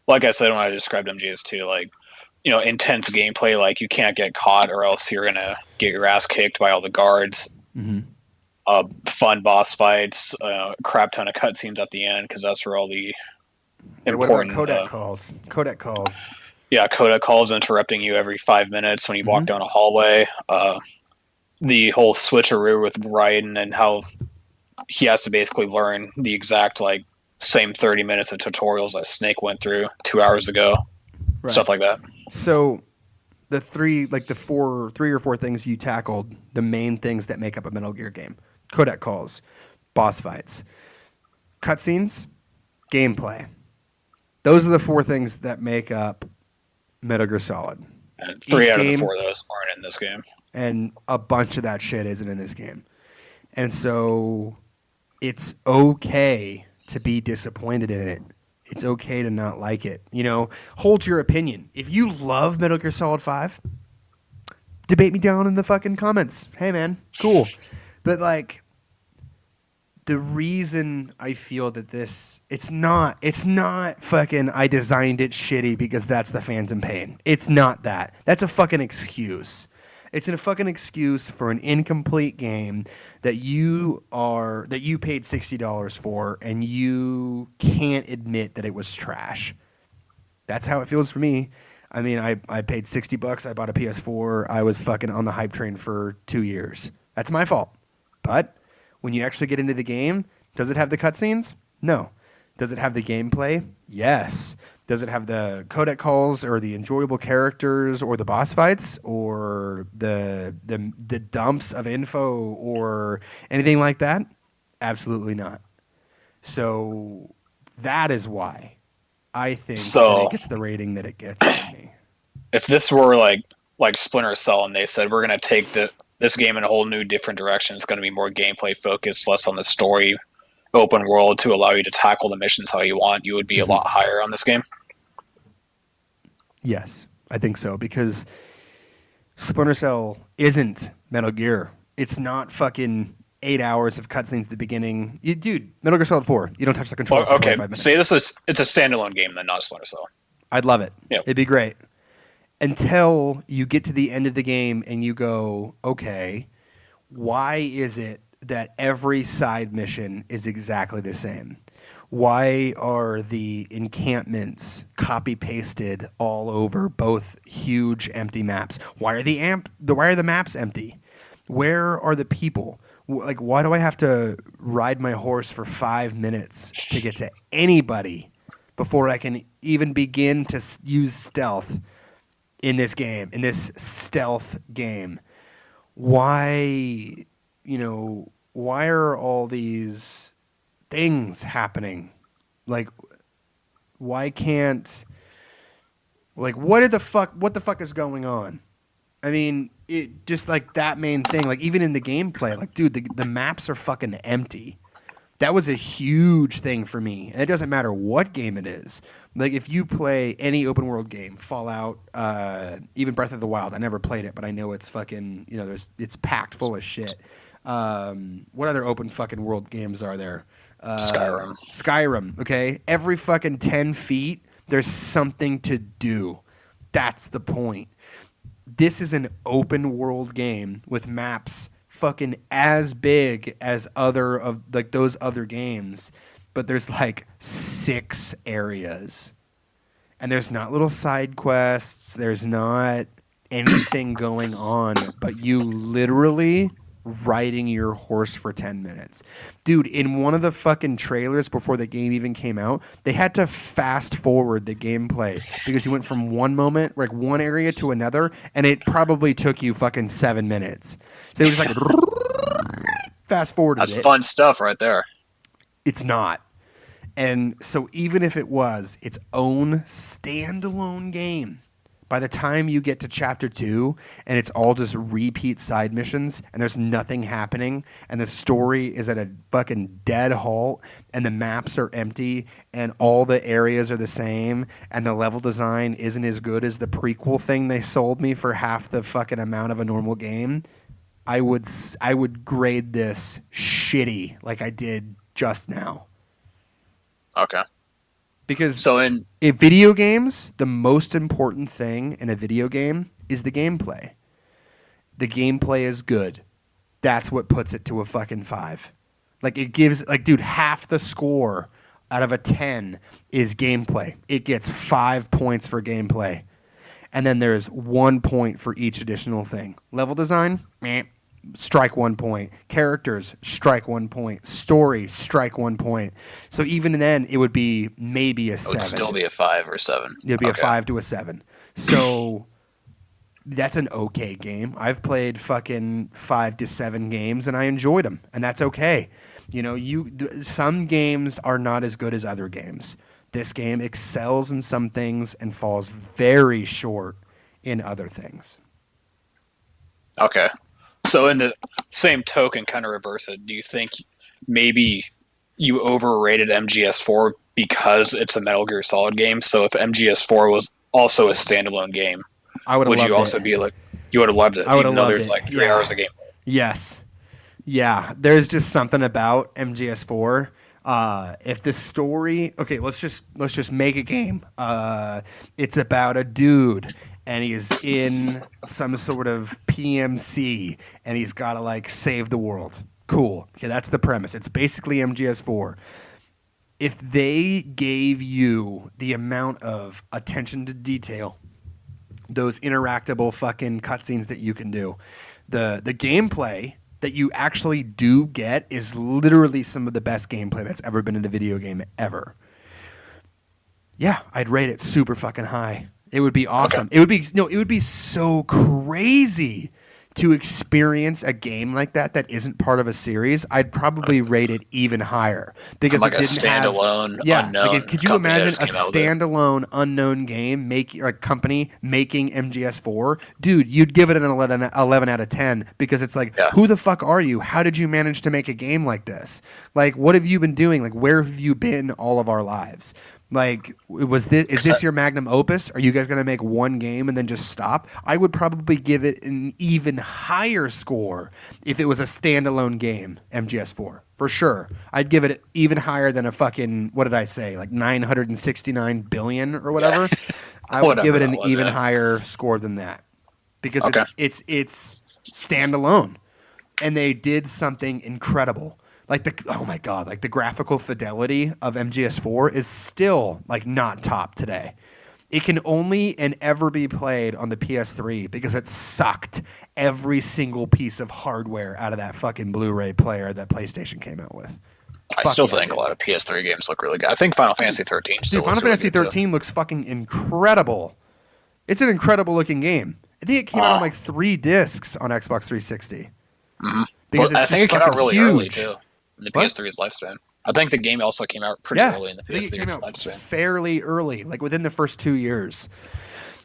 B: Like I said when I described MGS2, like, intense gameplay, like you can't get caught or else you're going to get your ass kicked by all the guards.
A: Mm-hmm.
B: Fun boss fights, crap ton of cutscenes at the end because that's where all the important...
A: What about codec calls? Codec calls.
B: Yeah, codec calls interrupting you every 5 minutes when you walk down a hallway. The whole switcheroo with Raiden and how he has to basically learn the exact, like, same 30 minutes of tutorials that Snake went through 2 hours ago. Right. Stuff like that.
A: So the three or four things you tackled, the main things that make up a Metal Gear game: codec calls, boss fights, cutscenes, gameplay. Those are the four things that make up Metal Gear Solid.
B: And three out of the four of those aren't in this game.
A: And a bunch of that shit isn't in this game. And so it's okay to be disappointed in it. It's okay to not like it. Hold your opinion. If you love Metal Gear Solid 5, debate me down in the fucking comments. Hey, man, cool. But, like, the reason I feel that it's not fucking I designed it shitty because that's the Phantom Pain. It's not that. That's a fucking excuse. It's a fucking excuse for an incomplete game that you paid $60 for and you can't admit that it was trash. That's how it feels for me. I mean, I paid $60. I bought a PS4. I was fucking on the hype train for 2 years. That's my fault. But when you actually get into the game, does it have the cutscenes? No. Does it have the gameplay? Yes. Does it have the codec calls or the enjoyable characters or the boss fights or the dumps of info or anything like that? Absolutely not. So that is why I think that it gets the rating that it gets from me.
B: If this were like Splinter Cell and they said we're going to take this game in a whole new different direction, it's going to be more gameplay focused, less on the story, open world to allow you to tackle the missions how you want, you would be a lot higher on this game.
A: Yes, I think so, because Splinter Cell isn't Metal Gear. It's not fucking 8 hours of cutscenes at the beginning. Dude, Metal Gear Solid 4, you don't touch the controller for 45 minutes.
B: Say it's a standalone game, then not Splinter Cell.
A: I'd love it.
B: Yep.
A: It'd be great. Until you get to the end of the game and you go, okay, why is it that every side mission is exactly the same? Why are the encampments copy-pasted all over both huge empty maps? Why are the maps empty? Where are the people? Like, why do I have to ride my horse for 5 minutes to get to anybody before I can even begin to use stealth in this game, in this stealth game? Why are all these things happening? Like, why can't Like, what the fuck is going on? I mean, it just like that main thing. Like, even in the gameplay, like, dude, the maps are fucking empty. That was a huge thing for me. And it doesn't matter what game it is. Like, if you play any open world game, Fallout, even Breath of the Wild, I never played it, but I know it's fucking, it's packed full of shit. What other open fucking world games are there? Skyrim, okay? Every fucking 10 feet, there's something to do. That's the point. This is an open world game with maps fucking as big as those other games, but there's like 6 areas. And there's not little side quests, there's not anything going on, but you literally riding your horse for 10 minutes. Dude, in one of the fucking trailers before the game even came out, they had to fast forward the gameplay because you went from one moment, like one area to another, and it probably took you fucking 7 minutes. So it was like fast forwarded.
B: That's fun stuff right there.
A: It's not. And so even if it was its own standalone game, by the time you get to chapter 2 and it's all just repeat side missions and there's nothing happening and the story is at a fucking dead halt and the maps are empty and all the areas are the same and the level design isn't as good as the prequel thing they sold me for half the fucking amount of a normal game, I would grade this shitty like I did just now.
B: Okay.
A: Because in video games, the most important thing in a video game is the gameplay. The gameplay is good. That's what puts it to a fucking 5. Like, it gives, like, dude, half the score out of a 10 is gameplay. It gets 5 points for gameplay. And then there's 1 point for each additional thing. Level design, meh. Strike 1 point. Characters, strike 1 point. Story, strike 1 point. So even then, it would be maybe a 7.
B: It would still be a 5 or 7.
A: It would be a 5 to a 7. So that's an okay game. I've played fucking 5 to 7 games, and I enjoyed them, and that's okay. Some games are not as good as other games. This game excels in some things and falls very short in other things.
B: Okay. So in the same token, kind of reverse it, do you think maybe you overrated MGS4 because it's a Metal Gear Solid game? So if MGS4 was also a standalone game, would you also be like, you would have loved it?
A: I would have loved it.
B: There's like 3 hours of game.
A: Yes. Yeah. There's just something about MGS4. If the story, okay, let's just make a game. It's about a dude. And he's in some sort of PMC, and he's got to, like, save the world. Cool. Okay, that's the premise. It's basically MGS4. If they gave you the amount of attention to detail, those interactable fucking cutscenes that you can do, the gameplay that you actually do get is literally some of the best gameplay that's ever been in a video game ever. Yeah, I'd rate it super fucking high. It would be awesome. Okay. It would be so crazy to experience a game like that isn't part of a series. I'd probably rate it even higher because
B: like
A: it didn't have
B: standalone unknown.
A: Like, could you imagine a standalone unknown game company making MGS4? Dude, you'd give it an 11 out of 10 because it's like, who the fuck are you? How did you manage to make a game like this? Like, what have you been doing? Like, where have you been all of our lives? Like, is this your magnum opus? Are you guys going to make one game and then just stop? I would probably give it an even higher score if it was a standalone game, MGS4, for sure. I'd give it even higher than a fucking, what did I say, like 969 billion or whatever. Yeah. I would give it an even higher score than that because it's standalone, and they did something incredible. Like the graphical fidelity of MGS4 is still like not top today. It can only and ever be played on the PS3 because it sucked every single piece of hardware out of that fucking Blu-ray player that PlayStation came out with.
B: I still think a lot of PS3 games look really good. I think Final Fantasy 13 still looks really good.
A: Final Fantasy 13 looks fucking incredible. It's an incredible looking game. I think it came out on like 3 discs on Xbox 360.
B: Mm-hmm. Because I think it came out really early too. In the PS3's lifespan. I think the game also came out pretty early in the PS3's lifespan.
A: Fairly early, like within the first 2 years.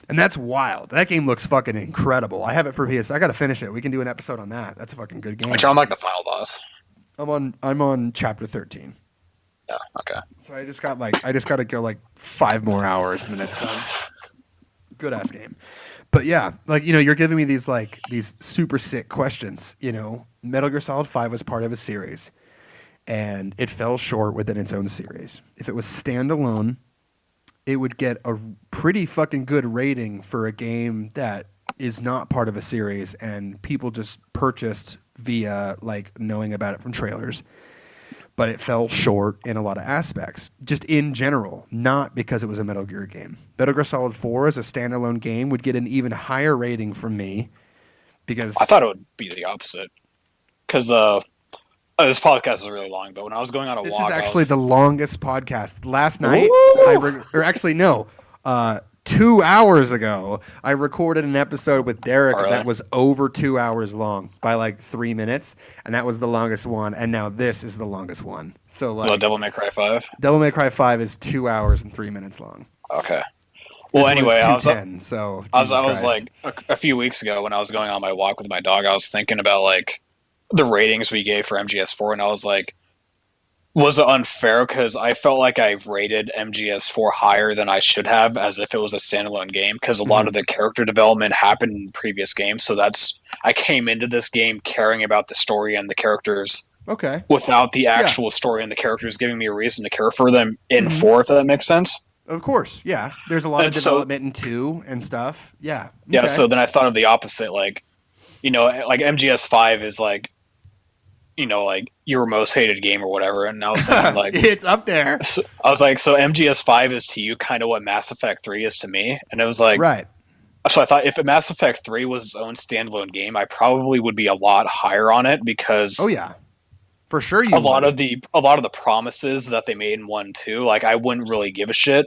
A: And that's wild. That game looks fucking incredible. I have it for PS. I got to finish it. We can do an episode on that. That's a fucking good game.
B: Which I'm like the final boss.
A: I'm on chapter 13.
B: Yeah, okay.
A: So I just got to go like 5 more hours and then it's done. Good ass game. But yeah, like, you know, you're giving me these super sick questions, you know. Metal Gear Solid 5 was part of a series and it fell short within its own series. If it was standalone, it would get a pretty fucking good rating for a game that is not part of a series and people just purchased via like knowing about it from trailers. But it fell short in a lot of aspects, just in general, not because it was a Metal Gear game. Metal Gear Solid 4 as a standalone game would get an even higher rating from me because...
B: I thought it would be the opposite. Because this podcast is really long, but when I was going on a walk...
A: This is actually the longest podcast. Last night, 2 hours ago, I recorded an episode with Derek that was over 2 hours long by like 3 minutes, and that was the longest one. And now this is the longest one. So like,
B: Devil May Cry 5.
A: Devil May Cry 5 is 2 hours and 3 minutes long.
B: Okay. Well, anyway, I was like a few weeks ago when I was going on my walk with my dog, I was thinking about like the ratings we gave for MGS4, and I was like, was it unfair? Because I felt like I rated MGS4 higher than I should have, as if it was a standalone game, because a lot of the character development happened in previous games. So I came into this game caring about the story and the characters.
A: Okay.
B: Without the actual story and the characters giving me a reason to care for them in 4, if that makes sense.
A: Of course, yeah. There's a lot of development in 2 and stuff. Yeah. Okay.
B: Yeah, so then I thought of the opposite, like, you know, like MGS5 is like, you know, like your most hated game or whatever, and I was thinking like
A: it's up there.
B: So I was like, so MGS5 is to you kind of what Mass Effect 3 is to me, and it was like,
A: right.
B: So I thought if Mass Effect 3 was its own standalone game, I probably would be a lot higher on it because
A: for sure
B: a lot of the promises that they made in 1 2, like I wouldn't really give a shit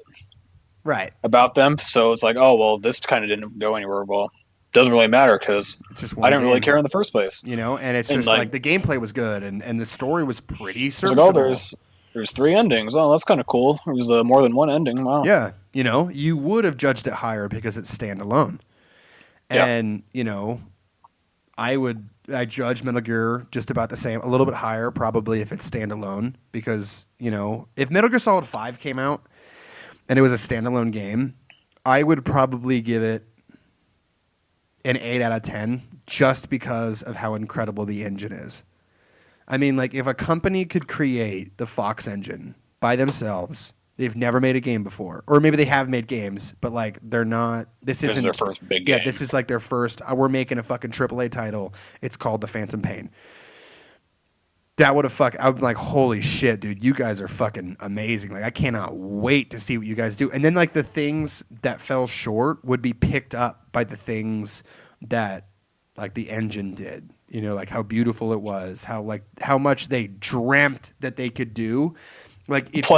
B: about them. So it's like, oh well, this kind of didn't go anywhere. Well, doesn't really matter because I didn't really care in the first place,
A: you know. And it's just like the gameplay was good and the story was pretty serviceable.
B: Like, oh, there's 3 endings. Oh, that's kind of cool. There's more than one ending. Wow.
A: Yeah, you know, you would have judged it higher because it's standalone, and you know, I judge Metal Gear just about the same, a little bit higher probably if it's standalone, because you know, if Metal Gear Solid 5 came out and it was a standalone game, I would probably give it an 8 out of 10 just because of how incredible the engine is. I mean, like, if a company could create the Fox engine by themselves, they've never made a game before. Or maybe they have made games, but, like, they're not... This is
B: their first big game.
A: Yeah, this is, like, their first... we're making a fucking AAA title. It's called The Phantom Pain. That would have I would be like, holy shit, dude, you guys are fucking amazing. Like, I cannot wait to see what you guys do. And then, like, the things that fell short would be picked up by the things that, like, the engine did. You know, like, how beautiful it was, how much they dreamt that they could do. Like, if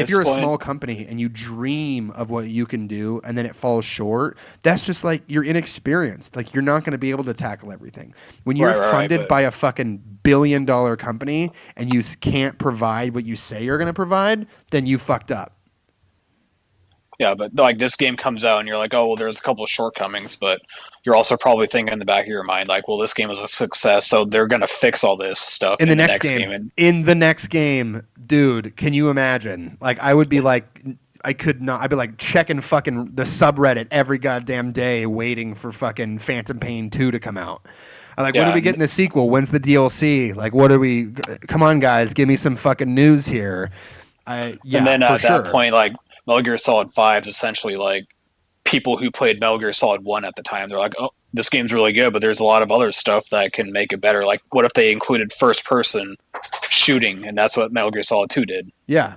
A: you're a small company and you dream of what you can do and then it falls short, that's just like you're inexperienced. Like, you're not going to be able to tackle everything. When you're funded by a fucking billion-dollar company and you can't provide what you say you're going to provide, then you fucked up.
B: Yeah, but like this game comes out and you're like, oh, well, there's a couple of shortcomings, but you're also probably thinking in the back of your mind, like, well, this game was a success, so they're going to fix all this stuff
A: in the next game. In the next game, dude, can you imagine? Like, I would be like, I could not. I'd be like checking fucking the subreddit every goddamn day waiting for fucking Phantom Pain 2 to come out. I'm like, when are we getting the sequel? When's the DLC? Like, what are we... Come on, guys, give me some fucking news here.
B: And then at that point, like, Metal Gear Solid 5 is essentially like people who played Metal Gear Solid 1 at the time. They're like, oh, this game's really good, but there's a lot of other stuff that can make it better. Like, what if they included first-person shooting, and that's what Metal Gear Solid 2 did?
A: Yeah.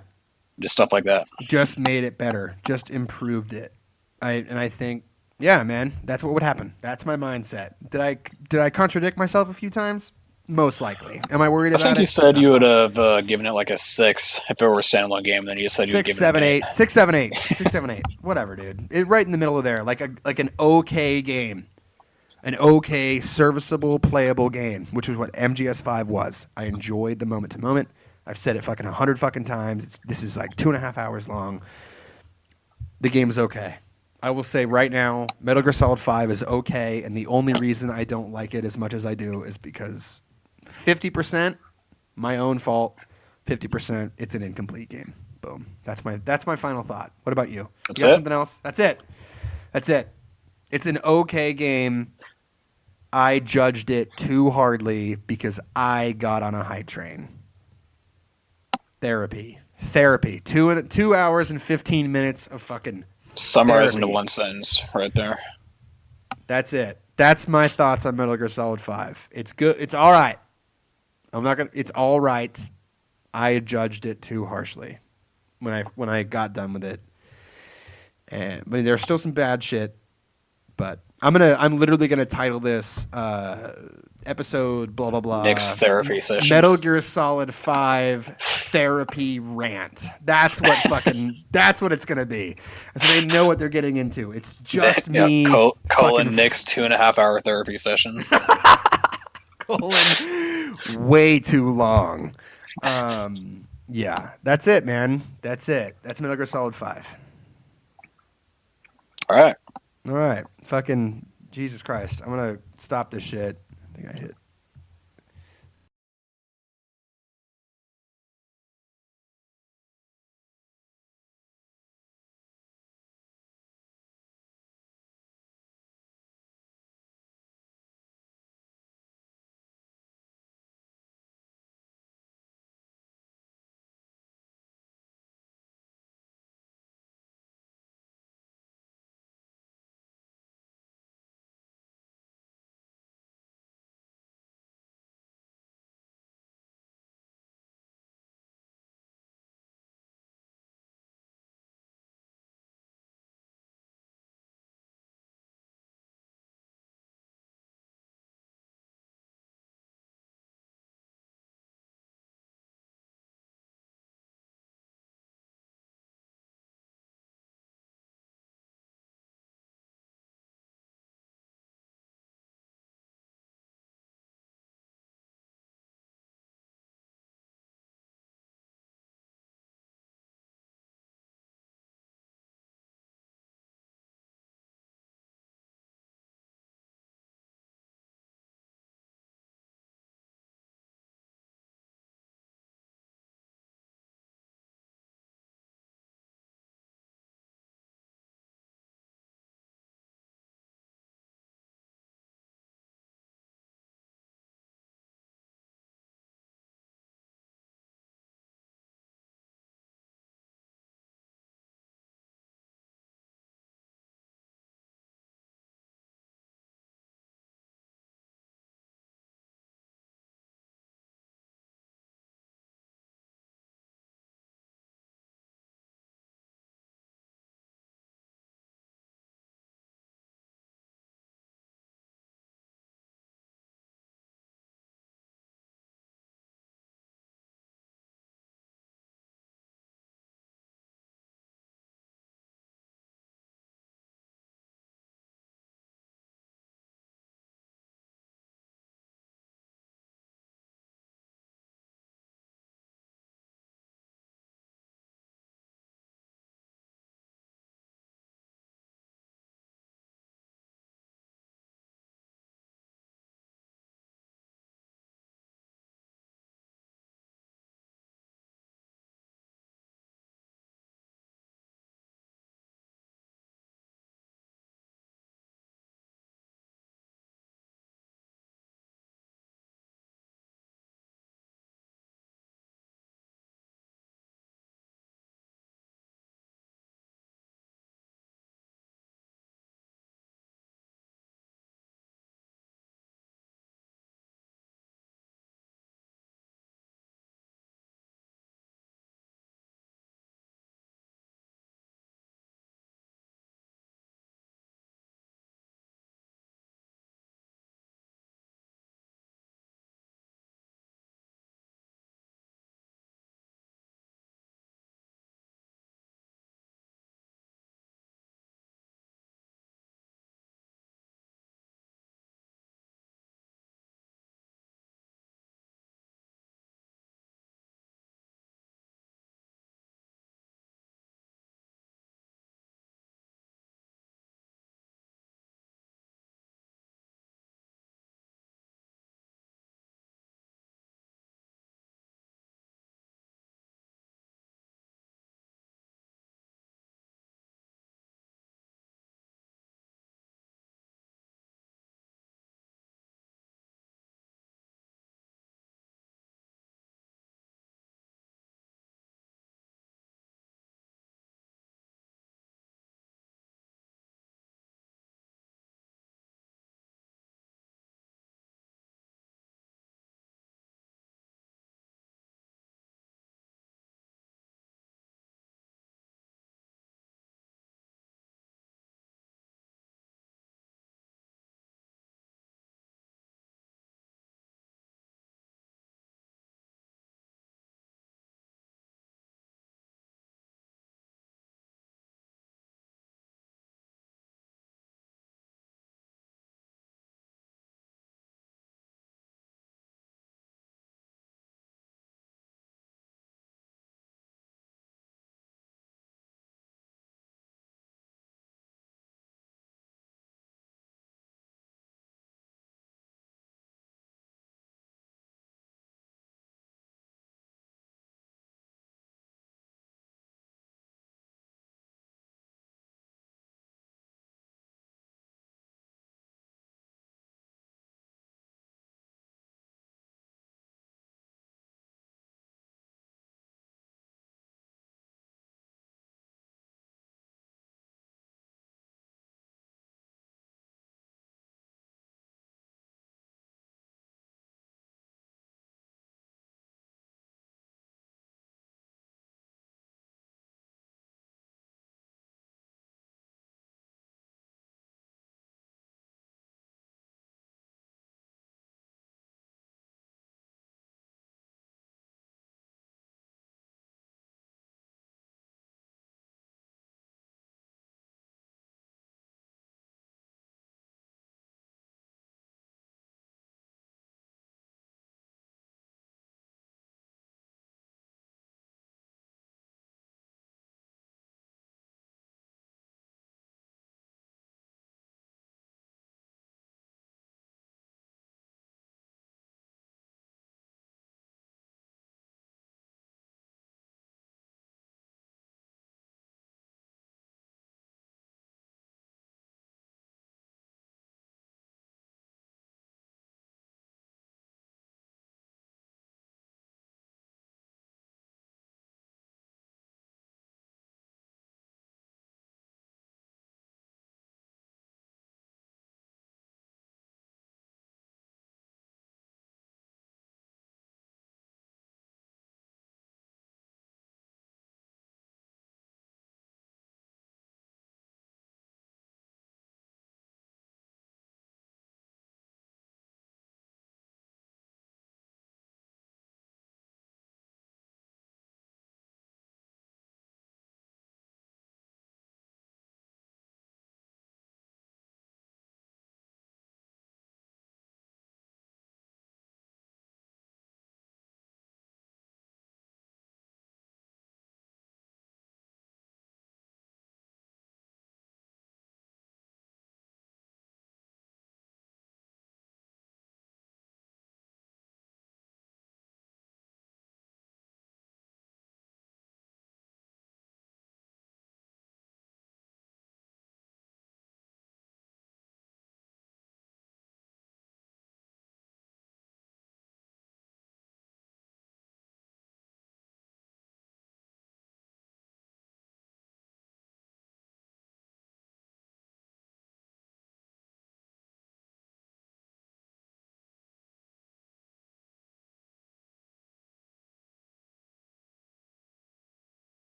B: Just stuff like that.
A: Just made it better. Just improved it. I think, yeah, man, that's what would happen. That's my mindset. Did I contradict myself a few times? Most likely. Am I worried about it?
B: I think you said you would have given it like a 6 if it were a standalone game. Then you said you would give it an 8.
A: 6, 7, 8. 6, 7, 8. Whatever, dude. Right in the middle of there. Like an okay game. An okay, serviceable, playable game, which is what MGS5 was. I enjoyed the moment to moment. I've said it fucking 100 fucking times. This is like 2.5 hours long. The game is okay. I will say right now, Metal Gear Solid 5 is okay, and the only reason I don't like it as much as I do is because 50% my own fault, 50% it's an incomplete game. Boom. That's my final thought. What about you?
B: That's
A: you got
B: it?
A: something else? That's it. It's an okay game. I judged it too hardly because I got on a hype train. Therapy. 2 hours and 15 minutes of fucking
B: Summarized
A: therapy.
B: into one sentence right there.
A: That's it. That's my thoughts on Metal Gear Solid 5. It's good. It's all right. It's all right. I judged it too harshly when I got done with it. But there's still some bad shit. But I'm literally gonna title this episode blah blah blah.
B: Nick's therapy session.
A: Metal Gear Solid 5 therapy rant. That's what it's gonna be. So they know what they're getting into. It's just me.
B: Colin Nick's 2.5 hour therapy session.
A: Colin, way too long. Yeah, that's it, man. That's it. That's Metal Gear Solid 5.
B: All right.
A: Fucking Jesus Christ. I'm going to stop this shit. I think I hit